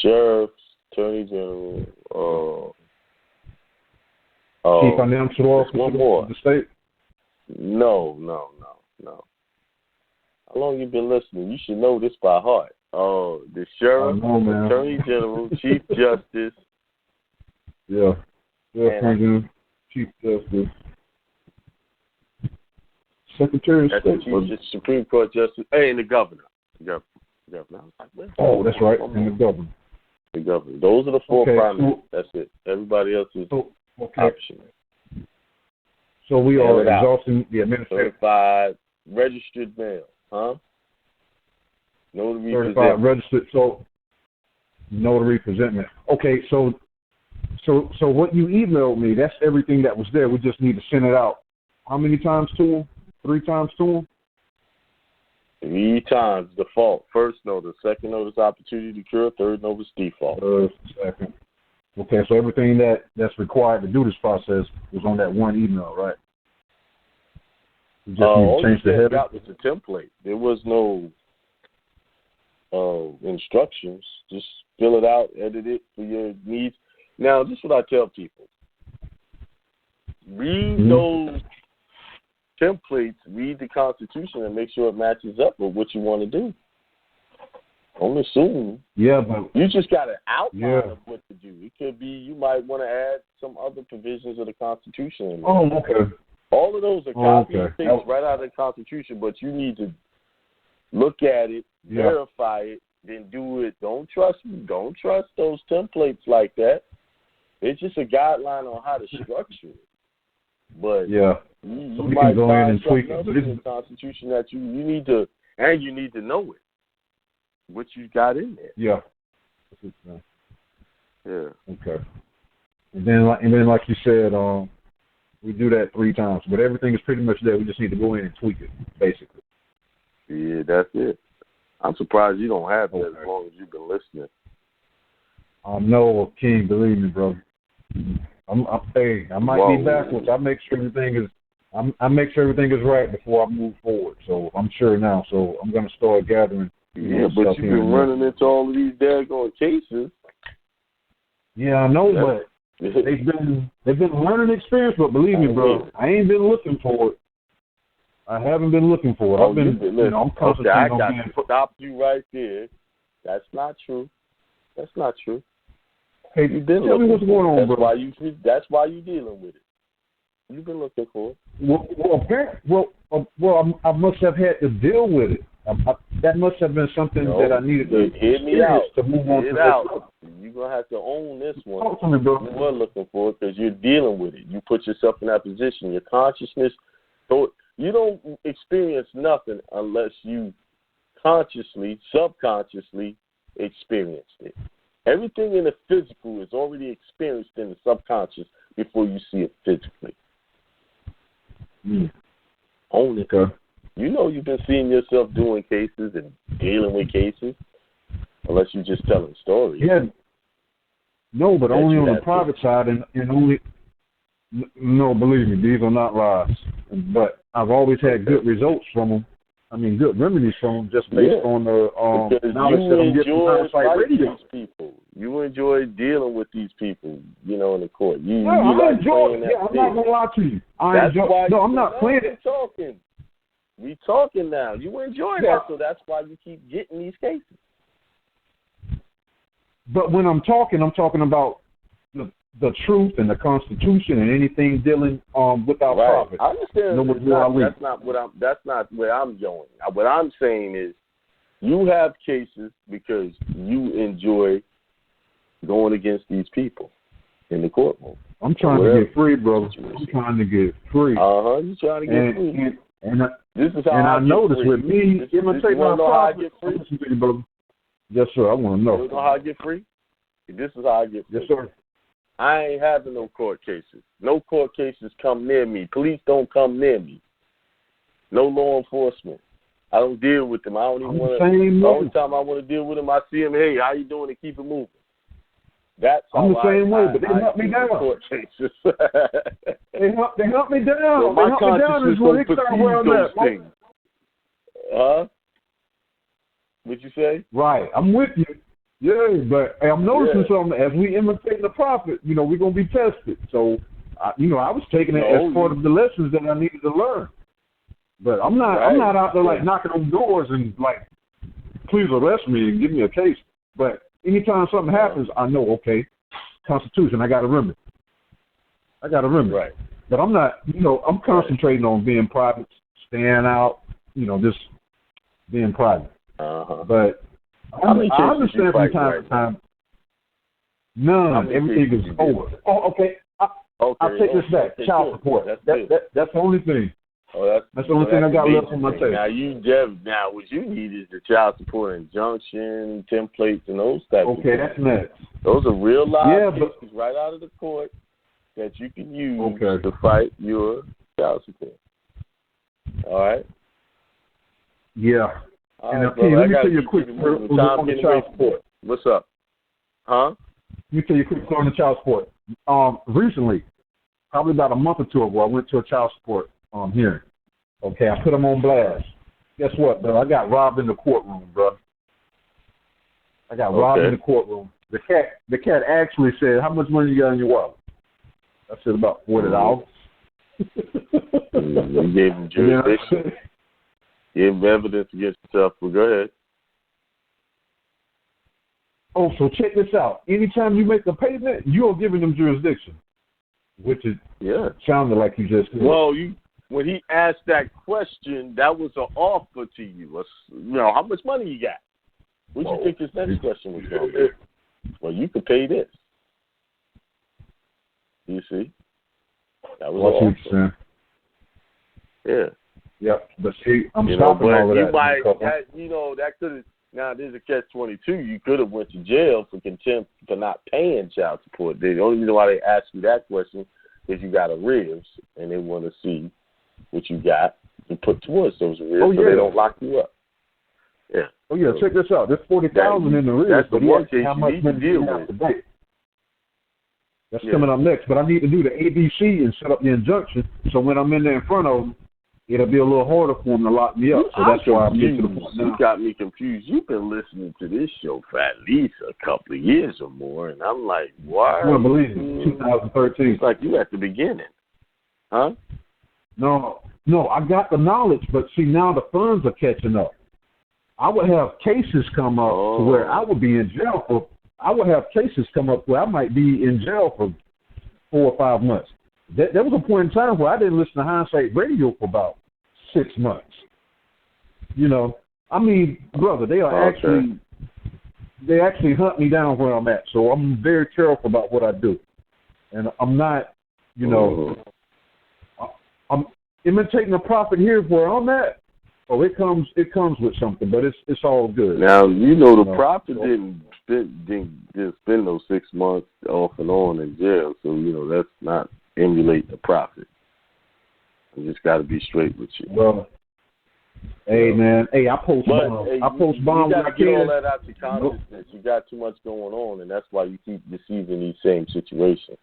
sheriff, attorney general, chief financial officer of the state? No. How long you been listening? You should know this by heart. The sheriff, attorney general, chief justice. Yeah. Chief Justice. Secretary of State. The Supreme Court Justice. And the governor. Governor. I was like, well, Oh, that's right. And the governor. The governor. Those are the four primary. That's it. Everybody else is optional. So we are exhausting the administrative. Certified, registered mail, huh? Notary certified, registered. So notary presentment. Okay, so what you emailed me, that's everything that was there. We just need to send it out. How many times to them? 3 times to them? 3 times default. First notice, second notice opportunity to cure, third notice default. Second. Okay, so everything that's required to do this process was on that one email, right? You just need to change the header. Got was the template. There was no instructions. Just fill it out, edit it for your needs. Now, this is what I tell people. Read those templates, read the Constitution, and make sure it matches up with what you want to do. Don't assume. Yeah, but you just got an outline of what to do. It could be you might want to add some other provisions of the Constitution in there. Oh, okay. All of those are copy and paste right out of the Constitution, but you need to look at it, verify it, then do it. Don't trust those templates like that. It's just a guideline on how to structure it. But you might go in and tweak it. This is the Constitution that you need to, and you need to know it. What you got in there? Yeah. Okay. And then, like you said, we do that 3 times, but everything is pretty much there. We just need to go in and tweak it, basically. Yeah, that's it. I'm surprised you don't have that as long as you've been listening. No, King, believe me, bro. I might be backwards. I make sure everything is right before I move forward. So I'm sure now. So I'm gonna start gathering. Yeah, but you've been running into all of these daggone cases. Yeah, I know, but they've been learning experience. But believe me, bro, I ain't been looking for it. I haven't been looking for it. I've been, I'm concentrating on being. Stop you right there. That's not true. Hey, tell me what's going on, bro. That's why you dealing with it. You've been looking for it. Well, I must have had to deal with it. That must have been something that I needed to experience to move on to the next. You're going to have to own this one. Talk to me, bro. You were looking for it because you're dealing with it. You put yourself in that position. Your consciousness, you don't experience nothing unless you consciously, subconsciously experienced it. Everything in the physical is already experienced in the subconscious before you see it physically. Own it. Okay. You know you've been seeing yourself doing cases and dealing with cases, unless you're just telling stories. Yeah. No, but only on the private side, and only. No, believe me, these are not lies. But I've always had good results from them. I mean, good remedies from them, just based on the knowledge that I'm getting from Hindsight Radio. These people. You enjoy dealing with these people, in the court. I'm not gonna lie to you. I'm not playing it. We talking now. You enjoy that, so that's why you keep getting these cases. But when I'm talking about the truth and the Constitution and anything dealing with our profit. I understand. That's not where I'm going. What I'm saying is, you have cases because you enjoy going against these people in the courtroom. I'm trying to get free, brother. I'm trying to get free. You're trying to get free. This is how I notice with me imitating my profit. Listen to you, brother. Yes, sir. I want to know. You know how I get free? This is how I get free. Yes, sir. I ain't having no court cases. No court cases come near me. Police don't come near me. No law enforcement. I don't deal with them. I don't even want to. The only time I want to deal with them, I see them. Hey, how you doing? And keep it moving. That's how I'm the same way, but they help me down. Court cases. they help me down. So my consciousness don't perceive those things. What'd you say? Right. I'm with you. Yeah, but I'm noticing something. As we imitate the prophet, we're going to be tested. So, I was taking it as part of the lessons that I needed to learn. But I'm not out there like knocking on doors and like, please arrest me and give me a case. But anytime something happens, I know, okay, Constitution, I got to remember. Right. But I'm not, I'm concentrating on being private, staying out, just being private. Uh-huh. But I understand from time to time. None. Everything is over. Oh, okay. I'll take this back. Child support. That's the only thing. Oh, that's the only thing I got left on my table. Now, what you need is the child support injunction, templates, and those types of things. Okay, that's next. Those are real live cases right out of the court that you can use to fight your child support. All right? Yeah. All and right, let me tell you a quick story on the child support. What's up? Huh? Let me tell you a quick story on the child support. Recently, probably about a month or two ago, I went to a child support hearing. Okay, I put them on blast. Guess what, bro? I got robbed in the courtroom, bro. I got robbed in the courtroom. The cat actually said, "How much money you got in your wallet?" I said, "About $40." You gave him jurisdiction. Gave him evidence against yourself. Well, go ahead. Oh, so check this out. Anytime you make a payment, you're giving them jurisdiction, which is sounded like you just did. Well, when he asked that question, that was an offer to you. How much money you got? What do you think his next question was going to be? Well, you could pay this. You see? That was an offer. Yeah. Yep. But see, I'm stopping all of that. That could have. Now, there's a catch-22. You could have went to jail for contempt for not paying child support. The only reason why they ask you that question is you got arrears, and they want to see what you got and put towards those arrears so they don't lock you up. Yeah. Oh, yeah, check this out. There's $40,000 in the arrears, but how much money do you have to pay? That's coming up next. But I need to do the ABC and set up the injunction, so when I'm in there in front of them, it'll be a little harder for them to lock me up. So that's why I'm getting to the point now. You got me confused. You've been listening to this show for at least a couple of years or more, and I'm like, why? I don't believe it. 2013. It's like you at the beginning. Huh? No, I got the knowledge, but see, now the funds are catching up. I would have cases come up to where I would be in jail for, I would have cases come up where I might be in jail for 4 or 5 months. There was a point in time where I didn't listen to Hindsight Radio for about 6 months. I mean, brother, they actually hunt me down where I'm at. So I'm very careful about what I do, and I'm not, I'm imitating a prophet here where I'm at. Oh, it comes with something, but it's all good. Now the prophet didn't just spend those 6 months off and on in jail, so that's not emulate the prophet. You just got to be straight with you. Well, hey man, I post bombs. I post bombs. You got to get all that out of consciousness. You got too much going on, and that's why you keep receiving these same situations.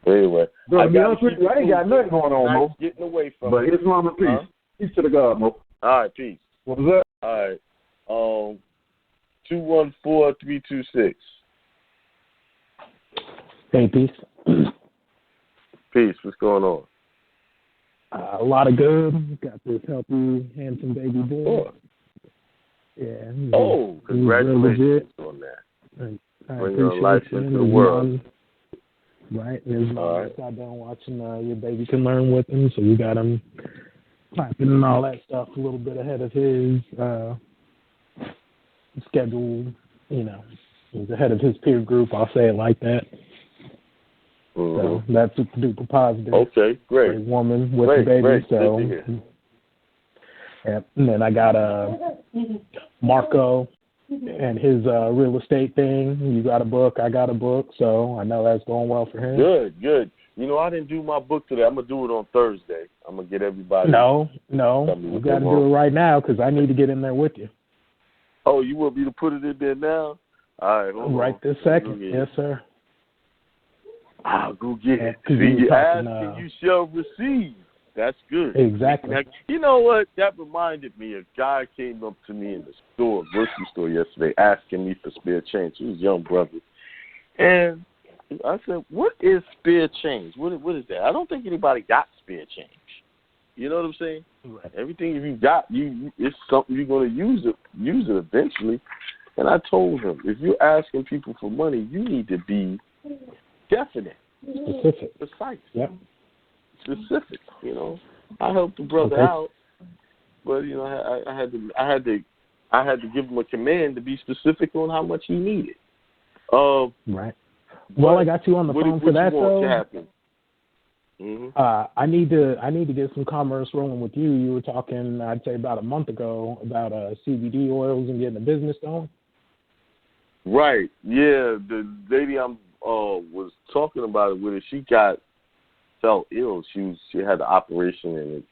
But anyway, bro, to be honest with you, I ain't got nothing going on, Mo. Getting away from but Islam and peace. Huh? Peace to the God, Mo. All right, peace. What was that? All right. 214-326. Hey, peace. Peace. What's going on? A lot of good. Got this healthy, handsome baby boy. Yeah. Congratulations on that. Bringing your life into the world. Right. As long as I done watching Your Baby Can Learn with him, so we got him clapping and all that stuff a little bit ahead of his schedule. He's ahead of his peer group. I'll say it like that. So that's super positive. Okay, great. For a woman with a baby. Great. So, and then I got Marco and his real estate thing. You got a book, I got a book, so I know that's going well for him. Good. I didn't do my book today. I'm gonna do it on Thursday. I'm gonna get everybody. No, you got to do it right now because I need to get in there with you. Oh, you want me to put it in there now? All right, hold on. This second, yes, sir. I'll go get it. See, you ask and you shall receive. That's good. Exactly. Now, you know what? That reminded me. A guy came up to me in the store, grocery store yesterday, asking me for spare change. He was a young brother. And I said, what is spare change? What is that? I don't think anybody got spare change. You know what I'm saying? Right. Everything you got, it's something you're going to use it eventually. And I told him, if you're asking people for money, you need to be definite, specific, precise, specific. I helped the brother out, but I had to I had to give him a command to be specific on how much he needed. Right. Well, I got you on the phone for that, though. I need to get some commerce rolling with you. You were talking, I'd say, about a month ago about CBD oils and getting a business going. Right. Yeah. The lady I was talking about it with, her, she felt ill. She had the operation and it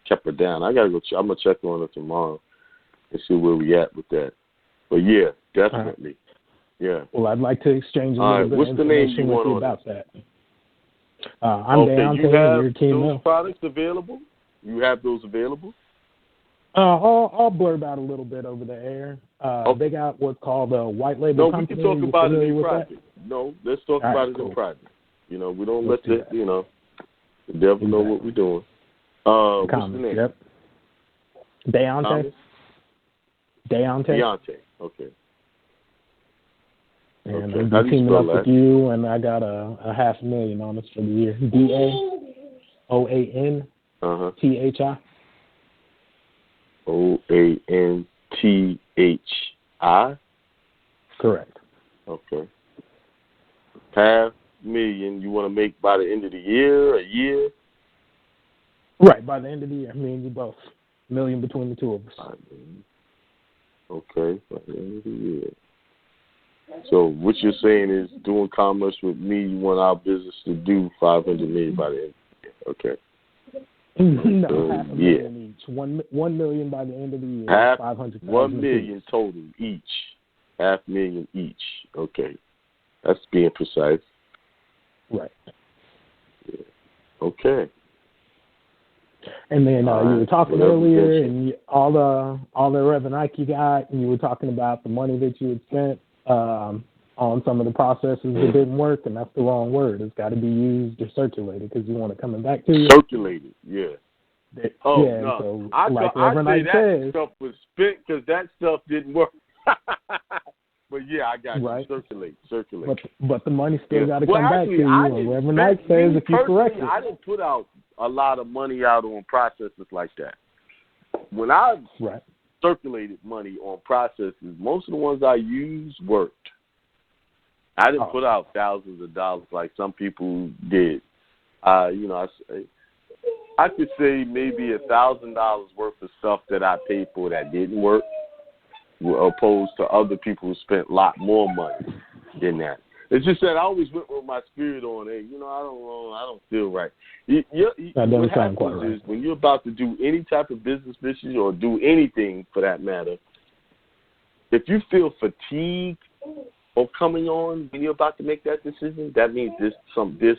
kept her down. I gotta go. I'm gonna check on her tomorrow and see where we at with that. But yeah, definitely. Yeah. Well, I'd like to exchange a little bit of information with you about that. I'm down to you have Akiem. those products available? You have those available? I'll blurb out a little bit over the air. They got what's called a white label company. No, we can talk about it in private. No, let's talk about it in private. You know, we don't let the devil know what we're doing. What's the name? Yep. Deontay. Okay. And I'm teaming up with you, and I got a $500,000 on us for the year. DAOANTHI. OANTHI. Correct. Okay. $500,000 you want to make by the end of the year, a year? Right, by the end of the year. Me and you both. $1 million between the two of us. Okay, by the end of the year. So what you're saying is doing commerce with me, you want our business to do $500 million by the end of the year. Okay. No, $500,000 each. $1 million by the end of the year. $500,000. $1 million total each. $500,000 each. Okay. That's being precise. Right. Yeah. Okay. And then you were talking earlier, and all the revenue you got, and you were talking about the money that you had spent on some of the processes that didn't work, and that's the wrong word. It's got to be used or circulated because you want it coming back to you. Circulated, yeah. No. So, like Reverend Ike says, stuff was spent because that stuff didn't work. But yeah, I got you. Circulate. But the money still got to come back to you. And Reverend Ike says if you correct it. I didn't put out a lot of money out on processes like that. When I circulated money on processes, most of the ones I used worked. I didn't put out thousands of dollars like some people did. I could say maybe $1,000 worth of stuff that I paid for that didn't work, opposed to other people who spent a lot more money than that. It's just that I always went with my spirit on it. I don't feel right. What happens is when you're about to do any type of business mission or do anything for that matter, if you feel fatigue or coming on when you're about to make that decision, that means there's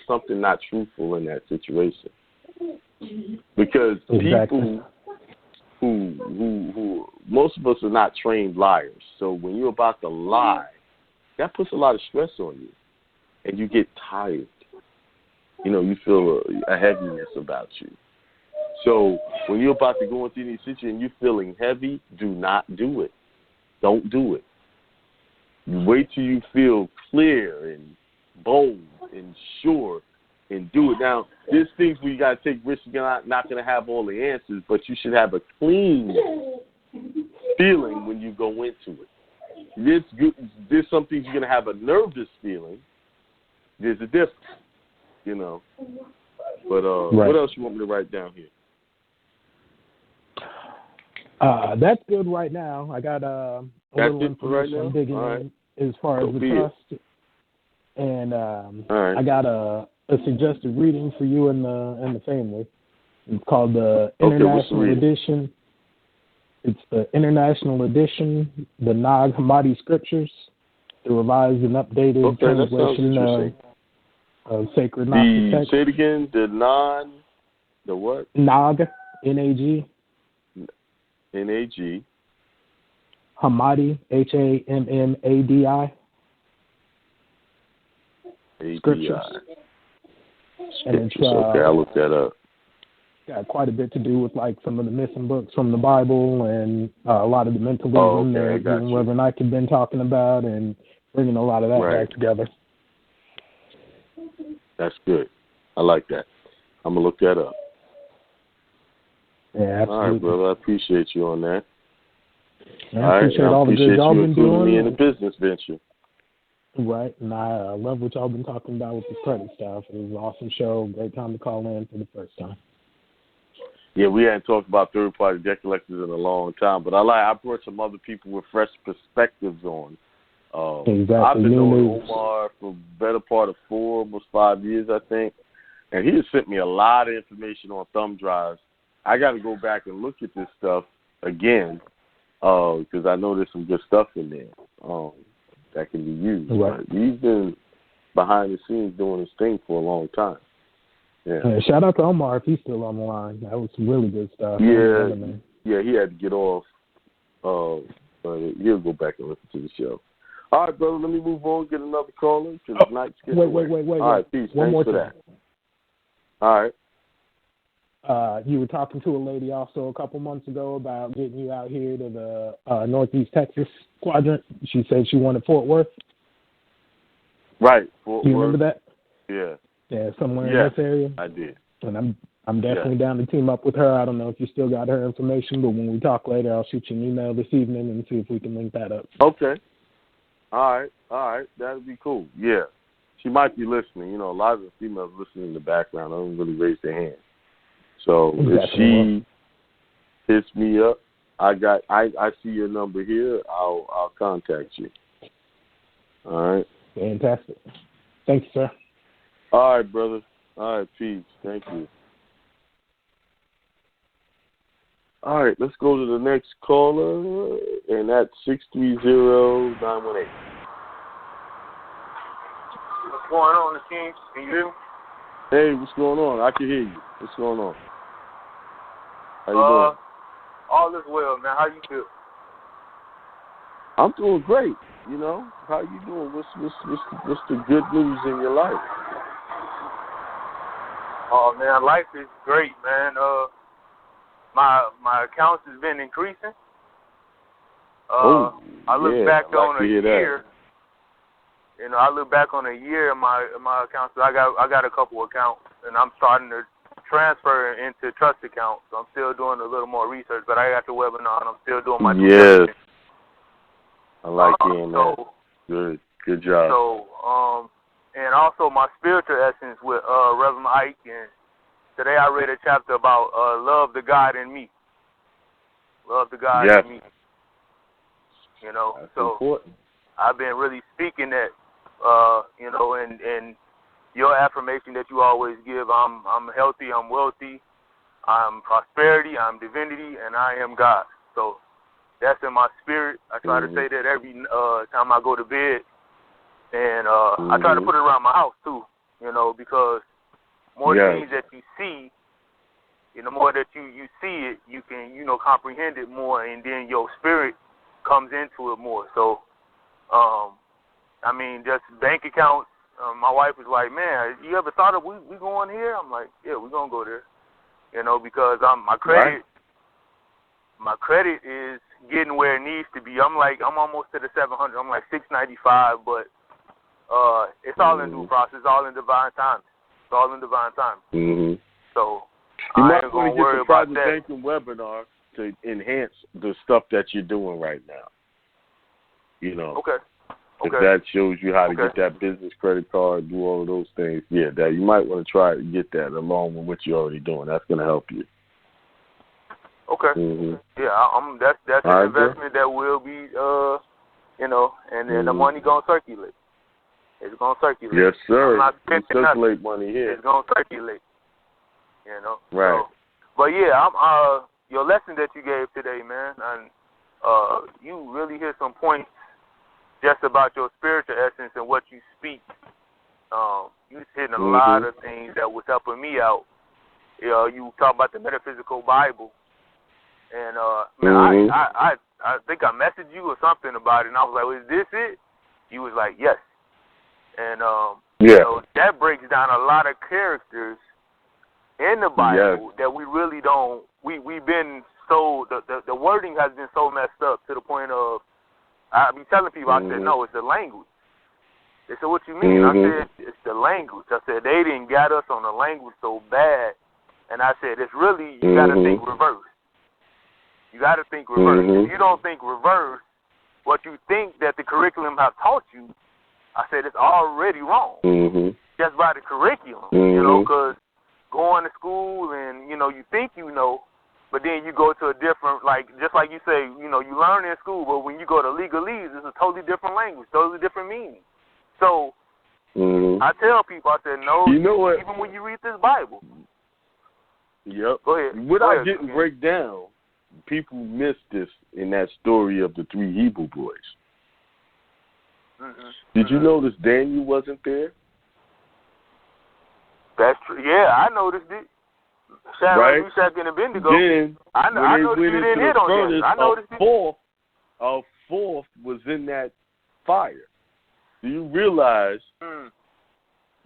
something not truthful in that situation. Because people who most of us are not trained liars. So when you're about to lie, that puts a lot of stress on you, and you get tired. You feel a heaviness about you. So when you're about to go into any situation and you're feeling heavy, do not do it. Don't do it. Wait till you feel clear and bold and sure and do it. Now, there's things where you got to take risks. You're not going to have all the answers, but you should have a clean feeling when you go into it. There's some things you're going to have a nervous feeling. There's a difference, But what else you want me to write down here? That's good right now. I got a little information I'm digging in as far as the trust. And I got a suggested reading for you and the family. It's called the International Edition. It's the International Edition, the Nag Hammadi Scriptures, the revised and updated translation of sacred Gnostic text. Say it again. The what? Nag, N-A-G. N-A-G. Hammadi, H-A-M-M-A-D-I. Scriptures. And it's, okay, I'll look that up. Got quite a bit to do with some of the missing books from the Bible and a lot of the mentalism that Reverend Ike had been talking about and bringing a lot of that back together. That's good. I like that. I'm going to look that up. Yeah, absolutely. All right, brother. I appreciate you on that. I appreciate all the good y'all been doing. Me in a business venture. Right, and I love what y'all been talking about with the credit stuff. It was an awesome show. Great time to call in for the first time. Yeah, we hadn't talked about third-party debt collectors in a long time, but I brought some other people with fresh perspectives on. Exactly. I've been knowing Omar for the better part of 4, almost 5 years, I think, and he has sent me a lot of information on thumb drives. I got to go back and look at this stuff again because I know there's some good stuff in there that can be used. Right. He's been behind the scenes doing his thing for a long time. Yeah. Shout out to Omar if he's still on the line. That was some really good stuff. Yeah, he had to get off. But he'll go back and listen to the show. All right, brother, let me move on, get another caller. Wait. All right, peace. One more for time. That. All right. You were talking to a lady also a couple months ago about getting you out here to the Northeast Texas quadrant. She said she wanted Fort Worth. Right. Fort you Worth. Remember that? Yeah. Yeah, somewhere in this area. I did. And I'm definitely down to team up with her. I don't know if you still got her information, but when we talk later, I'll shoot you an email this evening and see if we can link that up. Okay. All right. That'd be cool. Yeah. She might be listening. You know, a lot of the females listening in the background. I don't really raise their hand. So if she hits me up, I see your number here. I'll contact you. All right. Fantastic. Thank you, sir. All right, brother. All right, peace. Thank you. All right, let's go to the next caller, and that's 630-918. What's going on, Akiem? Can you hear me? Hey, what's going on? I can hear you. What's going on? How you doing? All is well, man. How you feel? I'm doing great. You know, how you doing? What's the good news in your life? Oh man, life is great, man. My accounts has been increasing. I look back on a year. You know, I look back on a year in my accounts. I got a couple accounts, and I'm starting to transfer into trust accounts. So I'm still doing a little more research, but I got the webinar, and I'm still doing my yes. I like hearing that. Good job. So, and also my spiritual essence with Reverend Akiem. Today I read a chapter about love the God in me. Love the God in me. You know, that's so important. I've been really speaking that, you know, and your affirmation that you always give. I'm healthy. I'm wealthy. I'm prosperity. I'm divinity, and I am God. So that's in my spirit. I try to say that every time I go to bed. And I try to put it around my house, too, you know, because more things that you see, you know, more that you see it, you can, you know, comprehend it more, and then your spirit comes into it more. So, I mean, just bank accounts, my wife was like, man, you ever thought of we going here? I'm like, yeah, we're going to go there, you know, because my credit is getting where it needs to be. I'm almost to the 700. I'm like 695, but it's all in due process. It's all in divine time. It's all in divine time. Mm-hmm. So you I ain't going to worry about that. You might want to get the private banking webinar to enhance the stuff that you're doing right now. You know. Okay. If that shows you how to get that business credit card, do all of those things, that you might want to try to get that along with what you're already doing. That's going to help you. Okay. Mm-hmm. Yeah, that's an investment that will be, you know, and then the money going to circulate. It's going to circulate. Yes, sir. I'm not spending circulate nothing. Money here. It's going to circulate. You know. Right. So, but yeah, your lesson that you gave today, man, and you really hit some points just about your spiritual essence and what you speak. You hitting a lot of things that was helping me out. You know, you talk about the metaphysical Bible, and man, I think I messaged you or something about it, and I was like, well, is this it? You was like, yes. And you know, that breaks down a lot of characters in the Bible that we really don't. We've been so the wording has been so messed up to the point of I be telling people. I said no, it's the language. They said, what you mean? I said it's the language. I said they didn't got us on the language so bad, and I said it's really you got to think reverse. You got to think reverse. If you don't think reverse, what you think that the curriculum have taught you, I said it's already wrong. Just by the curriculum, you know, because going to school and, you know, you think you know, but then you go to a different, like, just like you say, you know, you learn in school, but when you go to legalese, it's a totally different language, totally different meaning. So I tell people, I said, no, you know what? Even when you read this Bible. Yep. Go ahead. Without getting break down, people miss this in that story of the 3 Hebrew boys. Did you notice Daniel wasn't there? That's true. Yeah, I noticed it. Right. Meshach, and Abednego. Then, I noticed you didn't hit on that. I noticed a fourth was in that fire. Do you realize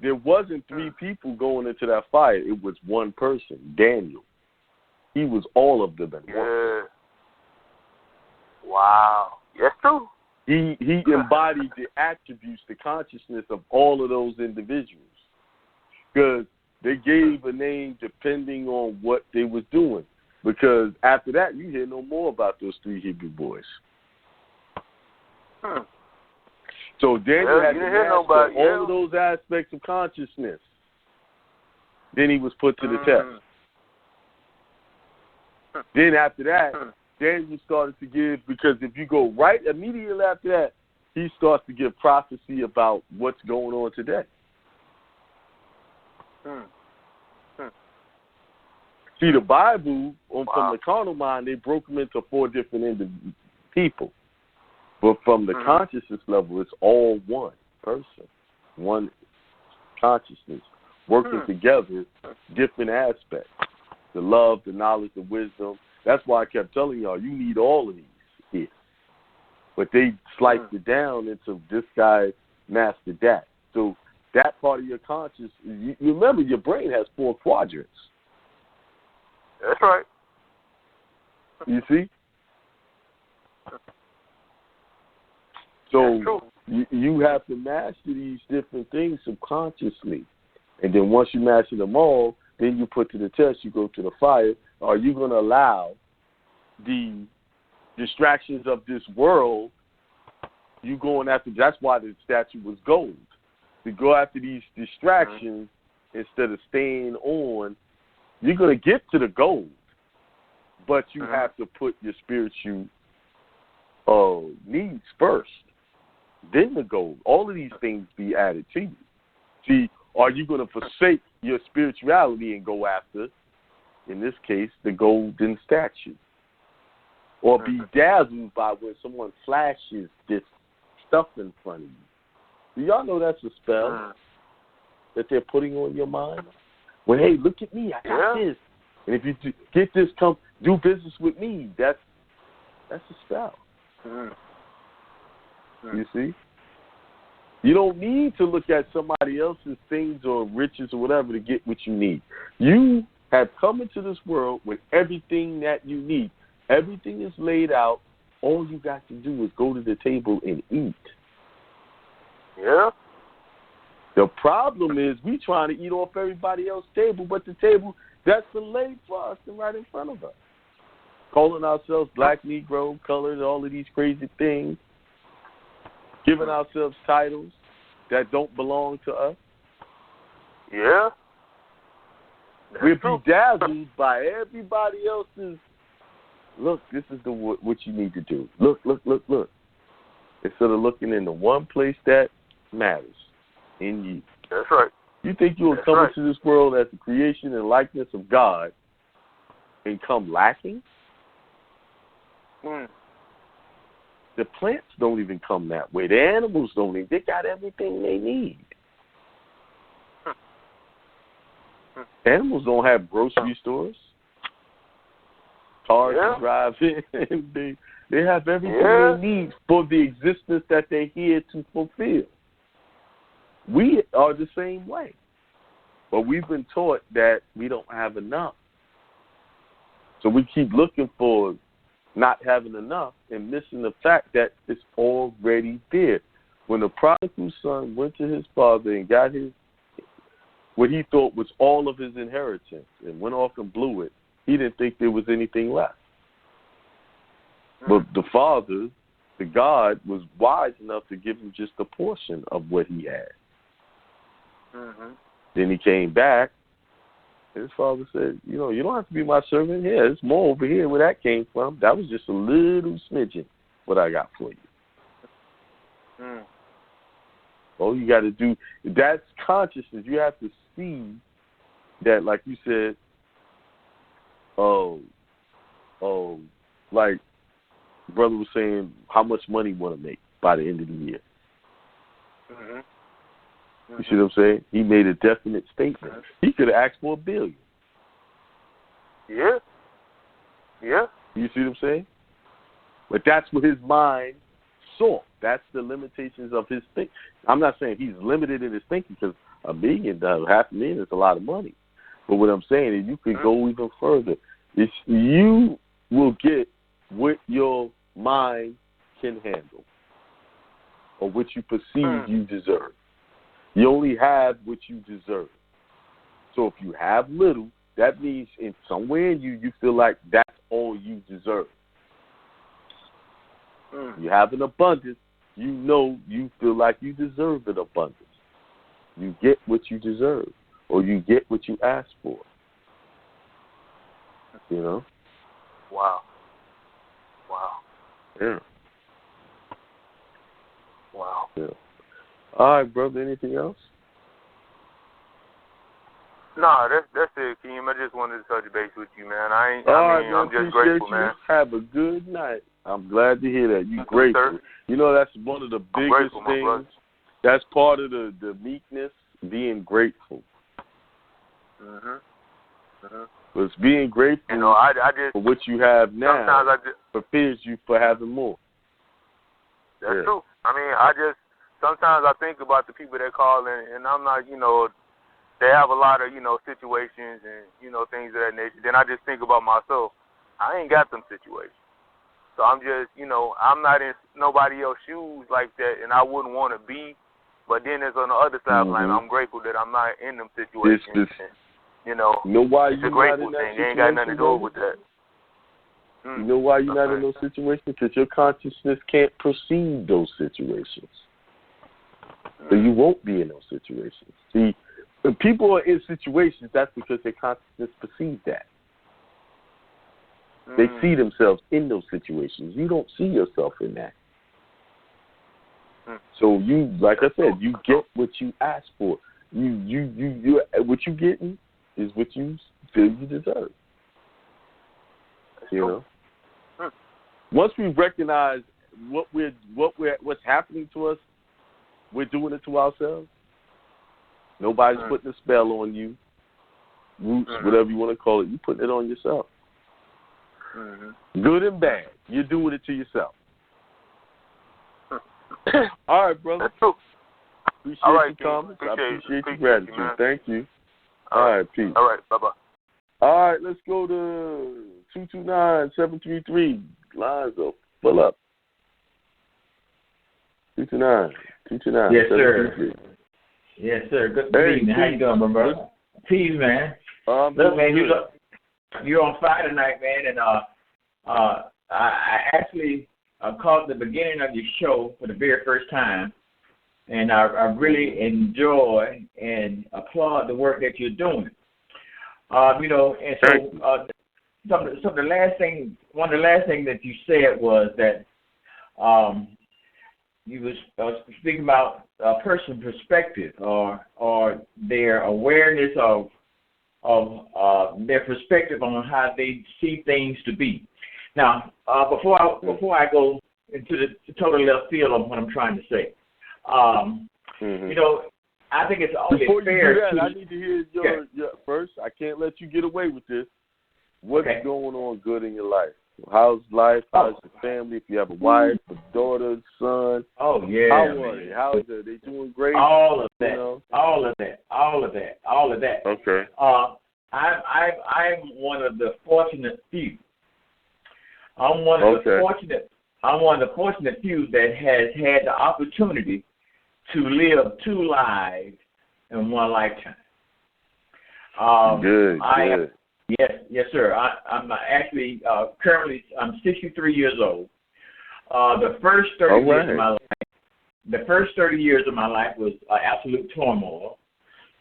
there wasn't 3 people going into that fire? It was one person, Daniel. He was all of them in one. Wow. That's true. He embodied the attributes, the consciousness of all of those individuals. Because they gave a name depending on what they was doing. Because after that, you hear no more about those 3 Hebrew boys. So Daniel had to master all of those aspects of consciousness. Then he was put to the test. Then after that, Daniel started to give, because if you go right immediately after that, he starts to give prophecy about what's going on today. See, the Bible, from the carnal mind, they broke them into 4 different people. But from the consciousness level, it's all one person, one consciousness, working together, different aspects. The love, the knowledge, the wisdom. That's why I kept telling y'all, you need all of these here. But they sliced it down into this guy mastered that. So that part of your conscious, you remember your brain has 4 quadrants. That's right. You see? So you have to master these different things subconsciously. And then once you master them all, then you put to the test, you go to the fire. Are you going to allow the distractions of this world, you going after, that's why the statue was gold, to go after these distractions instead of staying on. You're going to get to the gold, but you have to put your spiritual needs first, then the gold. All of these things be added to you. See, are you going to forsake your spirituality and go after, in this case, the golden statue? Or be dazzled by when someone flashes this stuff in front of you? Do y'all know that's a spell that they're putting on your mind? When, hey, look at me, I got this. And if you get this, come do business with me. That's a spell. You see? You don't need to look at somebody else's things or riches or whatever to get what you need. You have come into this world with everything that you need. Everything is laid out. All you got to do is go to the table and eat. Yeah. The problem is we trying to eat off everybody else's table, but the table that's been laid for us and right in front of us. Calling ourselves black, Negro, colored, all of these crazy things. Giving ourselves titles that don't belong to us. Yeah. We'll be dazzled by everybody else's, look, this is what you need to do. Look. Instead of looking in the one place that matters, in you. That's right. You think you will come into this world as the creation and likeness of God and come lacking? The plants don't even come that way. The animals don't even. They got everything they need. Animals don't have grocery stores. Cars to drive in. They have everything they need for the existence that they're here to fulfill. We are the same way. But we've been taught that we don't have enough. So we keep looking for not having enough and missing the fact that it's already there. When the prodigal son went to his father and got his, what he thought was all of his inheritance and went off and blew it, he didn't think there was anything left. But the father, the God, was wise enough to give him just a portion of what he had. Then he came back, and his father said, you don't have to be my servant here. There's more over here where that came from. That was just a little smidgen what I got for you. All you got to do, that's consciousness. You have to see that, like you said, like brother was saying, how much money you want to make by the end of the year. You see what I'm saying? He made a definite statement. He could have asked for $1 billion. Yeah. You see what I'm saying? But that's what his mind saw. That's the limitations of his thinking. I'm not saying he's limited in his thinking, because $1 million, $500,000 is a lot of money. But what I'm saying is you could go even further. You will get what your mind can handle or what you perceive you deserve. You only have what you deserve. So if you have little, that means in somewhere in you feel like that's all you deserve. You have an abundance, you feel like you deserve an abundance. You get what you deserve, or you get what you ask for. Wow. Yeah. Wow. Yeah. All right, brother. Anything else? No, that's it, Akiem. I just wanted to touch base with you, man. I'm just grateful, man. Have a good night. I'm glad to hear that. You're grateful. That's one of the biggest things. That's part of the meekness, being grateful. Because being grateful for what you have now prepares you for having more. That's true. Sometimes I think about the people that call in, and I'm not, they have a lot of, situations and, things of that nature. Then I just think about myself. I ain't got them situations. So I'm just, I'm not in nobody else's shoes like that, and I wouldn't want to be. But then there's on the other side, like, I'm grateful that I'm not in them situations. You know why it's a grateful thing. It ain't got nothing to do with that. You know why you're not in those situations? Because your consciousness can't perceive those situations. So you won't be in those situations. See, when people are in situations, that's because their consciousness perceives that. They see themselves in those situations. You don't see yourself in that. So you, like I said, you get what you ask for. You what you getting is what you feel you deserve. Once we recognize what's happening to us, we're doing it to ourselves. Nobody's putting a spell on you. Roots, whatever you want to call it, you putting it on yourself. Good and bad, you're doing it to yourself. All right, brother. That's true. Appreciate your comments. I appreciate your gratitude. Thank you. All right, peace. All right, bye-bye. All right, let's go to 229-733. Lines are full up. 229. Yes, sir. Yes, sir. Good evening. How you doing, my brother? Peace, man. Look, man, you're on fire tonight, man, and I actually caught the beginning of your show for the very first time, and I really enjoy and applaud the work that you're doing. And so one of the last things that you said was that you was speaking about a person's perspective or their awareness of their perspective on how they see things to be. Now, before I go into the total left field of what I'm trying to say, I think it's only before fair. You do that, I need to hear your first. I can't let you get away with this. What's going on good in your life? How's life? How's your family? If you have a wife, a daughter, son. Oh yeah. How are they? How is it? They doing great? All of that. All of that. Okay. I'm one of the fortunate few. I'm one of the fortunate few that has had the opportunity to live 2 lives in one lifetime. Good. Yes, sir. I'm actually currently I'm 63 years old. The first 30 years of my life. The first 30 years of my life was absolute turmoil.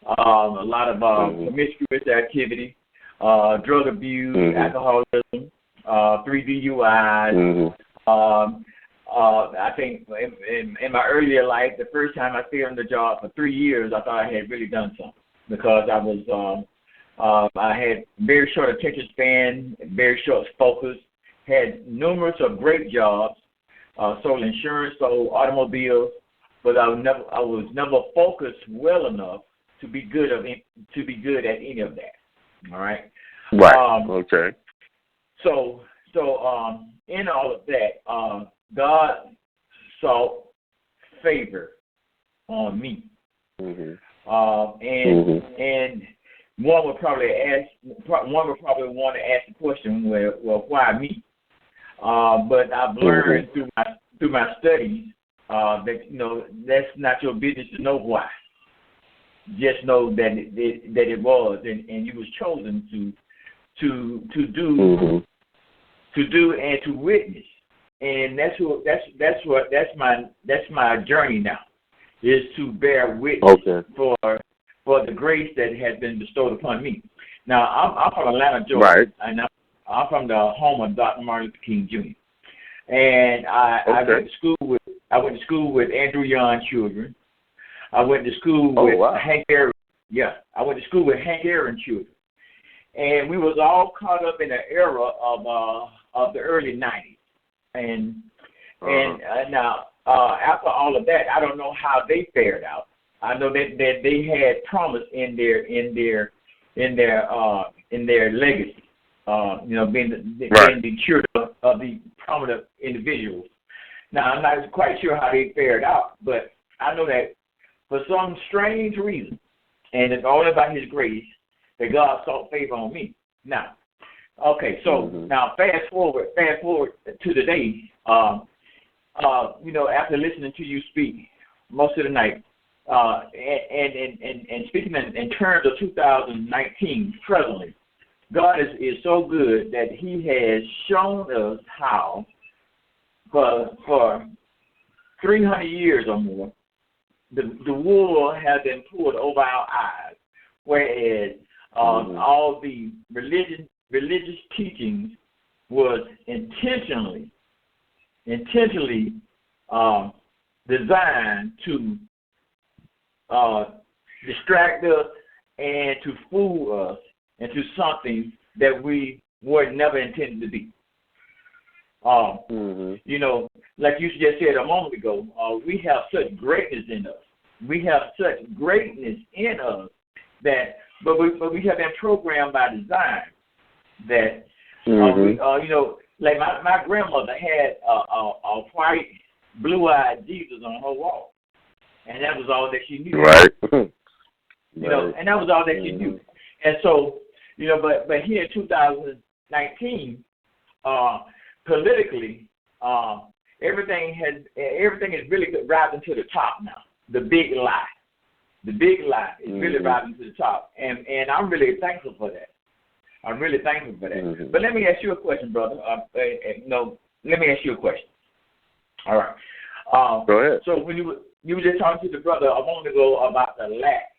A lot of promiscuous activity, drug abuse, alcoholism, 3 DUIs. I think in my earlier life, the first time I stayed on the job for 3 years, I thought I had really done something because I had very short attention span, very short focus, had numerous of great jobs, sold insurance, sold automobiles, but I was never focused well enough to be good at any of that. All right. Right. Okay. So in all of that, God saw favor on me, and one would probably want to ask the question, well, why me? But I've learned through my studies that that's not your business to know why. Just know that it was, and you was chosen to do and to witness, and that's my journey now, is to bear witness for the grace that has been bestowed upon me. Now I'm from Atlanta, Georgia, and I'm from the home of Dr. Martin Luther King Jr. And I went to school with Andrew Young children. I went to school with Hank Aaron. Yeah, I went to school with Hank Aaron children, and we was all caught up in the era of the early '90s. And now after all of that, I don't know how they fared out. I know that they had promise in their legacy. Being the children of the prominent individuals. Now I'm not quite sure how they fared out, but I know that for some strange reason, and it's all about His grace, that God saw favor on me. Now, okay, so now fast forward to today. After listening to you speak most of the night, and speaking in terms of 2019 presently, God is so good that He has shown us how for 300 years or more, the wool has been pulled over our eyes, whereas all the religious teachings was intentionally designed to distract us and to fool us into something that we were never intended to be. Like you just said a moment ago, we have such greatness in us. We have such greatness in us but we have been programmed by design that, like my grandmother had a white, blue-eyed Jesus on her wall, and that was all that she knew. Right. And that was all that she knew. And so, but here in 2019, politically, everything is really rising to the top now. The big lie is really rising to the top, and I'm really thankful for that. But let me ask you a question, brother. Let me ask you a question. All right. Go ahead. So when you were just talking to the brother a moment ago about the lack,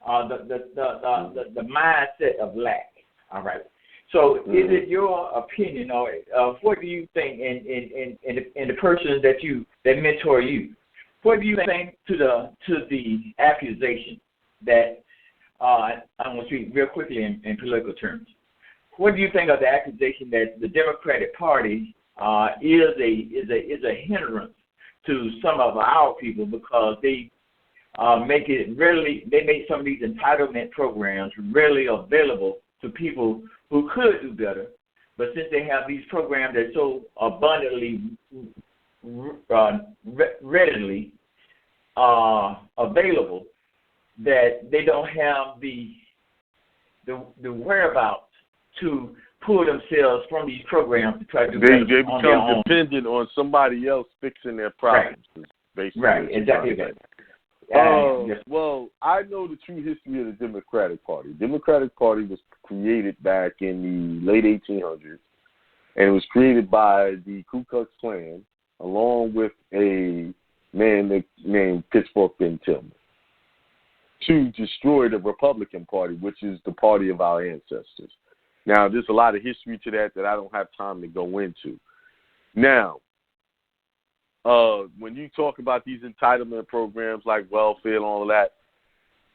the mindset of lack. All right. So is it your opinion, or what do you think in the person that mentor you? What do you think to the accusation that I'm going to speak real quickly in political terms? What do you think of the accusation that the Democratic Party is a hindrance to some of our people because they make some of these entitlement programs really available to people who could do better, but since they have these programs that so abundantly readily available, that they don't have the whereabouts to pull themselves from these programs to try to do better. They become dependent on somebody else fixing their problems. Right, exactly that. Well, I know the true history of the Democratic Party. The Democratic Party was created back in the late 1800s, and it was created by the Ku Klux Klan along with a man named Pitchfork Ben Tillman to destroy the Republican Party, which is the party of our ancestors. Now, there's a lot of history to that I don't have time to go into. Now, when you talk about these entitlement programs like welfare and all of that,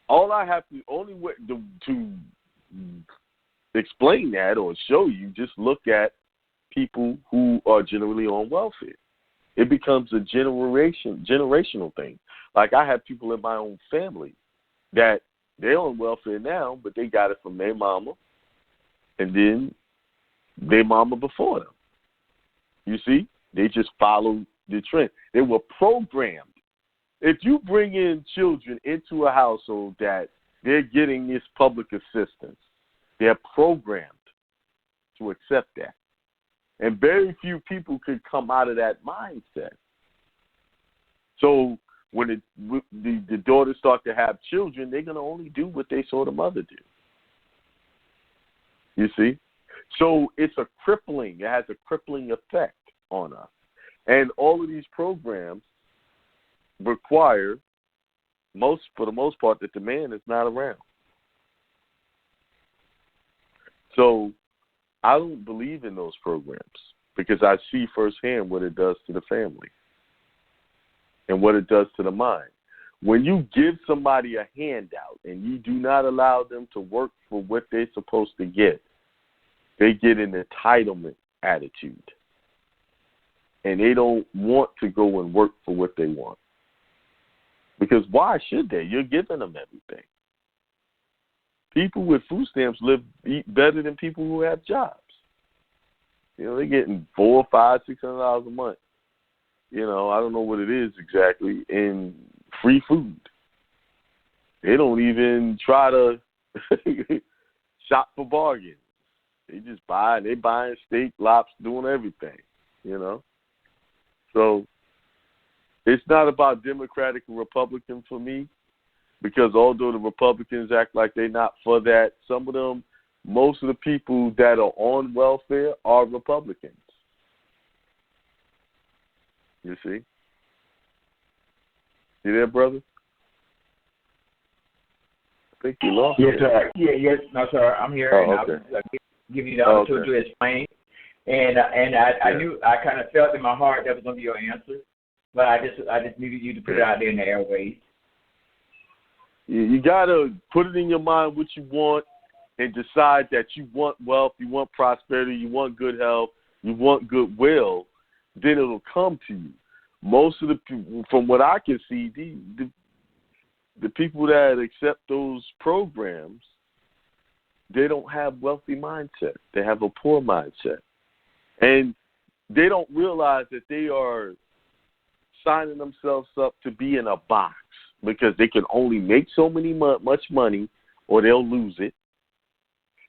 only way to explain that or show you, just look at people who are generally on welfare. It becomes a generational thing. Like I have people in my own family that they're on welfare now, but they got it from their mama and then their mama before them. You see? They just followed the trend. They were programmed. If you bring in children into a household that they're getting this public assistance, they're programmed to accept that. And very few people could come out of that mindset. So when the daughters start to have children, they're going to only do what they saw the mother do. You see? So it's it has a crippling effect on us. And all of these programs require, for the most part, that the man is not around. So I don't believe in those programs because I see firsthand what it does to the family and what it does to the mind. When you give somebody a handout and you do not allow them to work for what they're supposed to get, they get an entitlement attitude. And they don't want to go and work for what they want. Because why should they? You're giving them everything. People with food stamps eat better than people who have jobs. You know, they're getting $400, $500, $600 a month. You know, I don't know what it is exactly, in free food. They don't even try to shop for bargains. They just buying steak, lobster, doing everything, you know. So it's not about Democratic and Republican for me, because although the Republicans act like they're not for that, some of them, most of the people that are on welfare are Republicans. You see? You there, brother? I think you lost. Yes, sir. Yes, no, sir. I'm here. Oh, okay. I'll give you the opportunity to explain. And I knew, I kind of felt in my heart that was going to be your answer, but I just needed you to put it out there in the airways. You got to put it in your mind what you want and decide that you want wealth, you want prosperity, you want good health, you want goodwill, then it'll come to you. Most of the people, from what I can see, the people that accept those programs, they don't have wealthy mindset. They have a poor mindset. And they don't realize that they are signing themselves up to be in a box because they can only make so much money or they'll lose it.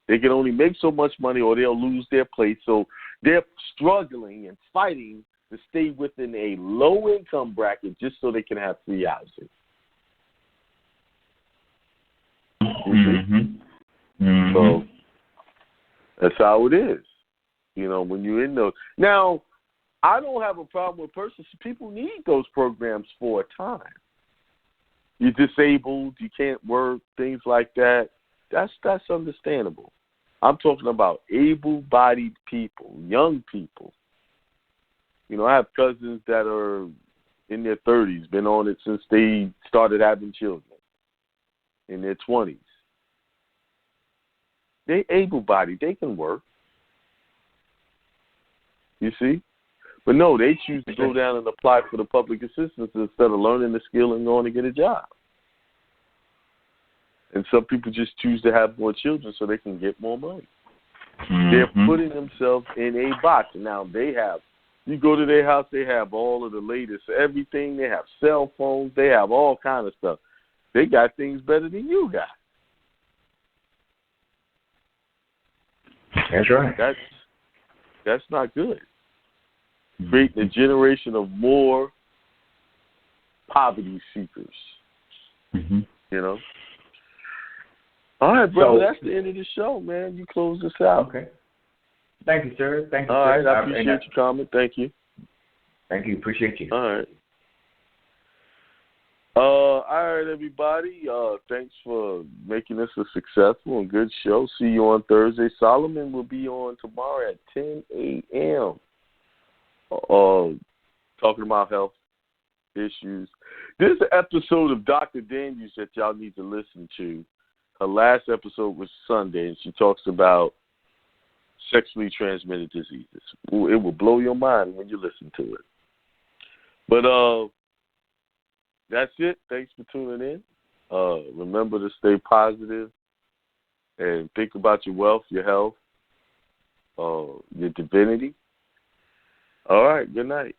They can only make so much money or they'll lose their place. So they're struggling and fighting to stay within a low-income bracket just so they can have free housing. Mm-hmm. So that's how it is. You know, when you're in those. Now, I don't have a problem with persons. People need those programs for a time. You're disabled, you can't work, things like that. That's understandable. I'm talking about able-bodied people, young people. You know, I have cousins that are in their 30s, been on it since they started having children, in their 20s. They able-bodied, they can work. You see? But no, they choose to go down and apply for the public assistance instead of learning the skill and going to get a job. And some people just choose to have more children so they can get more money. Mm-hmm. They're putting themselves in a box. Now, you go to their house, they have all of the latest everything. They have cell phones. They have all kind of stuff. They got things better than you got. That's right. That's not good. Creating a generation of more poverty seekers. Mm-hmm. You know. All right, brother. That's the end of the show, man. You close this out. Okay. Thank you, sir. Thank you. All sir. right. I appreciate your comment. Thank you. Thank you. Appreciate you. All right. All right, everybody. Thanks for making this a successful and good show. See you on Thursday. Solomon will be on tomorrow at 10 a.m. Talking about health issues. This is an episode of Dr. Daniels that y'all need to listen to. Her last episode was Sunday, and she talks about sexually transmitted diseases. It will blow your mind when you listen to it. But that's it. Thanks for tuning in. Remember to stay positive and think about your wealth, your health, your divinity. All right. Good night.